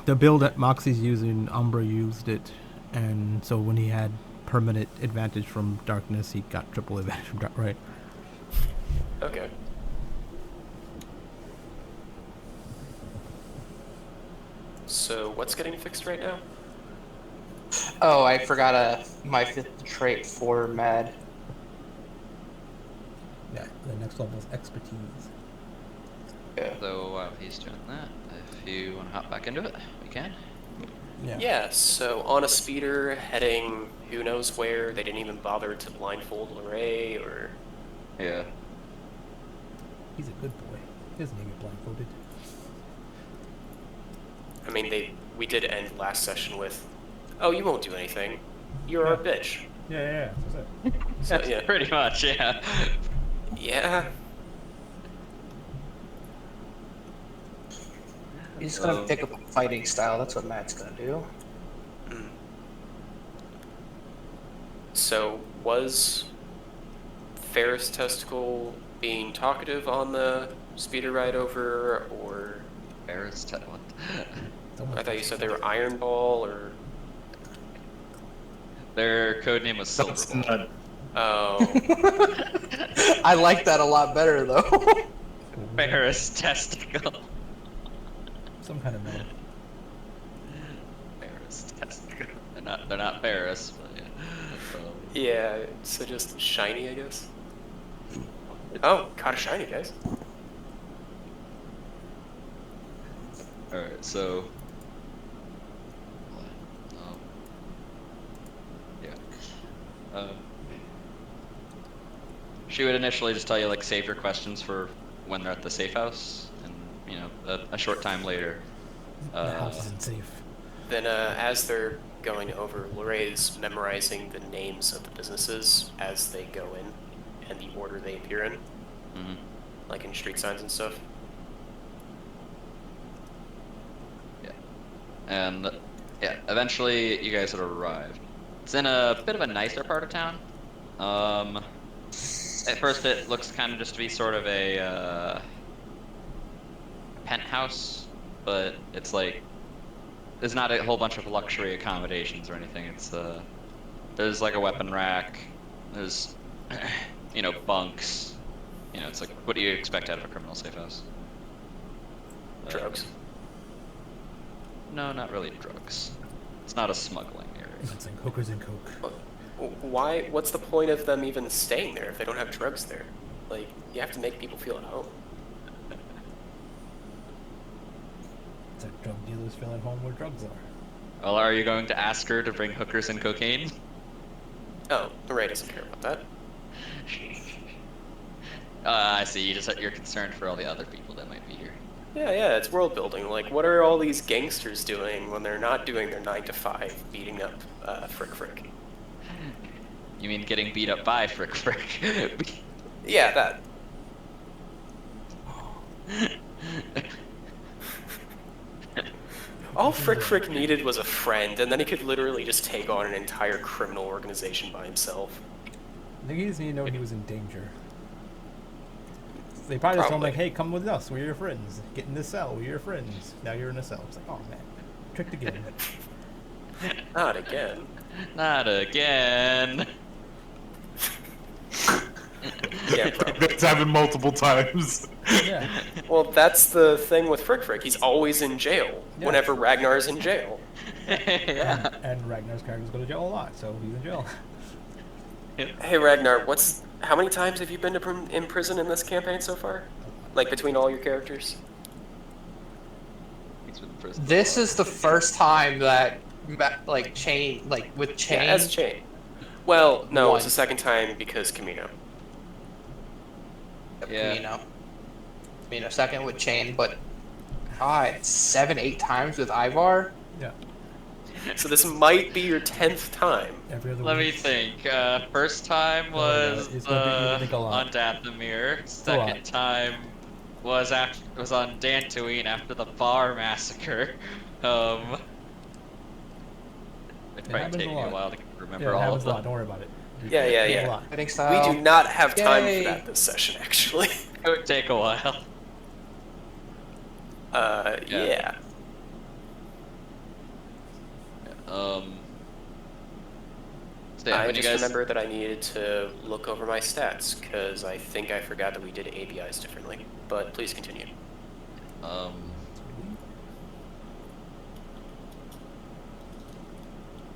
The build that Moxie's using, Umbra used it, and so when he had permanent advantage from darkness, he got triple advantage from dark. Right. Okay. So what's getting fixed right now? Oh, I forgot my 5th trait for Mad. Yeah. The next level is expertise. Yeah. So while he's doing that, if you want to hop back into it, we can. Yeah, so on a speeder, heading who knows where, they didn't even bother to blindfold Lorray or... Yeah. He's a good boy. He doesn't need to get blindfolded. I mean, we did end last session with, oh, you won't do anything. You're our bitch. Yeah. That's it. So, That's yeah. pretty much, yeah. Yeah. He's gonna pick up a fighting style. That's what Matt's gonna do. Mm. So, was Ferris Testicle being talkative on the speeder ride over, or... Ferris what? I thought you said they were Iron Ball, or... Their code name was Silver That's Ball. not. Oh. I like that a lot better though. Ferris Testicle. Some kind of metal. Ferris Testicle. They're not Ferris, but yeah. Yeah, so just shiny, I guess. Oh, caught a shiny, guys. Alright, so... yeah. She would initially just tell you, like, save your questions for when they're at the safe house, and, you know, a short time later. The house isn't safe. Then, as they're going over, Lorray's memorizing the names of the businesses as they go in, and the order they appear in, Mhm. like in street signs and stuff. And yeah, eventually you guys had arrived. It's in a bit of a nicer part of town. At first it looks kind of just to be sort of a penthouse, but it's like there's not a whole bunch of luxury accommodations or anything. It's there's like a weapon rack, there's you know, bunks. You know, it's like what do you expect out of a criminal safe house? Drugs. No, not really drugs. It's not a smuggling area. It's like hookers and coke. Why? What's the point of them even staying there if they don't have drugs there? Like, you have to make people feel at home. It's like drug dealers feel at home where drugs are. Well, are you going to ask her to bring hookers and cocaine? Oh, Ray doesn't care about that. I see. You're concerned for all the other people that might be here. Yeah, it's world building. Like, what are all these gangsters doing when they're not doing their 9 to 5, beating up Frick? You mean getting beat up by Frick? Yeah, that. All Frick needed was a friend, and then he could literally just take on an entire criminal organization by himself. I think he just needed to know he was in danger. They probably just told him, Probably. like, hey, come with us. We're your friends. Get in this cell. We're your friends. Now you're in a cell. It's like, oh, man. Tricked again. Not again. Not again. Yeah, probably. It's happened multiple times. Yeah. Well, that's the thing with Frick Frick. He's always in jail Yeah. whenever Ragnar's in jail. Yeah. And Ragnar's characters go to jail a lot, so he's in jail. Hey Ragnar, how many times have you been in prison in this campaign so far? Like between all your characters? He's been in prison. This is the first time that, like, Chain, like, with Chain. Yeah, as Chain. Well, no, it's One. the second time because Camino. Yeah. Camino second with Chain, but God, 7, 8 times with Ivar. Yeah. So this might be your 10th time. Every other Let me week. think. First time no, was it's gonna be- you're gonna think a lot. on Dathomir. lot. Second time was on Dantooine after the bar massacre. It probably happens take a me a lot. while to remember Yeah, it all happens of a lot. them. Don't worry about it. Yeah. A lot. Fighting We style. do not have time Yay. for that this session, actually. It would take a while. Yeah. So yeah, I when you just guys remember that I needed to look over my stats, because I think I forgot that we did ABIs differently. But please continue.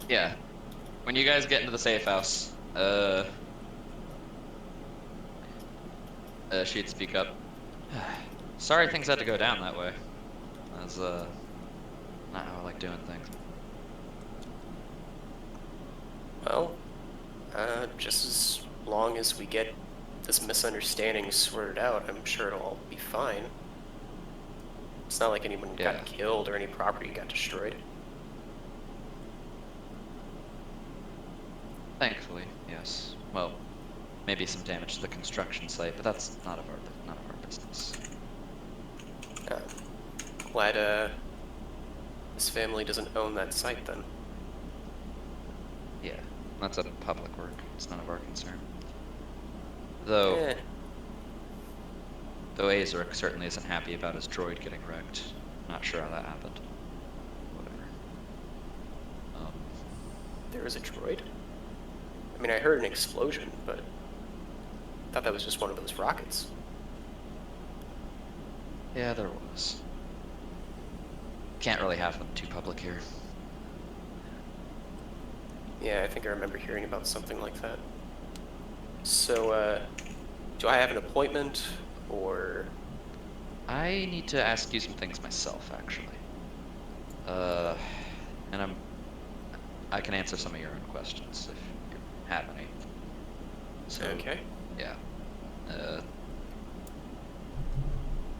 yeah, when you guys get into the safe house, she'd speak up. Sorry things had to go down that way. That's not how I like doing things. Well, just as long as we get this misunderstanding sorted out, I'm sure it'll all be fine. It's not like anyone Yeah. got killed or any property got destroyed. Thankfully, yes. Well, maybe some damage to the construction site, but that's none of our business. Glad this family doesn't own that site then. Yeah, that's a public work. It's none of our concern. Though, Eh, though Azoric certainly isn't happy about his droid getting wrecked. Not sure how that happened. Whatever. there was a droid? I mean, I heard an explosion, but I thought that was just one of those rockets. Yeah, there was. Can't really have them too public here. Yeah, I think I remember hearing about something like that. So, do I have an appointment, or... I need to ask you some things myself, actually. And I can answer some of your own questions if you have any. So, Okay. yeah.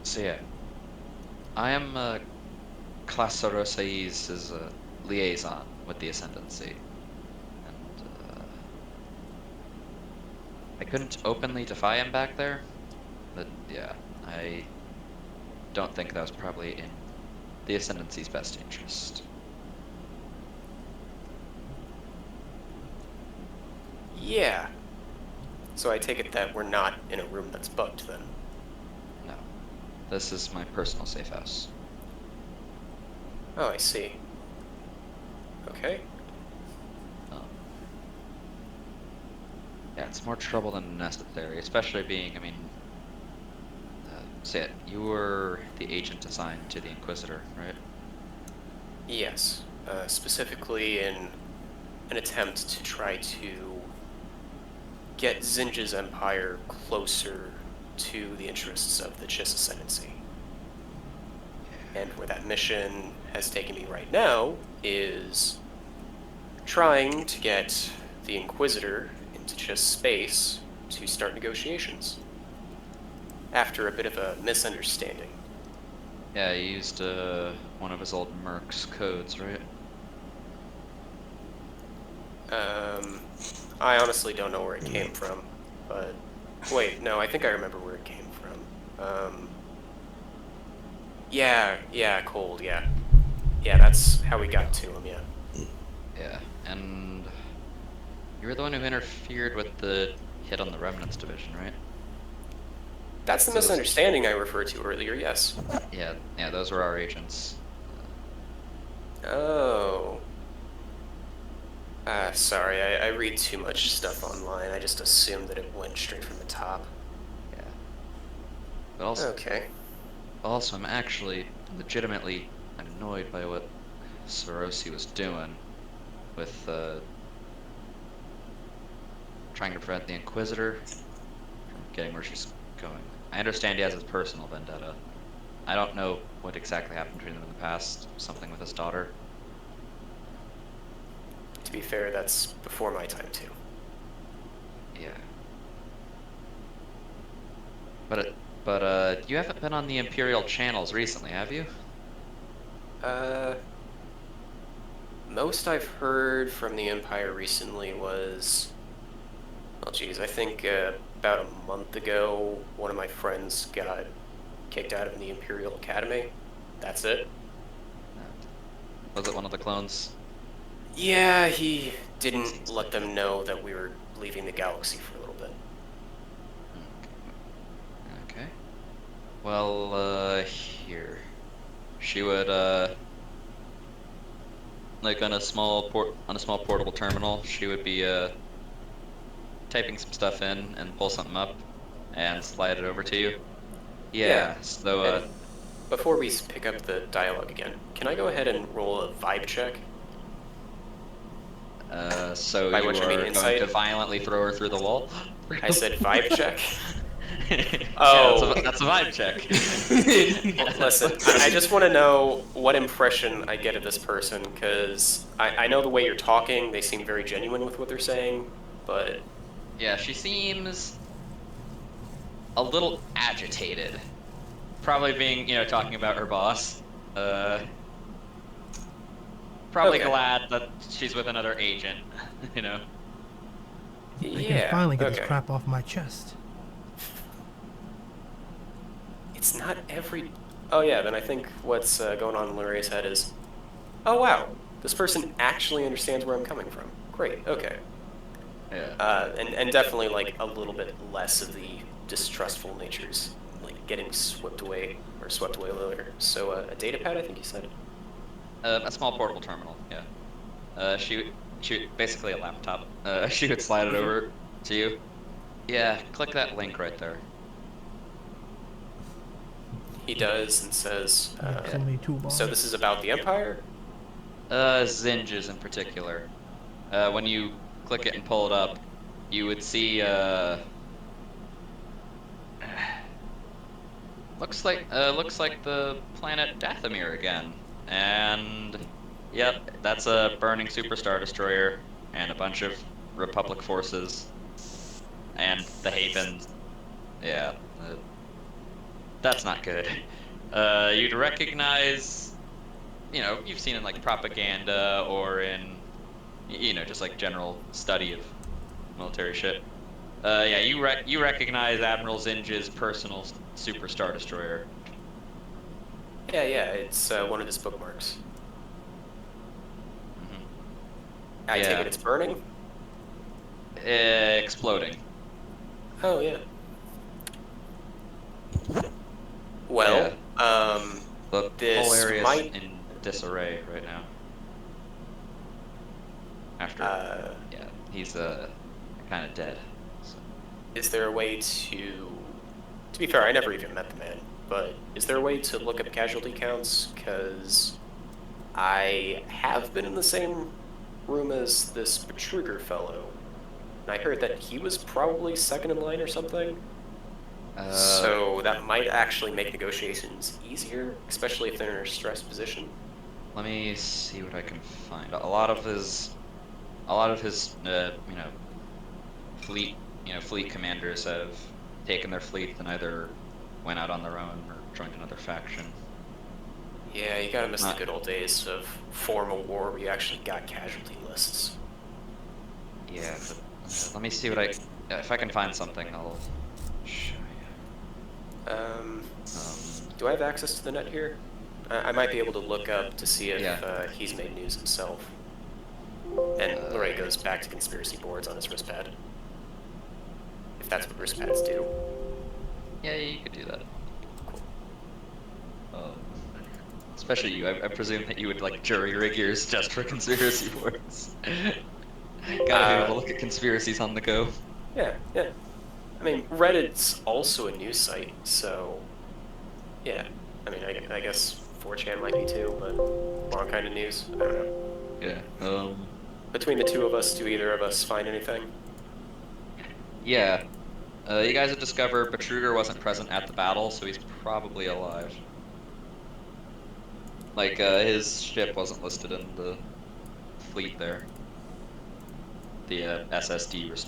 So yeah. I am Classaro Saiz's liaison with the Ascendancy. And I couldn't openly defy him back there, but yeah, I don't think that was probably in the Ascendancy's best interest. Yeah. So I take it that we're not in a room that's bugged then. No. This is my personal safe house. Oh, I see. Okay. Yeah, it's more trouble than necessary, especially being, I mean, say it, you were the agent assigned to the Inquisitor, right? Yes. Specifically in an attempt to try to get Zinja's empire closer to the interests of the Chiss Ascendancy. And where that mission has taken me right now is trying to get the Inquisitor into Chiss space to start negotiations. After a bit of a misunderstanding. Yeah, he used one of his old Merc's codes, right? I honestly don't know where it came from, but wait, no, I think I remember where it came from. Yeah, cold, yeah. Yeah, that's how we got to him, yeah. Yeah, and you were the one who interfered with the hit on the Remnants division, right? That's the So those- misunderstanding I referred to earlier, yes. Yeah, those were our agents. Oh. Sorry, I read too much stuff online. I just assumed that it went straight from the top. Yeah. But also, Okay. I'm actually legitimately annoyed by what Sorosi was doing with trying to prevent the Inquisitor from getting where she's going. I understand he has his personal vendetta. I don't know what exactly happened between them in the past. Something with his daughter. To be fair, that's before my time, too. Yeah. But you haven't been on the Imperial channels recently, have you? Most I've heard from the Empire recently was... Well, geez, I think about a month ago, one of my friends got kicked out of the Imperial Academy. That's it. Was it one of the clones? Yeah, he didn't let them know that we were leaving the galaxy for a little bit. Okay. Well, here. She would, like on a small portable terminal, she would be, typing some stuff in and pull something up and slide it over to you. Yeah, so, And before we pick up the dialogue again, can I go ahead and roll a vibe check? so By you which I are mean going insight? to violently throw her through the wall? I said vibe check? Oh. Oh. Yeah, that's a vibe check. Listen, I just want to know what impression I get of this person, because I know the way you're talking, they seem very genuine with what they're saying, but... Yeah, she seems a little agitated. Probably being, talking about her boss. Probably Okay. glad that she's with another agent, you know? I Yeah, can finally get okay. this crap off my chest. It's not every... Oh yeah, then I think what's going on in Luray's head is... Oh wow, this person actually understands where I'm coming from. Great, okay. Yeah. And definitely, like, a little bit less of the distrustful natures, like, getting swept away later. So, a data pad, I think you said? A small portable terminal, yeah. She basically a laptop. She would slide it over to you. Yeah, click that link right there. He does, and says, So many toolbars. so this is about the Empire? Zinges in particular. When you click it and pull it up, you would see, looks like the planet Dathomir again. And, yep, that's a burning superstar destroyer and a bunch of Republic forces. And the Haven. Yeah, that's not good. You'd recognize, you've seen in like propaganda or in, just like general study of military shit. Yeah, you recognize Admiral Zinge's personal superstar destroyer. Yeah, it's one of his bookmarks. Mhm. I take Yeah. it it's burning? Exploding. Oh, yeah. Well, The whole this area's might... in disarray right now. After, yeah, he's kind of dead. So. Is there a way to... To be fair, I never even met the man, but is there a way to look up casualty counts? Because I have been in the same room as this Betruger fellow, and I heard that he was probably second in line or something. So that might actually make negotiations easier, especially if they're in a stressed position. Let me see what I can find. A lot of his, fleet commanders have taken their fleet and either went out on their own or joined another faction. Yeah, you gotta miss the good old days of formal war where you actually got casualty lists. Yeah, but let me see if I can find something, I'll show you. Do I have access to the net here? I might be able to look up to see if Yeah. he's made news himself. And Luray goes back to conspiracy boards on his wristpad. If that's what wristpads do. Yeah, you could do that. Especially you. I presume that you would like jury rig yours just for conspiracy boards. Gotta be able to look at conspiracies on the go. Yeah, yeah. I mean, Reddit's also a news site, so yeah. I mean, I guess 4chan might be too, but wrong kind of news. I don't know. Yeah. Between the two of us, do either of us find anything? Yeah. You guys have discovered Betruger wasn't present at the battle, so he's probably alive. Like, his ship wasn't listed in the fleet there. The SSD,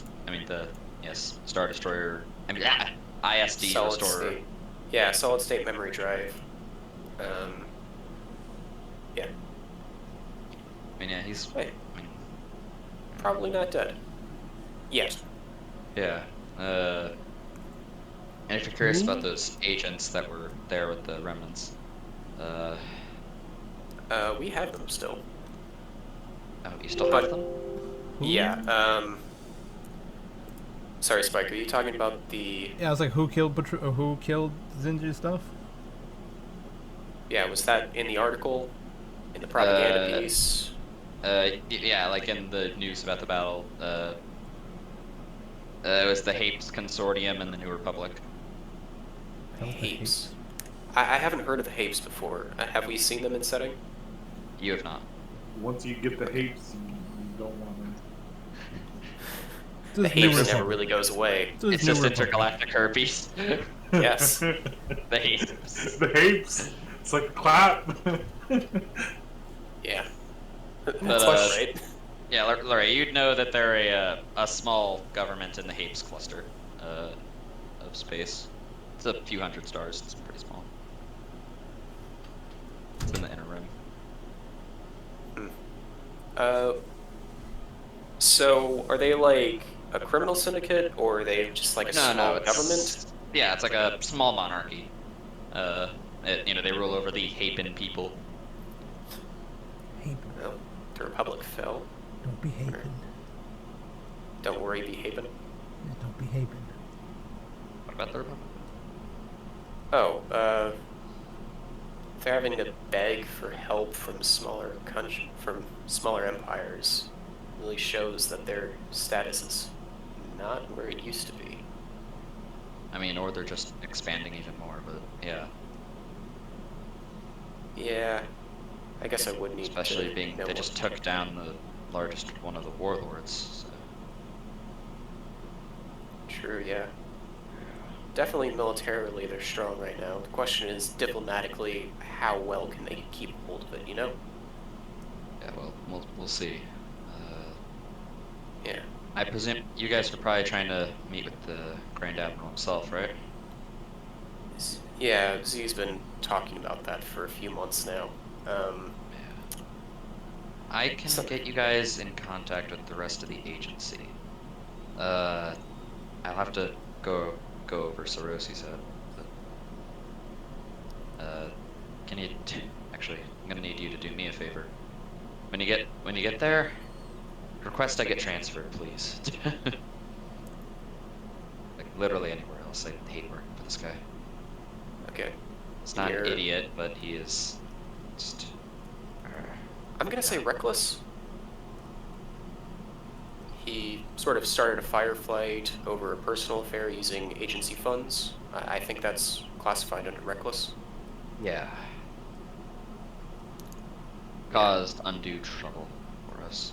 Star Destroyer. ISD Solid Restorer. state. Yeah, solid state memory drive. Yeah. I mean, yeah, he's. Wait. I mean, Probably not dead. Yet. yeah. And if you're curious about those agents that were there with the remnants, We have them still. oh, you still have them? Yeah, Sorry, Spike, are you talking about the... Yeah, I was like, who killed Zinger's stuff? Yeah, was that in the article? In the propaganda Uh, piece? Yeah, like in the news about the battle, it was the Hapes Consortium and the New Republic. Hapes. I haven't heard of the Hapes before. Have we seen them in setting? You have not. Once you get the hates, you don't want them. The Hapes never really goes away. It's just intergalactic herpes. Yes. The Hapes. The hates. It's like a clap. Yeah. But, That's right. Yeah, Larry, you'd know that they're a small government in the Hapes cluster of space. It's a few hundred stars. It's pretty small. It's in the inner rim. So are they like a criminal syndicate, or are they just like a small government? Yeah, it's like a small monarchy. They rule over the Hapen people. Well, the Republic fell. Don't be Hapen. Don't worry, be Hapen. Don't be Hapen. What about the Republic? Oh, they're having to beg for help from smaller empires. Really shows that their status is not where it used to be. I mean, or they're just expanding even more, but yeah. Yeah, I guess I would need Especially to being know they just took down the largest one of the warlords. So. True, yeah. Definitely militarily they're strong right now. The question is, diplomatically, how well can they keep hold of it, you know? Yeah, well, we'll see. Yeah. I presume you guys are probably trying to meet with the Grand Admiral himself, right? Yeah, Z's been talking about that for a few months now. Yeah. I can get you guys in contact with the rest of the agency. I'll have to go over Sorosi's head. But, actually, I'm gonna need you to do me a favor. When you get there, request I get transferred, please. Like literally anywhere else. I hate working for this guy. Okay. He's not an idiot, but he is just. I'm gonna say reckless. He sort of started a firefight over a personal affair using agency funds. I think that's classified under reckless. Yeah. Caused undue trouble for us.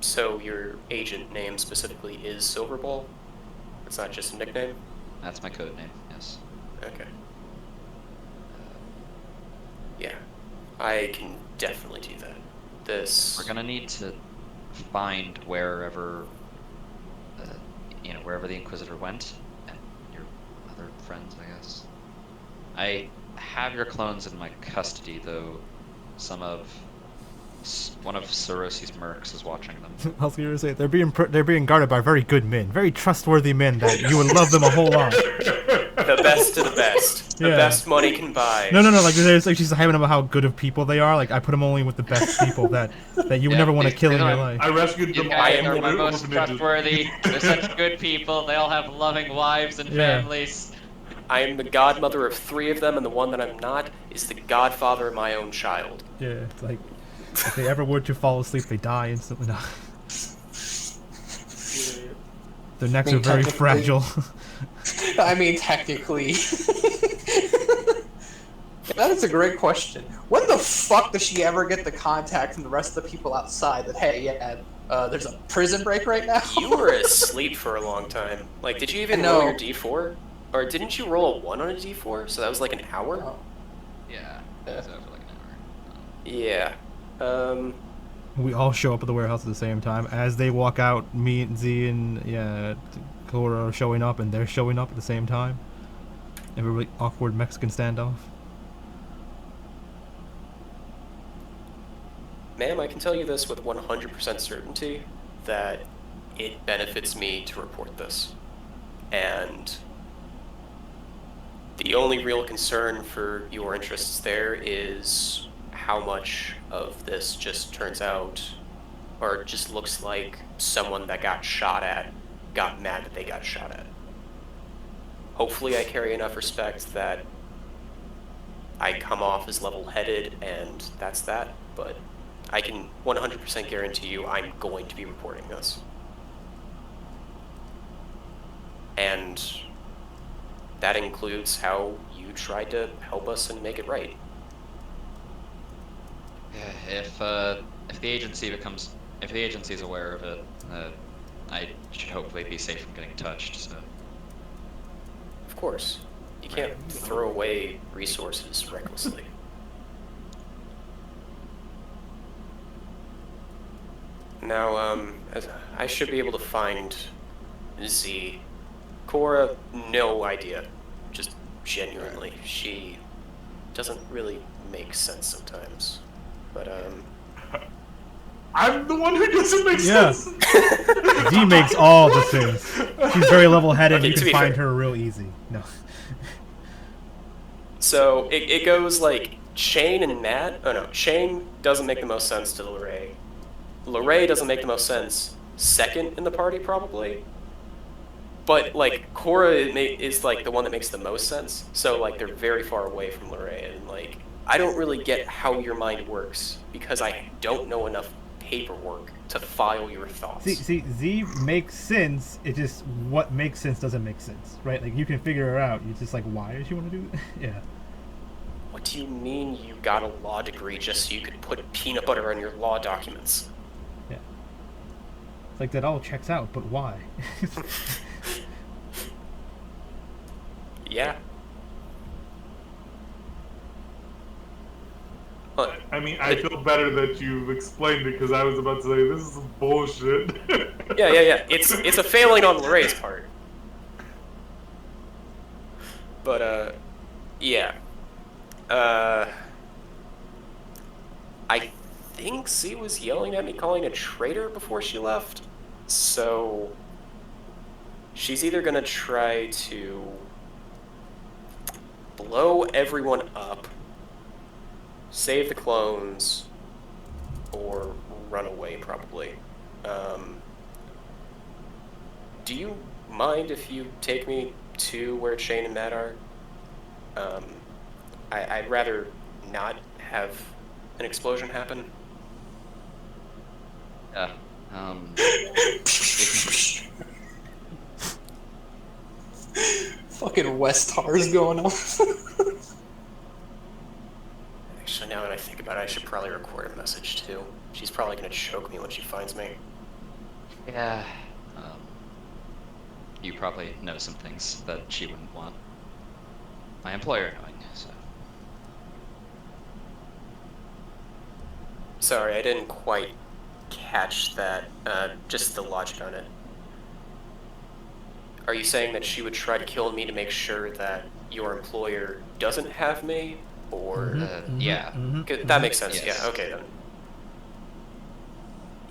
So your agent name specifically is Silverball? It's not just a nickname? That's my code name, yes. Okay. Yeah. I can definitely do that. We're gonna need to find wherever the Inquisitor went, and your other friends, I guess. I have your clones in my custody, though one of Sorosi's mercs is watching them. I was going to say they're being guarded by very good men, very trustworthy men that you would love them a whole lot. The best of the best. The Yeah. best money can buy. No. Like there's like she's hyping about how good of people they are. Like I put them only with the best people that you would Yeah, never want to these- kill these in your are- life. I rescued These them guys all are my most orphanages. trustworthy. They're such good people. They all have loving wives and Yeah. families. I am the godmother of 3 of them, and the one that I'm not is the godfather of my own child. Yeah, it's like if they ever were to fall asleep, they die instantly. No. Their necks I mean, are very technically- fragile. I mean, technically. That is a great question. When the fuck does she ever get the contact from the rest of the people outside that, hey, yeah, there's a prison break right now? You were asleep for a long time. Like, did you even No. roll your d4? Or didn't you roll a 1 on a d4? So that was like an hour? Oh. Yeah. Yeah. So for like an hour. Yeah. We all show up at the warehouse at the same time. As they walk out, me and Z and Cora are showing up, and they're showing up at the same time. Have a really awkward Mexican standoff. Ma'am, I can tell you this with 100% certainty, that it benefits me to report this. And the only real concern for your interests there is how much of this just turns out, or just looks like someone that got shot at got mad that they got shot at. Hopefully I carry enough respect that I come off as level-headed, and that's that, but I can 100% guarantee you I'm going to be reporting this. And that includes how you tried to help us and make it right. Yeah, if the agency is aware of it, I should hopefully be safe from getting touched. So. Of course, you can't throw away resources recklessly. Now, I should be able to find Z. Cora, no idea. Just genuinely, she doesn't really make sense sometimes. But, I'm the one who doesn't make Yeah. sense. Z makes all the sense. She's very level-headed. Okay, You to can be find fair. her real easy. No. So it goes like Shane and Matt. Oh no, Shane doesn't make the most sense to Lorray. Lorray doesn't make the most sense second in the party probably. But like Cora is like the one that makes the most sense. So like they're very far away from Lorray, and like I don't really get how your mind works because I don't know enough paperwork to file your thoughts. See, Z makes sense. It just what makes sense doesn't make sense, right? Like you can figure her out. You're just like, why does she want to do that? Yeah. What do you mean you got a law degree just so you could put peanut butter on your law documents? Yeah. Like that all checks out, but why? Yeah. Well, I mean, I feel better that you've explained it because I was about to say this is some bullshit. yeah. It's a failing on Lorray's part. But yeah. I think Z was yelling at me, calling a traitor before she left. So she's either gonna try to blow everyone up, save the clones, or run away, probably. Do you mind if you take me to where Shane and Matt are? I'd rather not have an explosion happen. Yeah. Fucking West Tars going on. Actually, now that I think about it, I should probably record a message too. She's probably gonna choke me when she finds me. Yeah. You probably know some things that she wouldn't want my employer knowing, so. Sorry, I didn't quite catch that. Just the logic on it. Are you saying that she would try to kill me to make sure that your employer doesn't have me? Or... Yeah. That makes sense, Yes. yeah, okay then.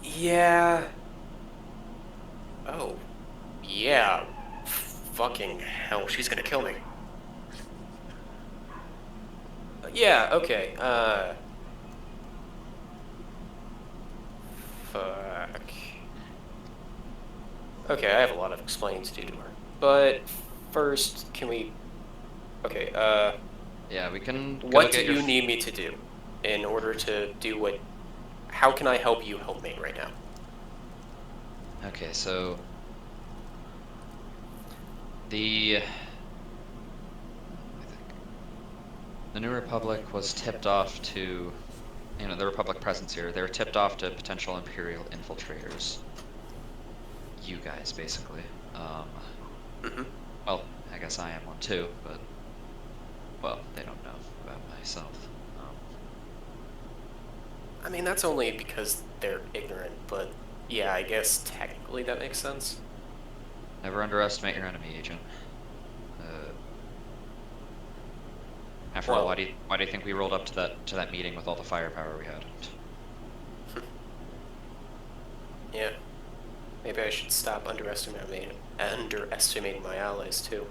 Yeah... Oh. Yeah. Fucking hell, she's gonna kill me. Yeah, okay. Fuck. Okay, I have a lot of explaining to do to her. But first, can we... Okay, Yeah, we can go what do get your you need me to do in order to do what... How can I help you help me right now? Okay, so the New Republic was tipped off to, the Republic presence here. They were tipped off to potential Imperial infiltrators. You guys, basically. Mm-hmm. Well, I guess I am one too, but well, they don't know about myself. I mean, that's only because they're ignorant, but yeah, I guess technically that makes sense. Never underestimate your enemy, Agent. After all, Well- why do you think we rolled up to that meeting with all the firepower we had? Yeah. Maybe I should stop underestimating my allies too.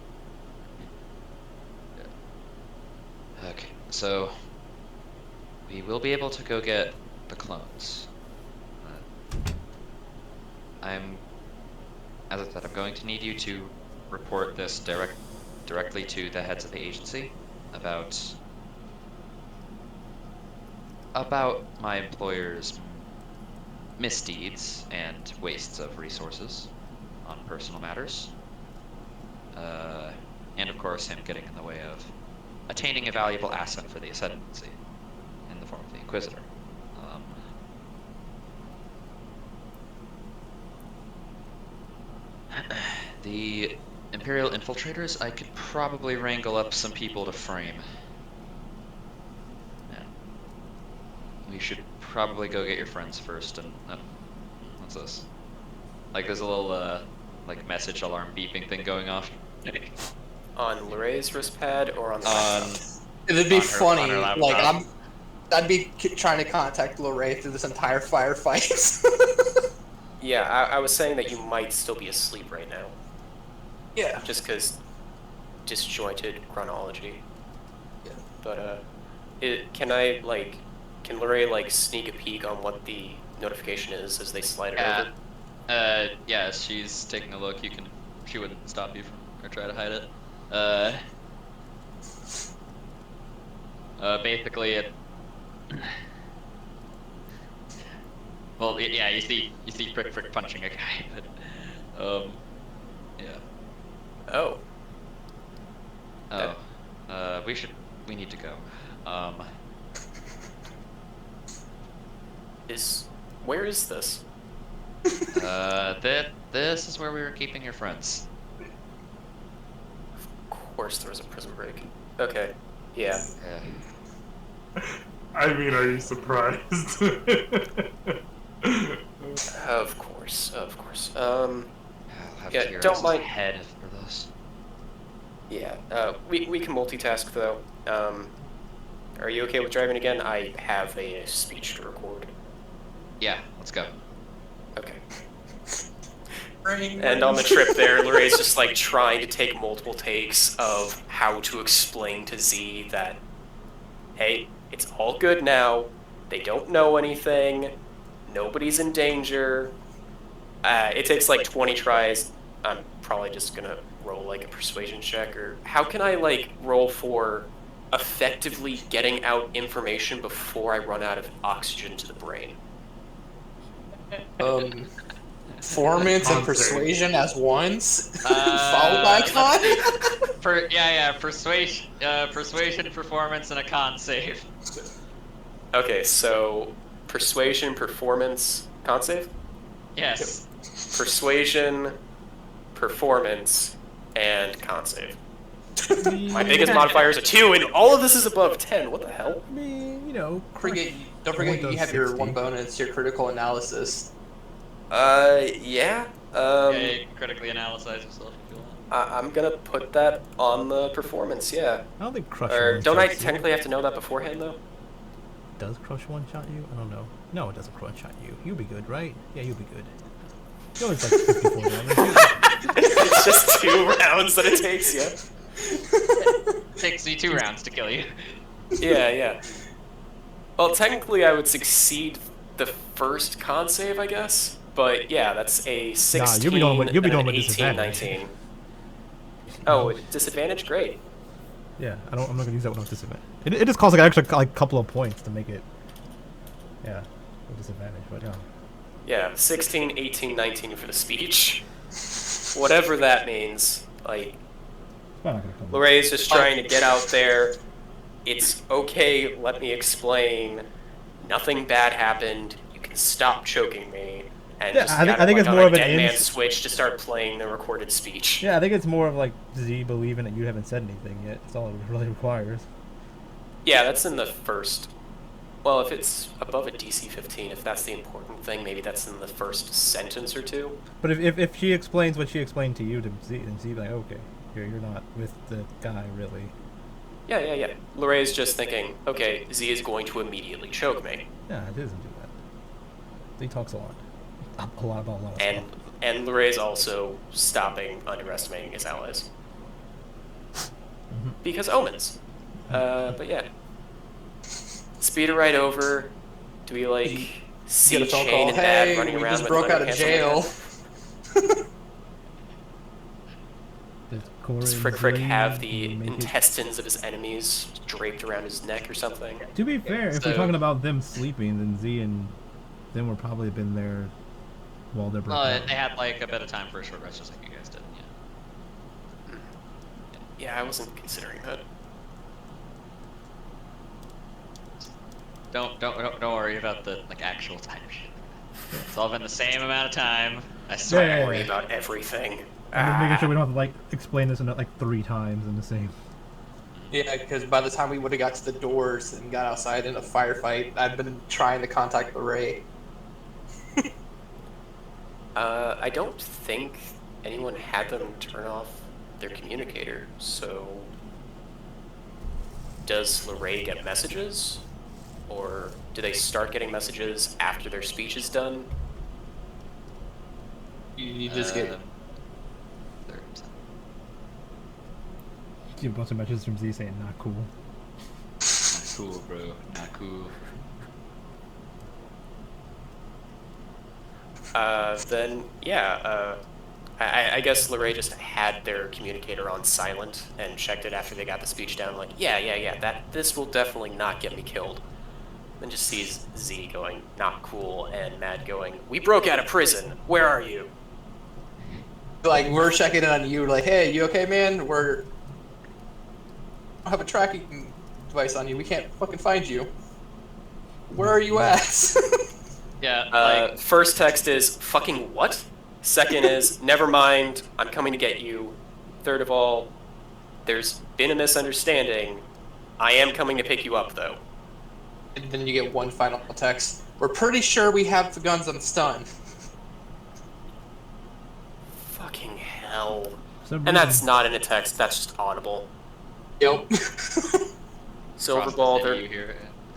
Okay, so we will be able to go get the clones. As I said, I'm going to need you to report this directly to the heads of the agency about my employer's misdeeds and wastes of resources on personal matters. And of course him getting in the way of attaining a valuable asset for the Ascendancy in the form of the Inquisitor. The Imperial infiltrators, I could probably wrangle up some people to frame. Yeah. We should probably go get your friends first, and what's this? Like there's a little like message alarm beeping thing going off. On Lorraine's wrist pad or on the It'd be on her funny. laptop. I'd be trying to contact Lorraine through this entire firefight. Yeah, I was saying that you might still be asleep right now. Yeah. Just because disjointed chronology. Yeah. But, can Lorraine, sneak a peek on what the notification is as they slide it over? Yeah, she's taking a look. She wouldn't stop you from, or try to hide it. Basically it... Well, yeah, you see Frick punching a guy, but, yeah. Oh. Oh, we need to go. Where is this? This is where we were keeping your friends. Of course there was a prison break. Okay, yeah. I mean, are you surprised? Of course, of course. I'll have Yeah, Tyrus's don't mind- head for this. Yeah, we can multitask though. Are you okay with driving again? I have a speech to record. Yeah, let's go. Okay. And on the trip there, Lorraine's just trying to take multiple takes of how to explain to Z that, hey, it's all good now. They don't know anything. Nobody's in danger. It takes 20 tries. I'm probably just gonna roll a persuasion check, or how can I roll for effectively getting out information before I run out of oxygen to the brain? Performance and persuasion as ones, followed by con. Persuasion, performance, and a con save. Okay, so persuasion, performance, con save? Yes. Persuasion, performance, and con save. My biggest modifier is a 2, and all of this is above 10. What the hell? I mean, Don't forget you have your one bonus, your critical analysis. Yeah. You critically analyze yourself if you want. I'm gonna put that on the performance, yeah. I don't think Crush Or one don't I shots you. technically have to know that beforehand, though? Does Crush one shot you? I don't know. No, it doesn't Crush shot you. You'll be good, right? Yeah, you'll be good. You always 54 damage. It's just 2 rounds that it takes, yeah. Takes me 2 rounds to kill you. Yeah, yeah. Well, technically, I would succeed the first con save, I guess. But yeah, that's a 16 you'll be doing with and an disadvantage. 18, 19. Oh, disadvantage? Great. Yeah, I'm not gonna use that one with disadvantage. It just costs like an extra like couple of points to make it. Yeah, with disadvantage, but yeah. Yeah, 16, 18, 19 for the speech. Whatever that means. Like, It's probably not gonna come. Lorraine's just trying to get out there. It's okay, let me explain. Nothing bad happened. You can stop choking me. And Yeah, just I think- got I think like, it's on more a of an dead man ins- switch to start playing the recorded speech. Yeah, I think it's more of like Z believing that you haven't said anything yet. That's all it really requires. Yeah, that's in the first. Well, if it's above a DC 15, if that's the important thing, maybe that's in the first sentence or two. But if she explains what she explained to you to Z, then Z be like, okay, you're not with the guy really. Yeah, yeah, yeah. Lorraine's just thinking, okay, Z is going to immediately choke me. Yeah, it doesn't do that. Z talks a lot about a lot of And stuff. and Lorraine's also stopping underestimating his allies. Because omens. But yeah. Speed her right over. Do we like see Get a phone Shane call. and Dad Hey, running we around just with broke out leather of pants on their jail. head? Does Corey Does and Frick Frick Z have the make it- intestines of his enemies draped around his neck or something? To be fair, if we're So- talking about them sleeping, then Z and them would probably been there while they're Well, breaking they out. had like a bit of time for a short rest, just like you guys did. Yeah. Yeah, I wasn't considering that. Don't worry about the like actual time shit. It's all been the same amount of time. I Yeah, swear. yeah, Worry yeah. about everything. I'm just making sure we don't have to like explain this like 3 times in the same. Yeah, because by the time we would have got to the doors and got outside in a firefight, I'd been trying to contact the Ray. I don't think anyone had them turn off their communicator, so does Lorraine get messages? Or do they start getting messages after their speech is done? You just get. Third. See a bunch of messages from Z saying not cool. Not cool, bro. Not cool. Then, yeah, I guess Lorraine just had their communicator on silent and checked it after they got the speech down, like, yeah, this will definitely not get me killed. Then just sees Z going, not cool, and Mad going, we broke out of prison, where are you? Like, we're checking in on you, like, hey, you okay, man? I have a tracking device on you. We can't fucking find you. Where are you at? Yeah, like First text is, fucking what? Second is, never mind, I'm coming to get you. Third of all, there's been a misunderstanding. I am coming to pick you up, though. And then you get one final text. We're pretty sure we have the guns on stun. Fucking hell. For some And that's reason- not in a text, that's just audible. Yep. Silverball, you hear it.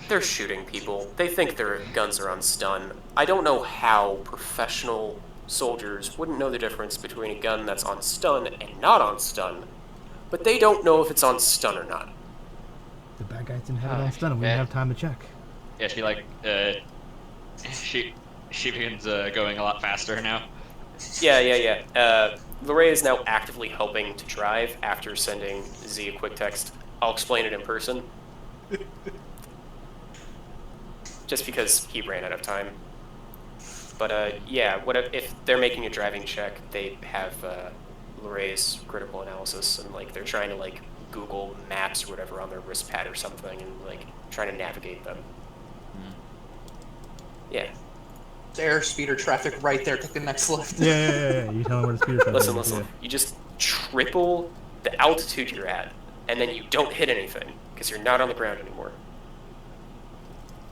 they're shooting people. They think their guns are on stun. I don't know how professional soldiers wouldn't know the difference between a gun that's on stun and not on stun, but they don't know if it's on stun or not. The bad guys didn't have it on stun and we didn't yeah. have time to check. Yeah, she like she begins going a lot faster now. Yeah. Lorraine is now actively helping to drive after sending Z a quick text. I'll explain it in person. Just because he ran out of time. But yeah, what if they're making a driving check? They have Lorraine's critical analysis, and like they're trying to like Google Maps or whatever on their wrist pad or something, and like trying to navigate them. Yeah. Airspeed or traffic right there. Take the next left. Yeah. You tell them where the speeder trap is. Listen. You just triple the altitude you're at, and then you don't hit anything because you're not on the ground anymore.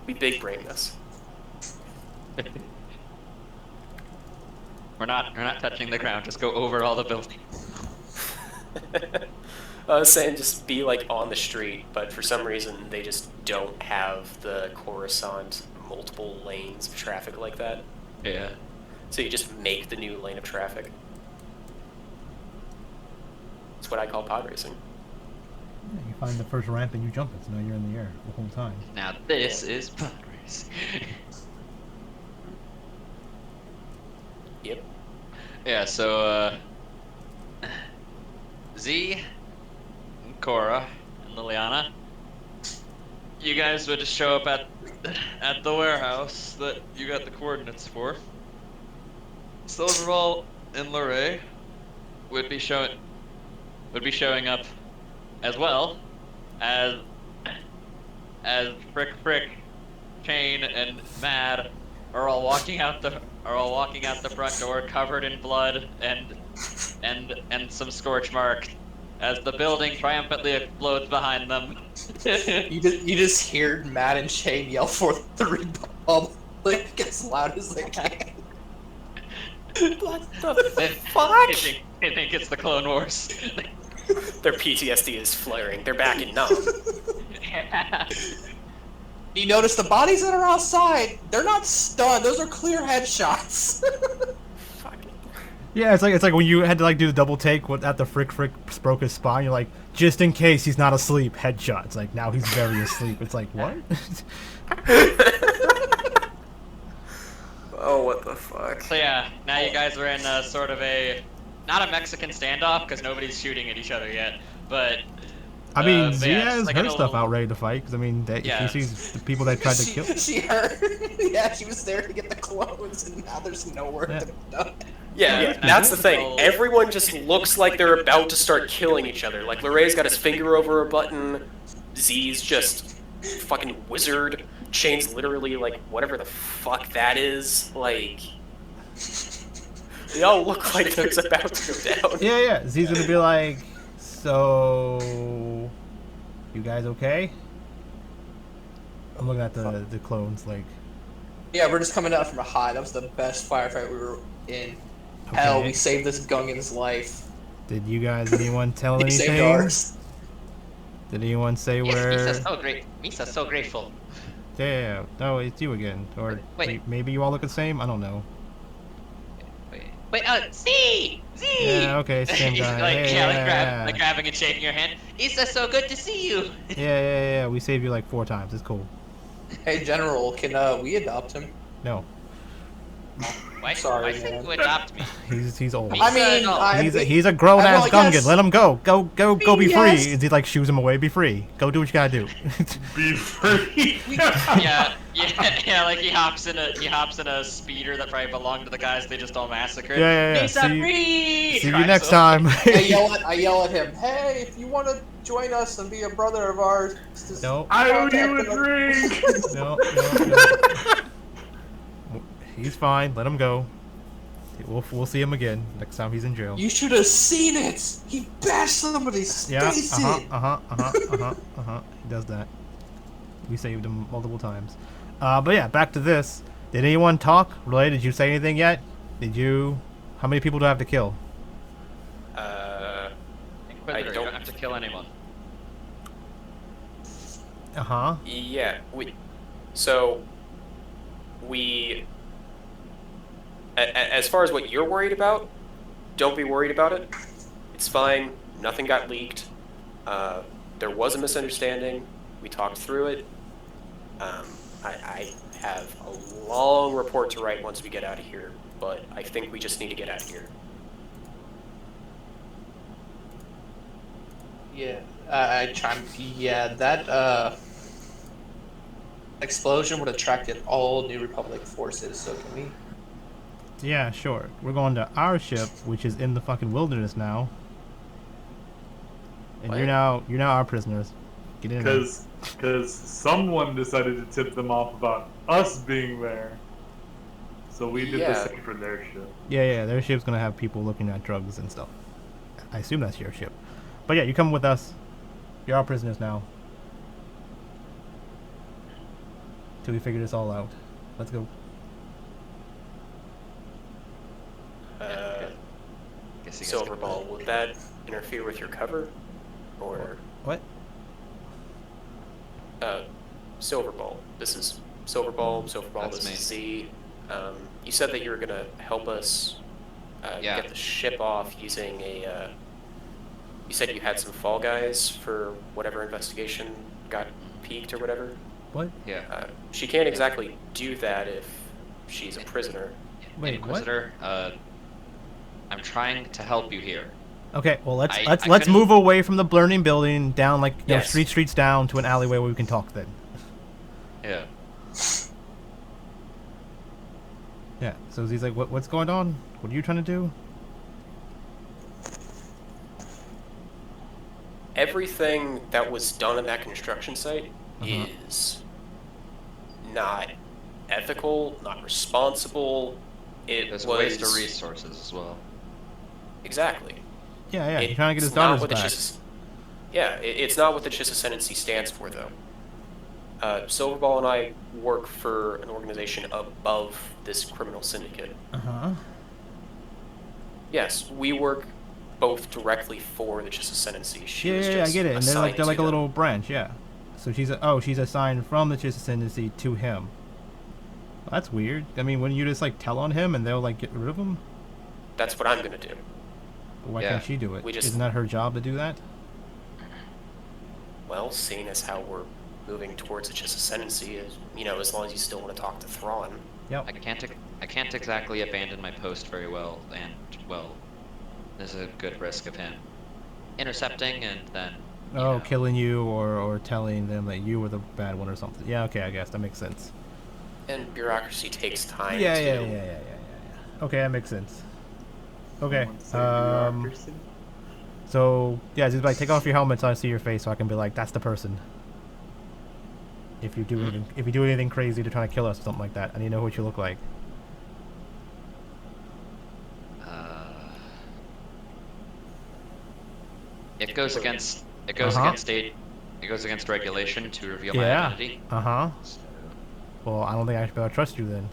We big brain this. We're not touching the ground. Just go over all the buildings. I was saying just be like on the street, but for some reason they just don't have the Coruscant multiple lanes of traffic like that. Yeah. So you just make the new lane of traffic. It's what I call pod racing. Yeah, you find the first ramp and you jump it, so now you're in the air the whole time. Now this is pod race. Yep. Yeah, so Z, and Cora, and Liliana, you guys would just show up at the warehouse that you got the coordinates for. Silverball and Lorray would be showing up as well as Frick, Chain, and Mad are all walking out the front door covered in blood and some scorch marks as the building triumphantly explodes behind them. You just hear Matt and Shane yell for the Republic as loud as they can. What the fuck? I think it's the Clone Wars. Their PTSD is flaring. They're back in numb. You notice the bodies that are outside, they're not stunned. Those are clear headshots. Yeah, it's like when you had to like do the double take at the Frick broke his spine. You're like, just in case he's not asleep, headshot. It's like now he's very asleep. It's like what? Oh, what the fuck? So yeah, now you guys are in sort of not a Mexican standoff because nobody's shooting at each other yet, but I mean, but Z yeah, has it's like her a stuff little- out ready to fight. Because I mean, Yeah. she sees the people that tried to kill. She heard. Yeah, she was there to get the clones, and now there's no work Yeah. to be done. Yeah, that's the thing. Everyone just looks like they're about to start killing each other. Like, Lorray's got his finger over a button. Z's just fucking wizard. Shane's literally like whatever the fuck that is. Like, they all look like it's about to go down. Yeah. Z's gonna be like, so, you guys okay? I'm looking at the clones like. Yeah, we're just coming out from a high. That was the best firefight we were in. Hell, Okay. we saved this Gungan's life. Did you guys? Anyone tell He saved anything? ours. Did anyone say Yes, where? Misa's so great. Misa's so grateful. Yeah. No, it's you again. Or Wait. maybe you all look the same. I don't know. Wait, Z! Yeah. Okay. Same guy. like Hey, yeah, like grabbing and shaking your hand. Isa, so good to see you. Yeah. We saved you like 4 times. It's cool. Hey, General, can we adopt him? No, Why, Sorry, why should man. you adopt me? he's old. Misa, I mean, no. He's a grown ass well, Gungan. yes. Let him go. Go be free. Yes. He like shoos him away. Be free. Go do what you gotta do. Be free. yeah, like he hops in a speeder that probably belonged to the guys they just all massacred. Yeah. Misa See, free! see you Cries next so- time. I yell at him. Hey, if you want to join us and be a brother of ours, just No. I owe you contact a us. drink. No. He's fine. Let him go. We'll see him again next time he's in jail. You should have seen it. He bashed somebody's Yeah. face in. He does that. We saved him multiple times. But yeah, back to this. Did anyone talk? Relay, did you say anything yet? Did you? How many people do I have to kill? Inquisitor, you don't have to kill anyone. Yeah, as far as what you're worried about, don't be worried about it. It's fine. Nothing got leaked. There was a misunderstanding. We talked through it. I have a long report to write once we get out of here, but I think we just need to get out of here. Yeah, I chimed. Yeah, that explosion would have attracted all New Republic forces. So can we? Yeah, sure. We're going to our ship, which is in the fucking wilderness now. And What? you're now our prisoners. Get in there. Because someone decided to tip them off about us being there. So we did Yeah. the same for their ship. Yeah, their ship's gonna have people looking at drugs and stuff. I assume that's your ship. But yeah, you come with us. You're our prisoners now. Till we figure this all out. Let's go. Guess you guys can- Silverball, would that interfere with your cover? Or, What? Silverball. This is Silverball, That's this me. is Z. You said that you were going to help us Yeah. get the ship off using You said you had some fall guys for whatever investigation got peaked or whatever. What? Yeah. She can't exactly do that if she's a prisoner. Wait, Inquisitor, I'm trying to help you here. Okay, well let's I let's couldn't- move away from the burning building down like Yes. streets down to an alleyway where we can talk then. Yeah. Yeah. So he's like, what's going on? What are you trying to do? Everything that was done at that construction site Uh-huh. is not ethical, not responsible. It There's was a waste of resources as well. Exactly. Yeah, he's trying to get his It's not daughters what the back. it's not what the Chiss Ascendancy stands for, though. Silverball and I work for an organization above this criminal syndicate. Uh-huh. Yes, we work both directly for the Chiss Ascendancy. She was Yeah, I just get it. And they're assigned like a to them. little branch, yeah. So she's assigned from the Chiss Ascendancy to him. Well, that's weird. I mean, wouldn't you just like tell on him and they'll like get rid of him? That's what I'm gonna do. But why Yeah. can't she do it? We just- Isn't that her job to do that? Well, seeing as how we're moving towards the Chiss Ascendancy, as long as you still want to talk to Thrawn. Yep. I can't exactly abandon my post very well, and well, there's a good risk of him intercepting and then. you know, Killing you or telling them that you were the bad one or something. Yeah, okay, I guess that makes sense. And bureaucracy takes time Yeah. to... Okay, that makes sense. Okay. Someone say bureaucracy? So yeah, just like take off your helmet so I see your face, so I can be like, that's the person. If you do anything crazy to try to kill us or something like that, I need to know what you look like. It goes against it goes against regulation to reveal my Yeah. identity. Uh huh. So, Well, I don't think I should be able to trust you then.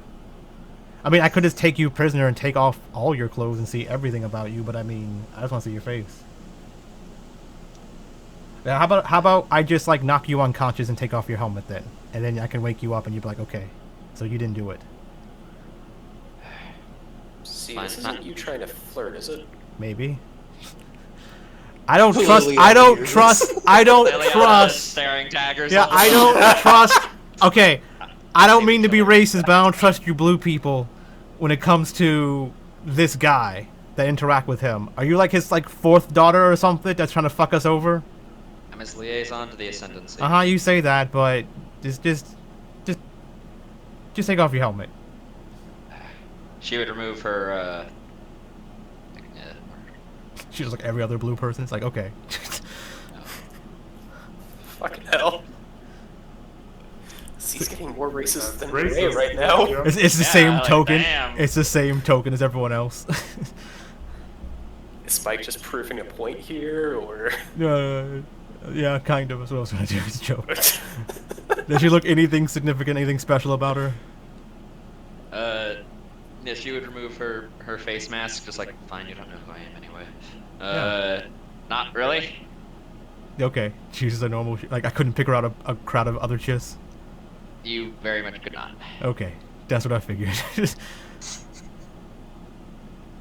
I mean, I could just take you prisoner and take off all your clothes and see everything about you, but I mean, I just want to see your face. Yeah, how about I just like knock you unconscious and take off your helmet then, and then I can wake you up and you'd be like, okay, so you didn't do it, See, Fine, this not- isn't you trying to flirt, is it? maybe. I don't Clearly trust. I I don't hear trust. this. I don't Liliana is trust. staring daggers. Yeah, all the I time. don't trust. Okay, I don't mean to be racist, but I don't trust you blue people when it comes to this guy that interact with him. Are you like his like fourth daughter or something that's trying to fuck us over? I'm his liaison to the Ascendancy. Uh huh. You say that, but just take off your helmet. She would remove her. She's like every other blue person. It's like okay. Fucking hell. He's getting more racist than Racist. Ray right now. Yep. It's the Yeah, same like, token. damn. It's the same token as everyone else. Is Spike just proving a point here, or...? Yeah, kind of. That's what I was gonna do. It's a joke. Does she look anything significant, anything special about her? Yeah, she would remove her face mask, just like, fine, you don't know who I am anyway. Yeah. Not really. Okay, she's just a normal. Like I couldn't pick her out of a crowd of other chis. You very much could not. Okay, that's what I figured.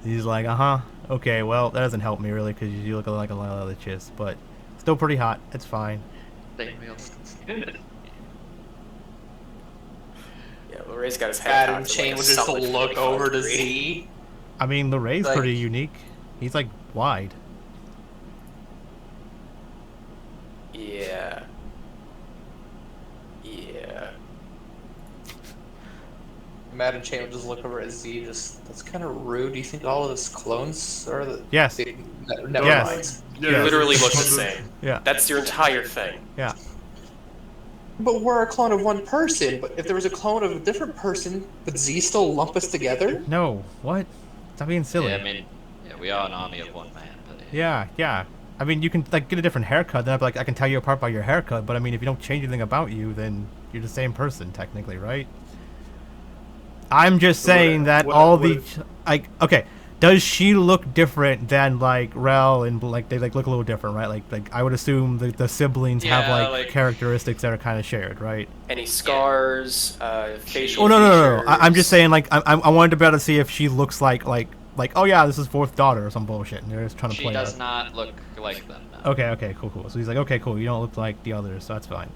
He's like, okay, well that doesn't help me really because you look like a lot of other chis, but still pretty hot. It's fine. Thank you. Yeah, well, Ray's got his head Adam cocked for, Chain like, would a just solid look over to 45 degree. Z. I mean, Lorraine's Like- pretty unique. He's like wide. Yeah. Yeah. Madam Chain would just look over at Z. That's kind of rude. Do you think all of his clones are the? Yes. Never Yes. mind. You Yeah. literally look the same. Yeah. That's your entire thing. Yeah. But we're a clone of one person. But if there was a clone of a different person, would Z still lump us together? No. What? Stop being silly. Yeah, I mean, yeah, we are an army of one man, but Yeah. I mean, you can like get a different haircut. Then I'd be like, I can tell you apart by your haircut. But I mean, if you don't change anything about you, then you're the same person technically, right? I'm just saying that all the like, okay, does she look different than like Rel and like they like look a little different, right? Like I would assume that the siblings have Yeah, like like- characteristics that are kind of shared, right? Any scars, facial Oh no. features. I'm just saying like I wanted to be able to see if she looks like like, oh yeah, this is fourth daughter or some bullshit, and they're just trying to She play does her. not look like them. No. Okay, cool. So he's like, okay, cool. You don't look like the others, so that's fine.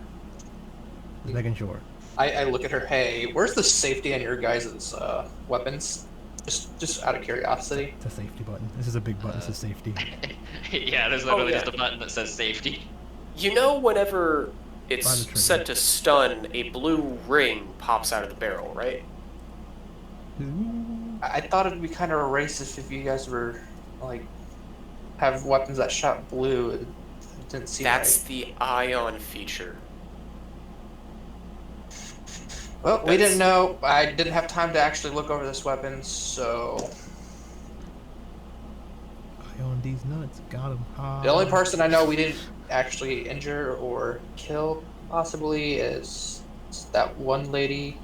Just making sure. I look at her. Hey, where's the safety on your guys' weapons? Just out of curiosity. It's a safety button. This is a big button. It says safety. Yeah, there's literally yeah. just a button that says safety. You know, whenever By the it's trigger. set to stun, a blue ring pops out of the barrel, right? I thought it'd be kind of racist if you guys were like have weapons that shot blue. It didn't seem That's right. the ion feature. Well, we that's- didn't know. I didn't have time to actually look over this weapon, so Eye on these nuts. Got him. the only person I know we didn't actually injure or kill possibly is that one lady.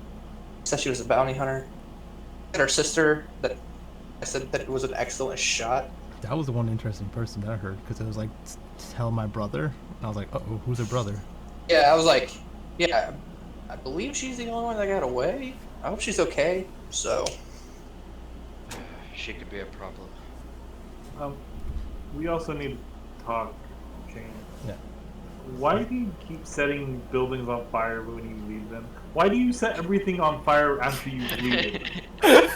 Said she was a bounty hunter. And her sister that I said that it was an excellent shot. That was the one interesting person that I heard because it was like, tell my brother. And I was like, uh-oh, who's her brother? Yeah, I was like, yeah, I believe she's the only one that got away. I hope she's okay. So, She could be a problem. We also need to talk, Shane. Yeah. Why do you keep setting buildings on fire when you leave them? Why do you set everything on fire after you leave it?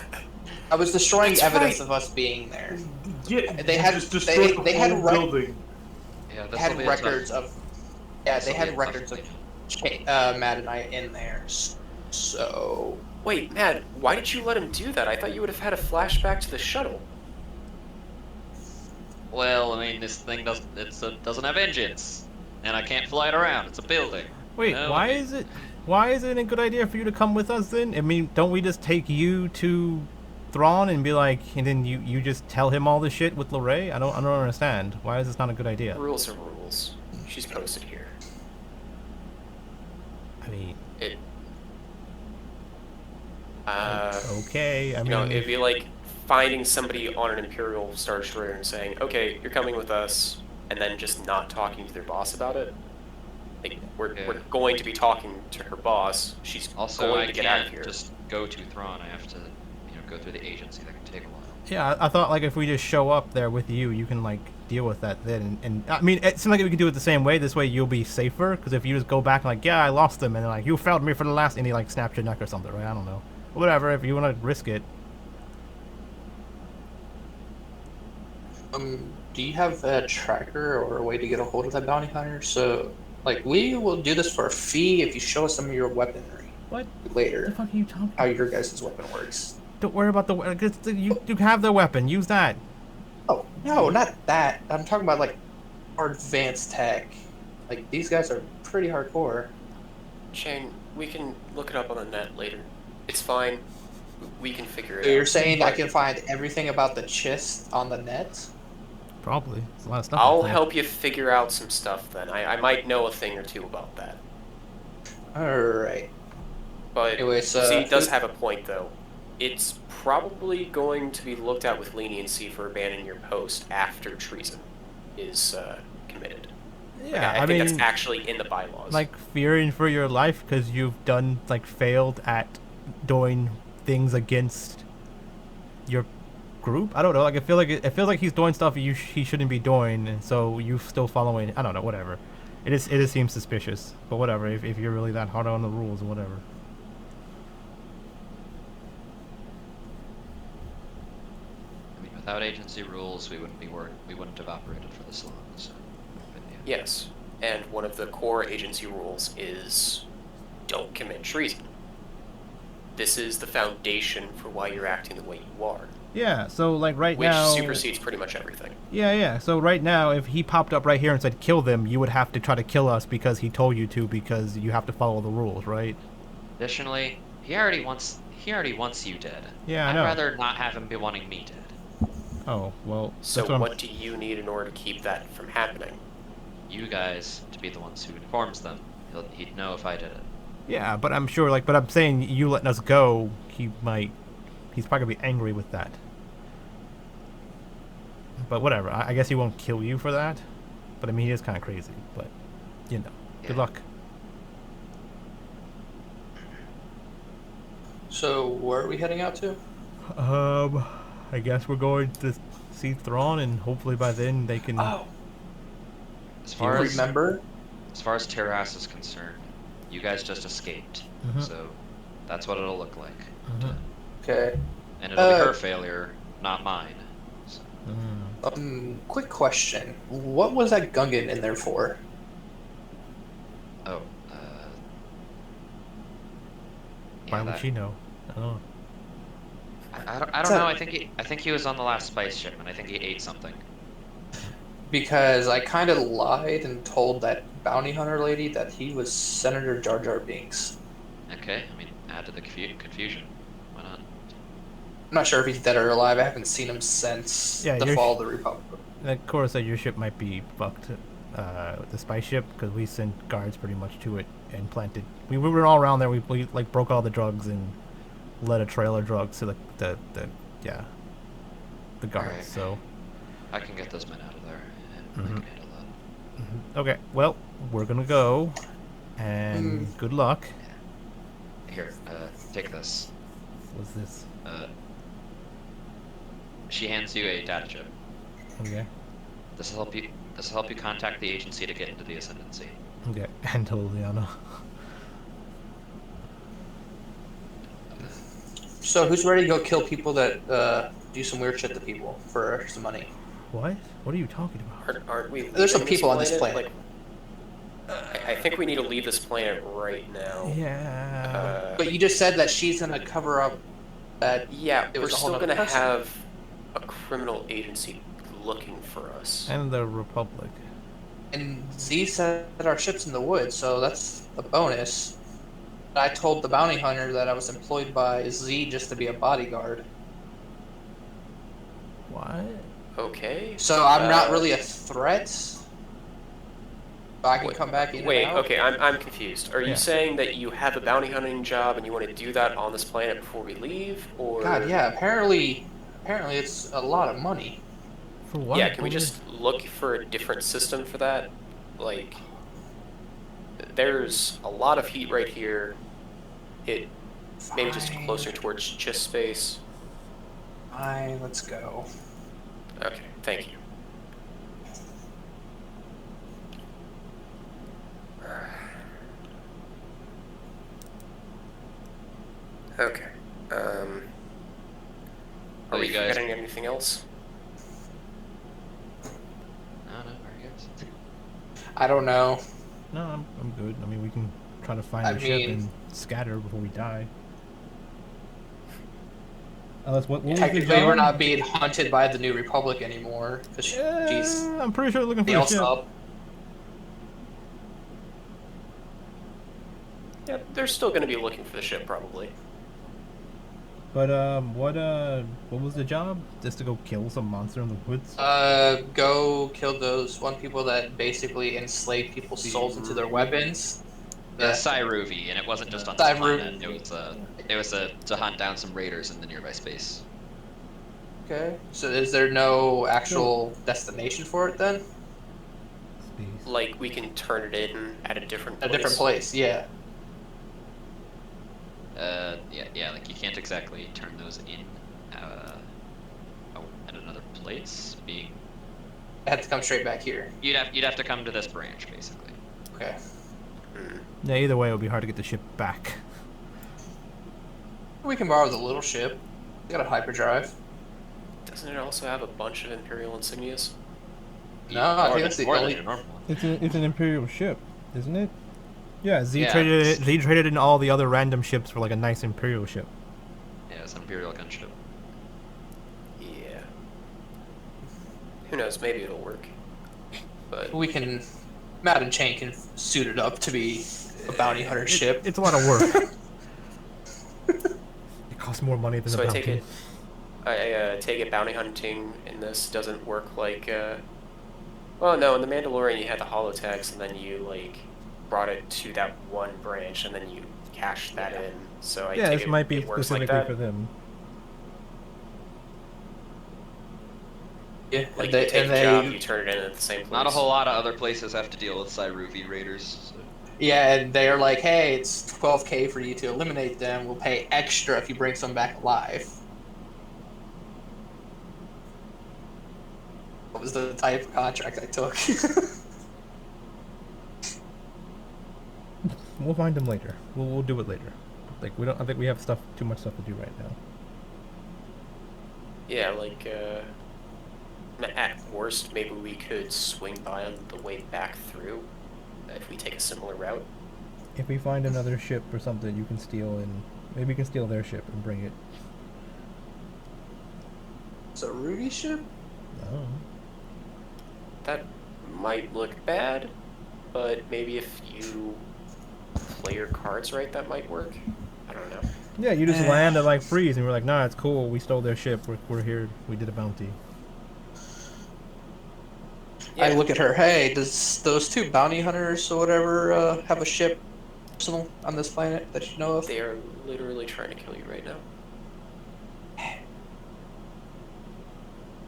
I was destroying That's evidence right. of us being there. They had just destroy the they had whole rec- building. Yeah, They this had will be a records tough, of. Yeah, they this'll be had a tough records of Matt and I in there. So, Wait, Matt, why did you let him do that? I thought you would have had a flashback to the shuttle. Well, I mean, this thing doesn't have engines, and I can't fly it around. It's a building. Wait, No, why I mean- is it? Why is it a good idea for you to come with us then? I mean, don't we just take you to Thrawn and be like, and then you just tell him all the shit with Lorray? I don't understand. Why is this not a good idea? Rules are rules. She's posted here. I mean, It. okay. I mean, You know, it'd be like finding somebody on an Imperial Star Destroyer and saying, "Okay, you're coming with us," and then just not talking to their boss about it. Like, we're going to be talking to her boss. She's Also, going I to get out of can't here. just go to Thrawn. I have to, go through the agency. That can take a while. yeah, I thought like if we just show up there with you, you can like deal with that then. And I mean, it seems like we could do it the same way. This way, you'll be safer. Because if you just go back and like, yeah, I lost them, and they're like, you failed me for the last, and he like snaps your neck or something, right? I don't know. Whatever. If you want to risk it. do you have a tracker or a way to get a hold of that bounty hunter? So, like, we will do this for a fee if you show us some of your weaponry What? What the later. fuck are you talking? How your guys' weapon works. Don't worry about you have the weapon. Use that. Oh no, not that. I'm talking about like more advanced tech. Like these guys are pretty hardcore. Shane, we can look it up on the net later. It's fine. We can figure it So out. you're saying I But can find everything about the chist on the net? Probably. It's a lot of stuff. I'll up there. help you figure out some stuff then. I might know a thing or two about that. Alright. But Anyways, Z does have a point though. It's probably going to be looked at with leniency for abandoning your post after treason is committed. Yeah, I I think mean, that's actually in the bylaws. like fearing for your life because you've done like failed at doing things against your group. I don't know. Like it feels like he's doing stuff he shouldn't be doing, and so you still following. I don't know. Whatever. It just seems suspicious. But whatever. If you're really that hard on the rules, or whatever. I mean, without agency rules, we wouldn't have operated for this long. So, but yeah. Yes, and one of the core agency rules is don't commit treason. This is the foundation for why you're acting the way you are, Yeah. So like right which now. supersedes pretty much everything. Yeah. So right now, if he popped up right here and said kill them, you would have to try to kill us because he told you to because you have to follow the rules, right? Additionally, he already wants you dead. Yeah, I I'd know. rather not have him be wanting me dead. Oh well. So that's what I'm- what do you need in order to keep that from happening? You guys to be the ones who informs them. He'd know if I did it. Yeah, but I'm sure, like, but I'm saying you letting us go, he's probably gonna be angry with that. But whatever, I guess he won't kill you for that. But I mean, he is kind of crazy. But you know, good Yeah. luck. So where are we heading out to? I guess we're going to see Thrawn, and hopefully by then they can. Oh, As do far you as remember? as far as Terras is concerned, you guys just escaped. Mhm. So that's what it'll look like. Mhm. Okay. And it'll be her failure, not mine. So, Quick question. What was that Gungan in there for? oh, Why yeah, would that, she know? I don't know. I don't know. I think he was on the last spice shipment. I think he ate something. Because I kind of lied and told that bounty hunter lady that he was Senator Jar Jar Binks. Okay, I mean, add to the confusion. Why not? I'm not sure if he's dead or alive. I haven't seen him since Yeah, the you're fall of the Republic. Of course, that your ship might be fucked. The spy ship, because we sent guards pretty much to it and planted. We were all around there. We like broke all the drugs and led a trail of drugs to the guards. Alright. So I can get those men out of there. I Mhm. can handle that. okay, well we're gonna go, and good luck. Here, take this. What's this? She hands you a data chip. Okay, This will help you. This will help you contact the agency to get into the Ascendancy. okay, and to Liliana. So who's ready to go kill people that do some weird shit to people for some money? What? What are you talking about? Aren't we? There's some leaving people on this planet. Like, I think we need to leave this planet right now. Yeah. But you just said that she's gonna cover up that. Yeah, It we're was a whole still nother gonna person. have a criminal agency looking for us. And the Republic. And Z said our ship's in the woods, so that's a bonus. I told the bounty hunter that I was employed by Z just to be a bodyguard. What? Okay. So I'm not really a threat. I can Wait, come back in Wait, and out. okay, I'm confused. Are you Yeah. saying that you have a bounty hunting job and you want to do that on this planet before we leave, or? God, yeah. Apparently it's a lot of money. For what? Yeah, can we just look for a different system for that? Like, there's a lot of heat right here. It maybe just Fine. closer towards chest space. Fine, let's go. Okay, thank you. Okay. Are Oh, we you guys- forgetting anything else? No, very good. I don't know. No, I'm good. I mean, we can try to find I the ship mean- and scatter before we die. What was the Technically, job? we're not being hunted by the New Republic anymore because she's I'm pretty sure they're looking for the nails ship. up. Yeah, they're still going to be looking for the ship, probably. But what was the job? Just to go kill some monster in the woods? Go kill those one people that basically enslaved people's souls into their weapons. Yeah, Cyruvi, and it wasn't just on this planet. It was to hunt down some raiders in the nearby space. Okay. So is there no actual destination for it then? Space. Like, we can turn it in at a different A place. different place, yeah. Yeah, like you can't exactly turn those in, at another place. I have to come straight back here. You'd have to come to this branch, basically. Okay. Yeah, either way, it would be hard to get the ship back. We can borrow the little ship. We got a hyperdrive. Doesn't it also have a bunch of Imperial insignias? No, I think that's the more than only. your normal one. It's an Imperial ship, isn't it? Yeah, Z Yeah, traded it's- it. Z traded in all the other random ships for like a nice Imperial ship. Yeah, it's an Imperial gunship. Yeah. Who knows? Maybe it'll work. But We can. Matt and Chain can suit it up to be a bounty hunter ship. It's a lot of work. It costs more money than so the I bounty. take it. I take it bounty hunting in this doesn't work like. Well, no, in the Mandalorian you had the holotext, and then you like brought it to that one branch, and then you cashed that in. So I Yeah, take this it, might be it works like specifically that. for them. Yeah, Like and they, you take and a job, they you turn it in at the same place. Not a whole lot of other places have to deal with Cyruvi raiders. So. yeah, and they are like, hey, it's 12K for you to eliminate them. We'll pay extra if you bring some back alive. was the type of contract I took. We'll find them later. We'll do it later. Like we don't. I think we have too much stuff to do right now. Yeah, like, at worst, maybe we could swing by on the way back through if we take a similar route. If we find another ship or something, you can steal and maybe you can steal their ship and bring it. It's a Rudy ship? Oh. That might look bad, but maybe if you play your cards right, that might work. I don't know. Yeah, you just land at like freeze, and we're like, nah, it's cool. We stole their ship. We're here. We did a bounty. I look at her. Hey, does those two bounty hunters or whatever have a ship arsenal on this planet that you know of? They are literally trying to kill you right now.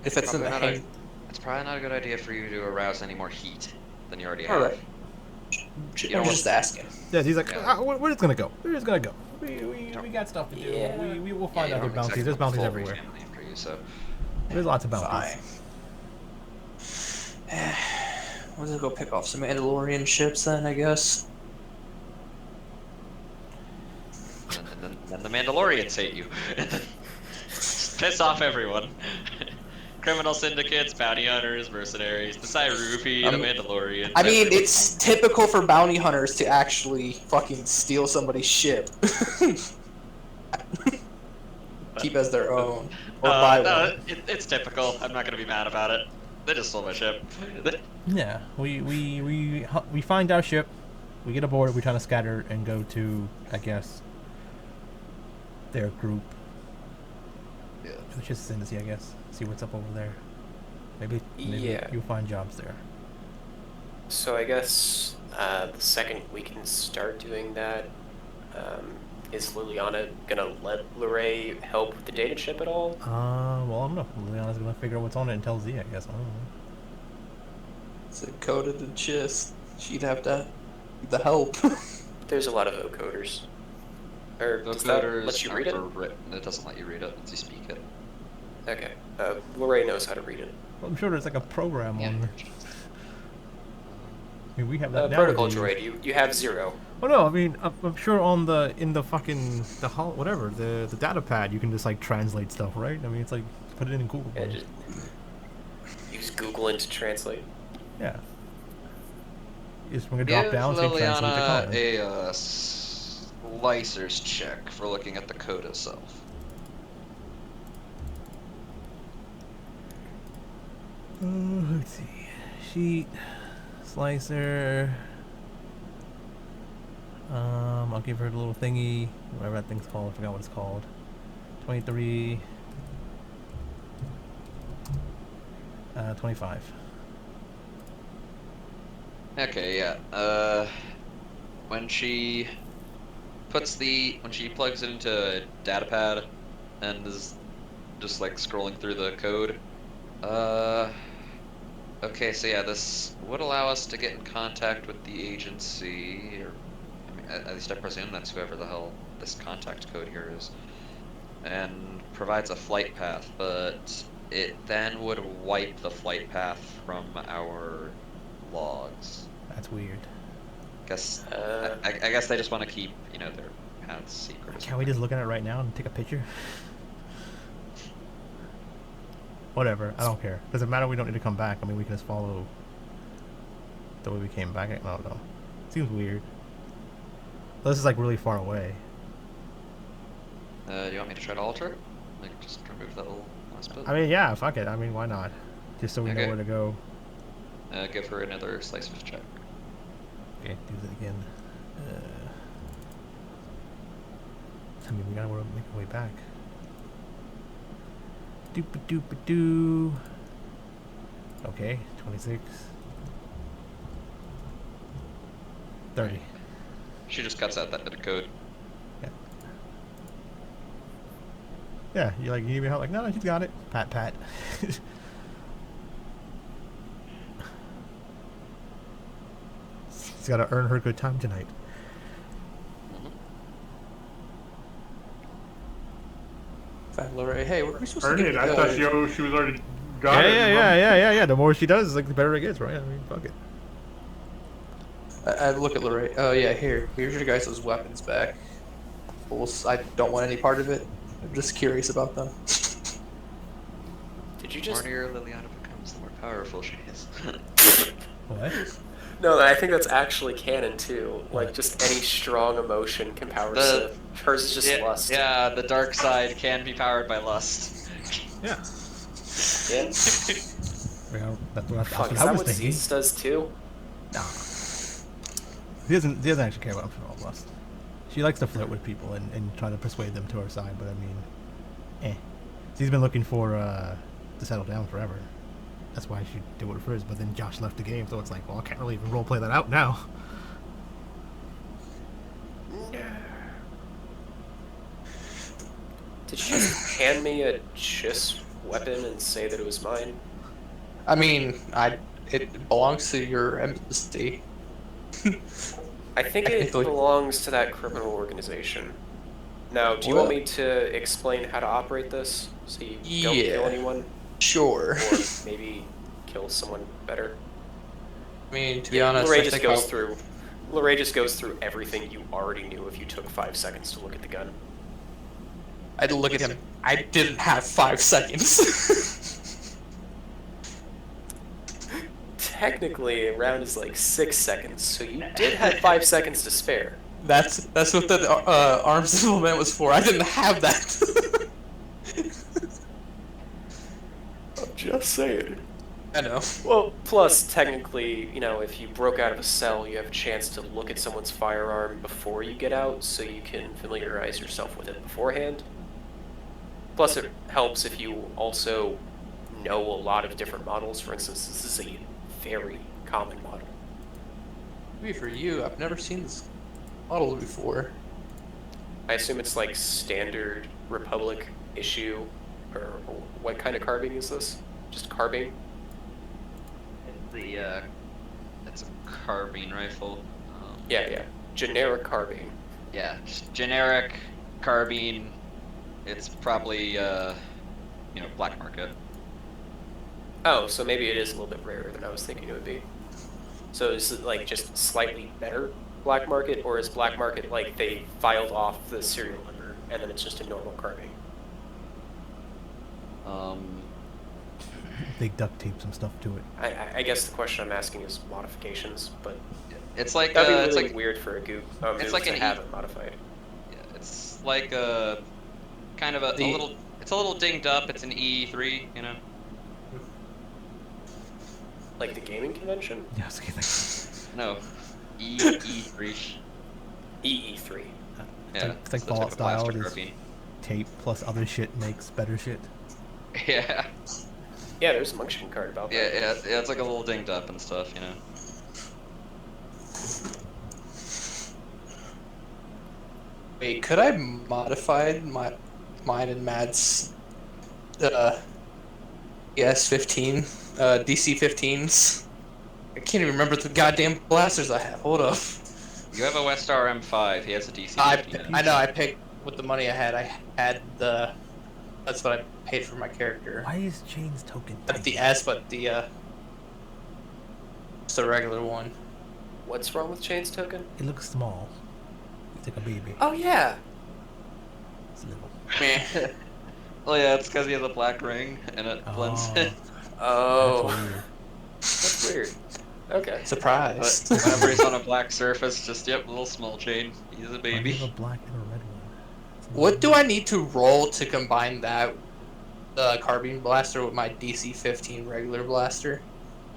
If it's in the hang. It's probably not a good idea for you to arouse any more heat than you already have. All right. I'm just asking. Yeah, he's like, Yeah. we're just gonna go. We're just gonna go. We got stuff to do. Yeah. We will find you other don't bounties. exactly There's bounties full everywhere. family for you, so. There's lots of bounties. Fine. We'll just go pick off some Mandalorian ships then, I guess. And then the Mandalorians hate you. Piss off everyone. Criminal syndicates, bounty hunters, mercenaries, the Cyrufi, the Mandalorians. I mean, everyone. it's typical for bounty hunters to actually fucking steal somebody's ship. Keep as their own. Or buy No, one. it's typical. I'm not gonna be mad about it. They just stole my ship. Yeah, we find our ship, we get aboard, we try to scatter and go to, I guess, their group. Yeah. Which is Syndicate, I guess. See what's up over there. Maybe Yeah. you'll find jobs there. So I guess the second we can start doing that, is Liliana gonna let Luray help with the data chip at all? Well, I don't know. Liliana's gonna figure out what's on it and tell Z, I guess. I don't know. It's a coded and chist. She'd have to the help. There's a lot of vocoders. Or does that let you read it? It doesn't let you read it once you speak it. Okay. Luray knows how to read it. Well, I'm sure there's like a program Yeah. on there. I mean, we have that Protocol nowadays. droid, you have 0. Oh no, I mean, I'm sure in the fucking whatever the data pad you can just like translate stuff, right? I mean, it's like put it in Google. Yeah, just use Google to translate. Yeah. You just want to drop down, say translate the Liliana comment. a slicer's check for looking at the code itself. Let's see. Sheet, slicer. I'll give her the little thingy, whatever that thing's called. I forgot what it's called. 23. 25. Okay, yeah. When she plugs it into a datapad and is just like scrolling through the code. Okay, so yeah, this would allow us to get in contact with the agency, or I mean, at least I presume that's whoever the hell this contact code here is, and provides a flight path, but it then would wipe the flight path from our logs. That's weird. I guess they just want to keep, their paths secret. or Can't we just look at it right now and take a picture? Whatever, I don't care. Doesn't matter, we don't need to come back. I mean, we can just follow the way we came back. I don't know. Seems weird. This is like really far away. Do you want me to try to alter it? Like, just remove that little last bit? I mean, yeah, fuck it. I mean, why not? Just so we know Okay. where to go. Give her another slicer's check. Okay, do that again. I mean, we gotta make our way back. Doop-a-doop-a-doo. Okay, 26. 30. She just cuts out that bit of code. Yeah, you need me help? Like, no, she's got it. Pat, pat. She's gotta earn her good time tonight. Fine, Luray. Hey, were we supposed to Earn get it. I thought she was already Got it. Yeah. The more she does, like the better it gets, right? I mean, fuck it. I look at Lorraine. Oh yeah, here's your guys' weapons back. I don't want any part of it. I'm just curious about them. Did you The just? more Liliana becomes, the more powerful she is. What? No, I think that's actually canon too. Like, just any strong emotion can power The- Sith. Hers is just lust. Yeah, the dark side can be powered by lust. Yeah. Yeah. Well, that's what Fuck, is I that was what thinking. Zeus does too? Nah. He doesn't actually care about optional lust. She likes to flirt with people and try to persuade them to her side, but I mean, She's been looking for to settle down forever. That's why she did it first, but then Josh left the game, so it's like, well, I can't really even roleplay that out now. Did you just hand me a Chiss weapon and say that it was mine? I mean, it belongs to your embassy. I think it Technically. belongs to that criminal organization. Now, do you want me to explain how to operate this so you don't kill Yeah. anyone, Sure. or maybe kill someone better? I mean, to be honest, Lorraine I just think goes I'll- through. Lorraine just goes through everything you already knew if you took 5 seconds to look at the gun. I'd look at him. I didn't have 5 seconds. Technically, a round is like 6 seconds, so you did have 5 seconds to spare. That's what the arms implement was for. I didn't have that. I'm just saying. I know. Well, plus, technically, you know, if you broke out of a cell, you have a chance to look at someone's firearm before you get out, so you can familiarize yourself with it beforehand. Plus, it helps if you also know a lot of different models. For instance, this is a very common model. Maybe for you, I've never seen this model before. I assume it's like standard Republic issue, or what kind of carbine is this? Just carbine? It's a carbine rifle. Yeah. Generic carbine. Yeah, just generic carbine. It's probably, black market. Oh, so maybe it is a little bit rarer than I was thinking it would be. So is it like just slightly better black market, or is black market like they filed off the serial number and then it's just a normal carbine? They duct tape some stuff to it. I guess the question I'm asking is modifications, but It's like that'd be it's really like weird for a goop. it's like to an have it modified. yeah, it's like a kind of a The- little. It's a little dinged up. It's an E3, you know. Like the gaming convention? Yeah, I was thinking, No, E3. EE3. Yeah, it's like the Fallout type of style, blaster it is- carbine. tape plus other shit makes better shit. Yeah, Yeah, there's a Munchkin card about that. yeah. It's like a little dinged up and stuff, you know. Wait, could I modify mine and Matt's ES-15, DC-15s? I can't even remember the goddamn blasters I have. Hold up. You have a Westar M5. He has a DC. I know. I picked with the money I had. I had the. That's what I paid for my character. Why is Jane's token Not tiny? the S, but the it's the regular one. What's wrong with Chain's token? It looks small. It's like a baby. Oh yeah. It's little. Meh. Oh yeah, it's because he has a black ring and it blends in. Oh, That's weird. that's weird. Okay. But Surprise. whenever he's on a black surface, just little small chain. He's a Why do baby. you have a black and a red one? What do I need to roll to combine that carbine blaster with my DC-15 regular blaster?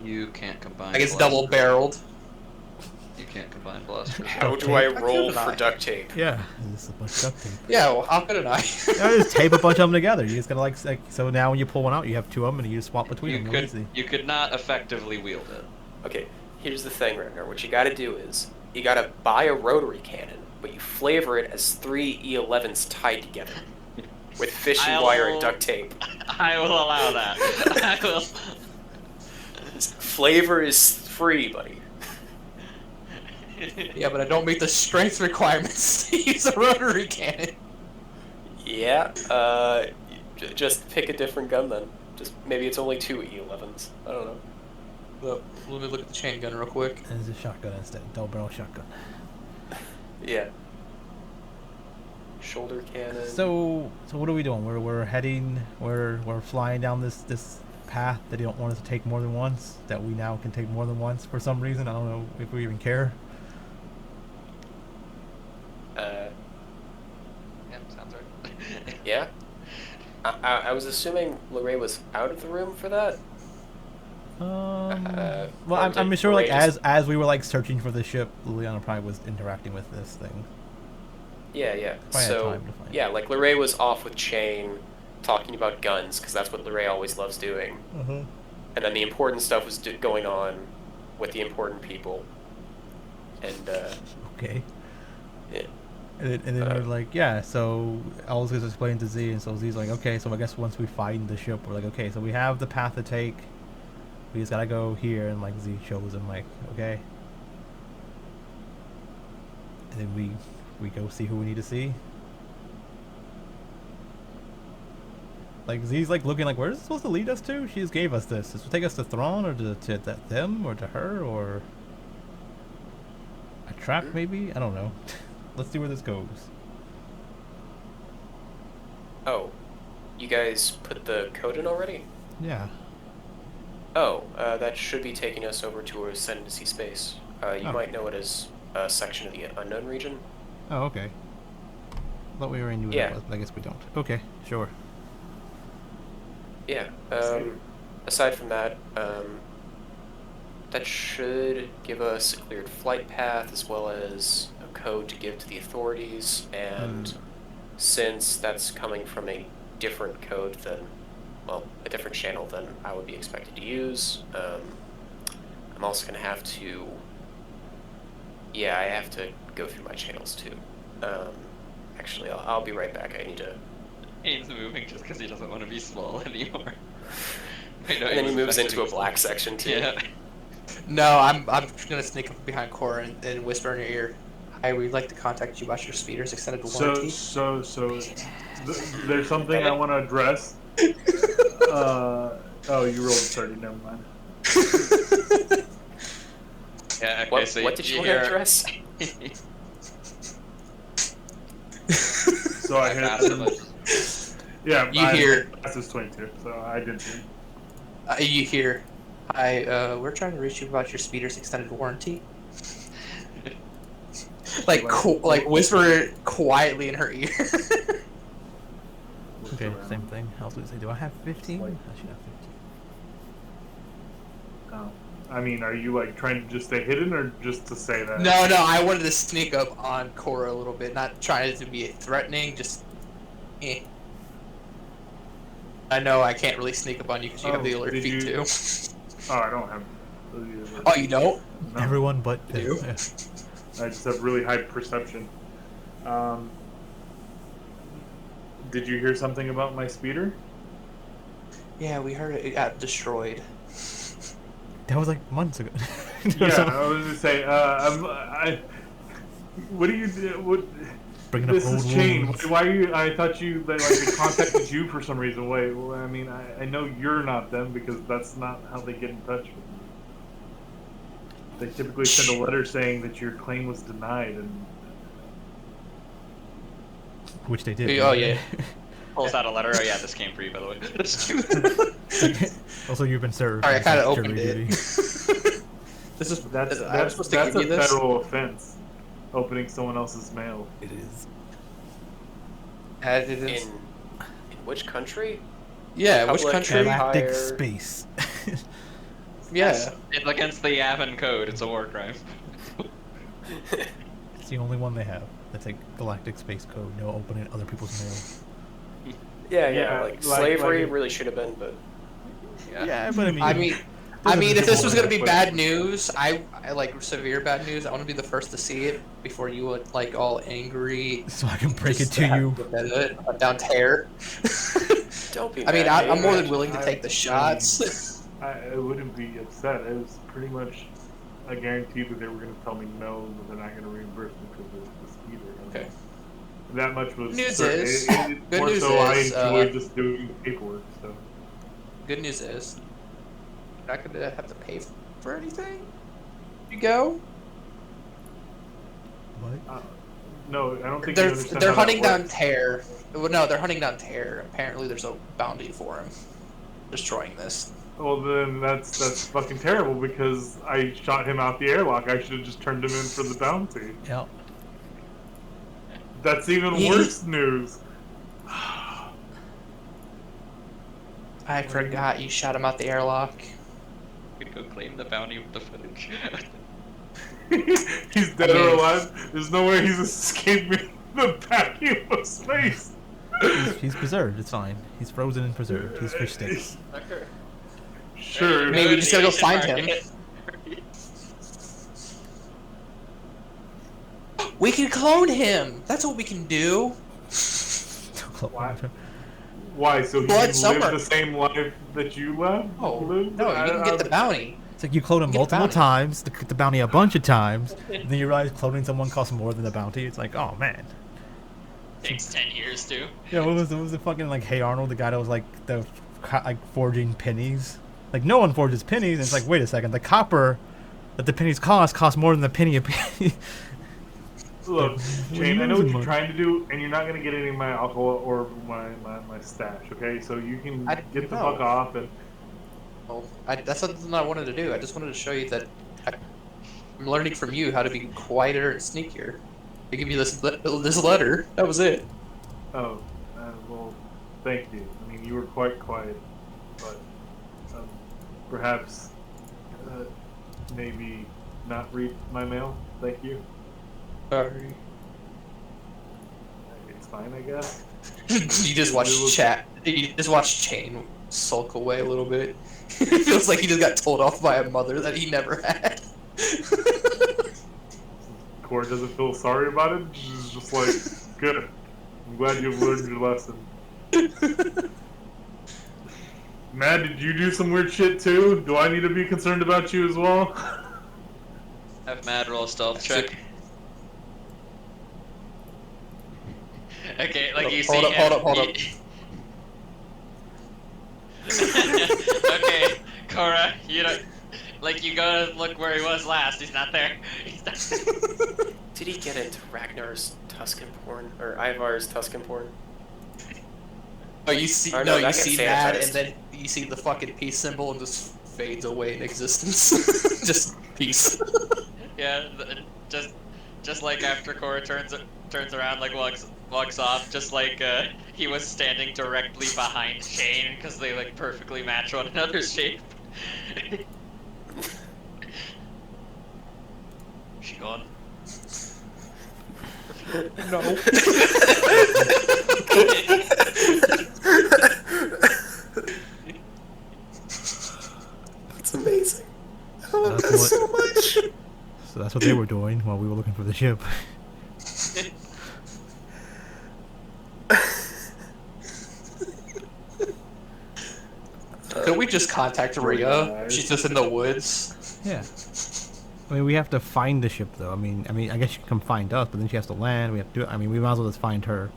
You can't combine. Like it's blasters. double barreled. You can't combine blasters. How Duct do I tape? roll How for could I? duct tape? Yeah, this is a bunch of duct tape. Yeah, well, how couldn't I? Yeah, just tape a bunch of them together. You just gotta like so now when you pull one out, you have two of them and you just swap between You them. Real could easy. you could not effectively wield it. Okay, here's the thing, Ragnar. What you gotta do is, you gotta buy a rotary cannon, but you flavor it as 3 E11s tied together. With fishing wire and duct tape. I will allow that. I will. Flavor is free, buddy. Yeah, but I don't meet the strength requirements to use a rotary cannon. Yeah, just pick a different gun then. Just maybe it's only 2 E11s. I don't know. Well, let me look at the chain gun real quick. And it's a shotgun instead. Double barrel shotgun. Yeah. Shoulder cannon. So what are we doing? We're heading. We're flying down this path that they don't want us to take more than once. That we now can take more than once for some reason. I don't know if we even care. Yeah, sounds right. Yeah. I was assuming Lorraine was out of the room for that. Well, or I'm did sure like Lorraine just- as we were like searching for the ship, Liliana probably was interacting with this thing. Yeah, yeah. Probably had So time to find yeah, like Lorraine was off with Chain, talking about guns because that's what Lorraine always loves doing. Uh-huh. And then the important stuff was going on with the important people. And Okay. yeah. And then we're like, yeah, so I was going to explain to Z, and so Z's like, okay, so I guess once we find the ship, we're like, okay, so we have the path to take. We just gotta go here, and like Z shows him, like, okay. And then we go see who we need to see. Like Z's like looking like, where is this supposed to lead us to? She just gave us this. Does it take us to Thrawn, or to them, or to her, or a trap maybe? I don't know. Let's see where this goes. Oh, you guys put the code in already? Yeah. Oh, that should be taking us over to Ascendancy space. You Oh. might know it as a section of the unknown region. Oh, okay. Thought we already knew what Yeah. it was, but I guess we don't. Okay, sure. Yeah. Aside from that, that should give us a cleared flight path as well as a code to give to the authorities. And since that's coming from a different code than, well, a different channel than I would be expected to use, I'm also going to have to, yeah, I have to go through my channels too. Actually, I'll be right back. I need to. He's moving just because he doesn't want to be small anymore. And then he moves into a black section too. Yeah. No, I'm gonna sneak up behind Cora and whisper in your ear. Hi, we'd like to contact you about your speeder's extended warranty. There's something I want to address. Oh, you rolled a 30. Never mind. Yeah. Okay. So What did you want hear- to address? So I hit. Yeah, You hear- This is 22, so I didn't hear. You hear, hi, we're trying to reach you about your speeder's extended warranty. like whisper it quietly in her ear. Okay, same thing. I was going to say, do I have 15? I should have 15. Oh. I mean, are you like trying to just stay hidden, or just to say that? No, I wanted to sneak up on Cora a little bit, not trying to be threatening, just I know I can't really sneak up on you because you have the alert did feet you- too. Oh, I don't have. Those either. Oh, you don't? No. Everyone but You? yeah. I just have really high perception. Did you hear something about my speeder? Yeah, we heard it got destroyed. That was like months ago. Yeah, I was gonna say. What do you do? What? Bringing up This old is Chain. wounds. Why are you? I thought you they contacted you for some reason. Wait, well, I mean, I know you're not them because that's not how they get in touch with you. They typically send a letter saying that your claim was denied, and Which they did. Oh, yeah. Pulls out a letter. Oh yeah, this came for you, by the way. Also, you've been served. Alright, I kind of Jury opened it. duty. This is that's I'm supposed to that's give a you this. federal offense. Opening someone else's mail. It is. It is. In which country? Yeah, which Public country? Galactic Empire. space. Yeah. It's against the Yavin code. It's a war crime. It's the only one they have. That's a galactic space code. No opening other people's mail. Yeah, like slavery like- really should have been, but Yeah, but I mean, if this was gonna be But- bad news, I like severe bad news. I want to be the first to see it before you would like all angry. so I can break it just to have you. to get it down tear. don't be. I mean, mad, I'm more Nate. than willing to take the shots. I wouldn't be upset. It was pretty much a guarantee that they were going to tell me no, that they're not going to reimburse me because of the speeder. Okay. That much was News certain. is- It good more news so I is, enjoy just doing paperwork. So Good good news is you're not gonna have to pay for anything. You go. What? No, I don't think you understand They're how hunting that down works. Tear. Well, no, they're hunting down Tear. Apparently, there's a bounty for him. Destroying this. Well, then that's fucking terrible because I shot him out the airlock. I should have just turned him in for the bounty. Yep. That's even worse news. I forgot you shot him out the airlock. We could go claim the bounty with the footage. He's dead or alive. There's no way he's escaping the vacuum of space. He's preserved. It's fine. He's frozen and preserved. He's fish sticks. Sure. Maybe we just gotta go find him. We can clone him. That's what we can do. Why? Why? So he Blood can summer. live the same life that you lived? Oh lived? no, you can get the bounty. It's like you clone him Get the multiple bounty. times, the bounty a bunch of times, and then you realize cloning someone costs more than the bounty. It's like, oh man. Takes 10 years too. Yeah, what was the fucking like Hey Arnold, the guy that was like forging pennies? Like no one forges pennies, and it's like, wait a second, the copper that the pennies cost more than the penny a penny. Look, What Shane, are I you know what using, you're Mark? trying to do, and you're not going to get any of my alcohol or my stash, okay? So you can I get the know. fuck off and... Oh, that's something I wanted to do. I just wanted to show you that I'm learning from you how to be quieter and sneakier. I give you this letter. That was it. Oh, well, thank you. I mean, you were quite quiet, but perhaps maybe not read my mail. Thank you. Sorry. It's fine, I guess. You just watch chat. You just watch Chain sulk away a little bit. It feels like he just got told off by a mother that he never had. Cora doesn't feel sorry about it. She's just like, good. I'm glad you've learned your lesson. Matt, did you do some weird shit too? Do I need to be concerned about you as well? Have Mad roll a stealth check. Okay, like you see Hold up. Okay, Cora, you know, like you gotta look where he was last. He's not there. He's not there. Did he get into Ragnar's Tuscan porn or Ivar's Tuscan porn? Oh, you see? Or No, no, you that see gets that, sanitized. and then you see the fucking peace symbol and just fades away in existence. Just peace. Yeah, just like after Cora turns around, like walks off, just like he was standing directly behind Shane because they like perfectly match one another's shape. She gone? No. That's amazing. I So love that's that what- so much. So that's what they were doing while we were looking for the ship. Could we just contact Rhea? She's just in the woods. Yeah. I mean, we have to find the ship, though. I mean, I guess she can come find us, but then she has to land. We have to do it. I mean, we might as well just find her.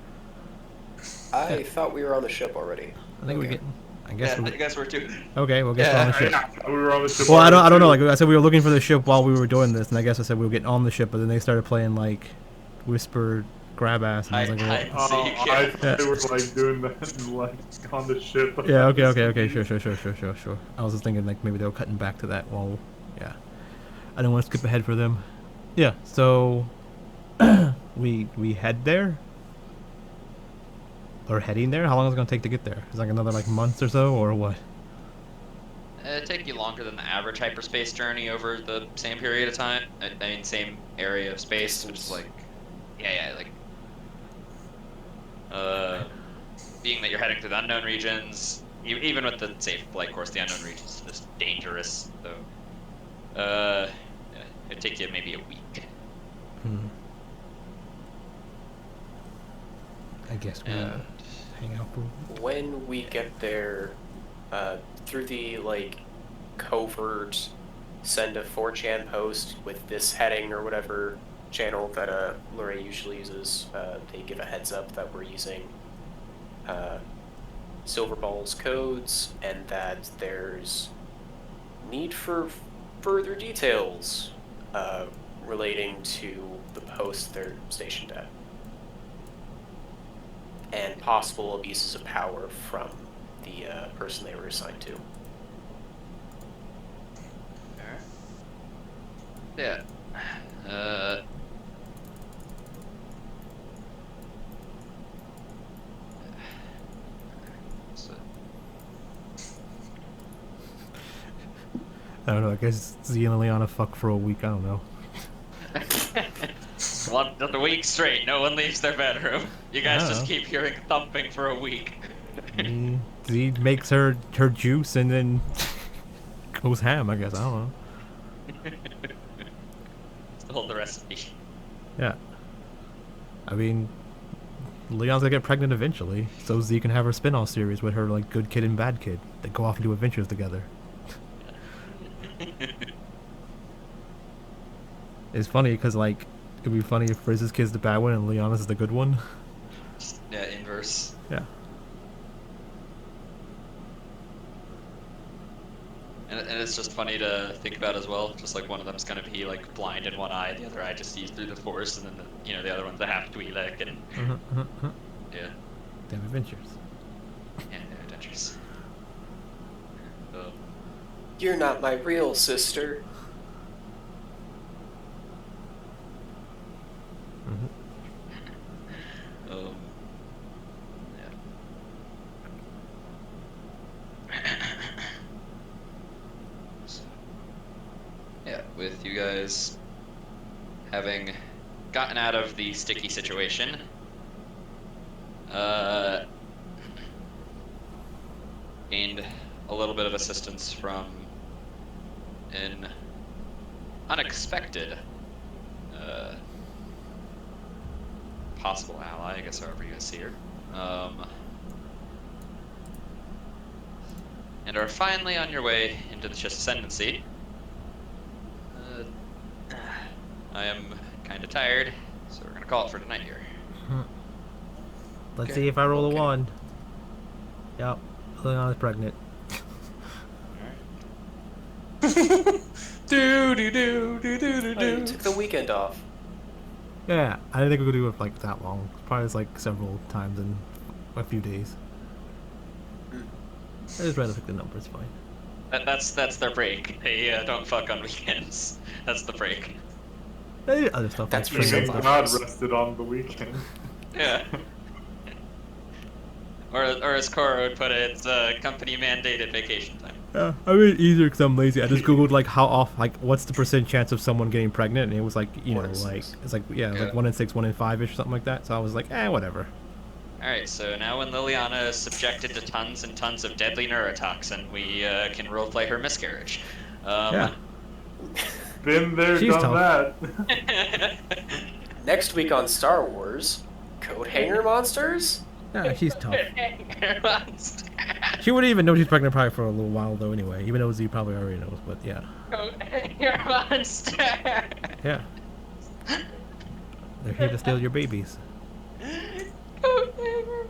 I thought we were on the ship already. I think we're Okay. getting. I guess. I We're, guess we're too. okay, we'll get on the ship. We were on the ship. Well, I don't already, know. too. Like I said, we were looking for the ship while we were doing this, and I guess I said we were getting on the ship, but then they started playing like whisper grab ass, and I was like, Hide well, and seek. I Yeah. thought they were like doing that like on the ship. yeah, okay, sure. I was just thinking like maybe they were cutting back to that while, yeah. I don't want to skip ahead for them. Yeah, so we head there. Or heading there? How long is it gonna take to get there? Is it like another like month or so, or what? It'd take you longer than the average hyperspace journey over the same period of time. I mean, same area of space, which is like, yeah, like, being that you're heading through the unknown regions, even with the safe flight course, the unknown regions is just dangerous. So, yeah, it'd take you maybe a week. I guess we And hang out for. When we get there, through the like covert send a 4chan post with this heading or whatever channel that Lorraine usually uses, they give a heads up that we're using Silver Ball's codes, and that there's need for further details relating to the post they're stationed at, and possible abuses of power from the person they were assigned to. Alright. Yeah. So, I don't know. I guess Z and Liana fuck for a week. I don't know. the week straight, no one leaves their bedroom. You guys I just know. keep hearing thumping for a week. Z makes her juice and then goes ham. I guess I don't know. Hold the recipe. Yeah. I mean, Leon's gonna get pregnant eventually, so Z can have her spin-off series with her like good kid and bad kid. They go off and do adventures together. It's funny because like it'd be funny if Riz's kid's the bad one and Leona's is the good one. Yeah, inverse. Yeah. And it's just funny to think about as well. Just like one of them's gonna be like blind in one eye, the other eye just sees through the force, and then the other one's a half Twi'lek, and yeah, Damn adventures. yeah, adventures. So, You're not my real sister. um, yeah. So, yeah, with you guys having gotten out of the sticky situation, gained a little bit of assistance from an unexpected possible ally, I guess, however you guys see her, and are finally on your way into the Chiss Ascendancy. I am kind of tired, so we're gonna call it for tonight here. Let's Okay. see if I roll Okay. a 1. Yep. Leona's pregnant. Do do do do do do Oh, you do. took the weekend off. Yeah, I didn't think we could do it like that long. Probably just, like several times in a few days. I just rather pick the number. It's fine. That's their break. They don't fuck on weekends. That's the break. They did other stuff. That's like pretty training good. and God stuff. rested on the weekend. Yeah. Or as Cora would put it, it's company mandated vacation time. Yeah, I made it easier because I'm lazy. I just googled like how off, like what's the % chance of someone getting pregnant, and it was like One in like six. it's like yeah, it was Yeah. like 1 in 6, 1 in 5 ish, something like that. So I was like, whatever. Alright, so now when Liliana is subjected to tons and tons of deadly neurotoxin, we can roleplay her miscarriage. Yeah. Been there, She's done tough. that. Next week on Star Wars, Coat Hanger Monsters? Yeah, she's tough. She wouldn't even know she's pregnant probably for a little while though. Anyway, even though Z probably already knows, but yeah, You're a monster! yeah. They're here to steal your babies.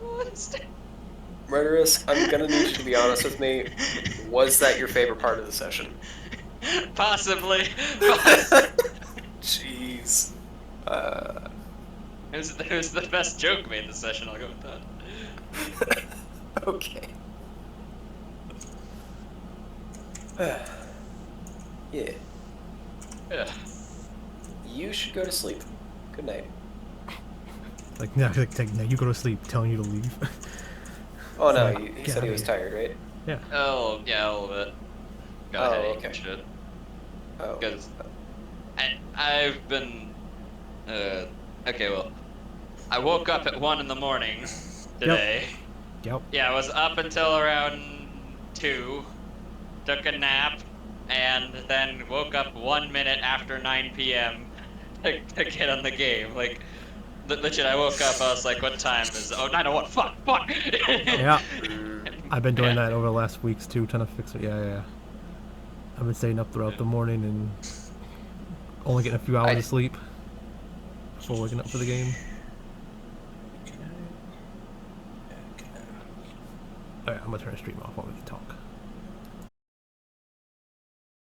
Monster! Murderous, I'm gonna need you to be honest with me. Was that your favorite part of the session? Possibly. Jeez. It was the best joke made this session, I'll go with that. Okay. Yeah. Yeah. You should go to sleep. Good night. Like no, no, you go to sleep, telling you to leave. Oh no, Like, he get said he outta was here. tired, right? Yeah. Oh, yeah, a little bit. Got a Oh, headache okay. and shit. Oh. Because I've been okay, well, I woke up at 1 in the morning today. Yep. Yeah, I was up until around 2, took a nap, and then woke up 1 minute after 9 p.m. to get on the game. Like, legit, I woke up, I was like, what time is it? Oh, 9:01, fuck! Yeah. Mm, I've been doing Yeah. that over the last weeks too, trying to fix it. Yeah. I've been staying up throughout the morning and only getting a few hours of sleep before waking up for the game. Alright, I'm gonna turn the stream off while we talk.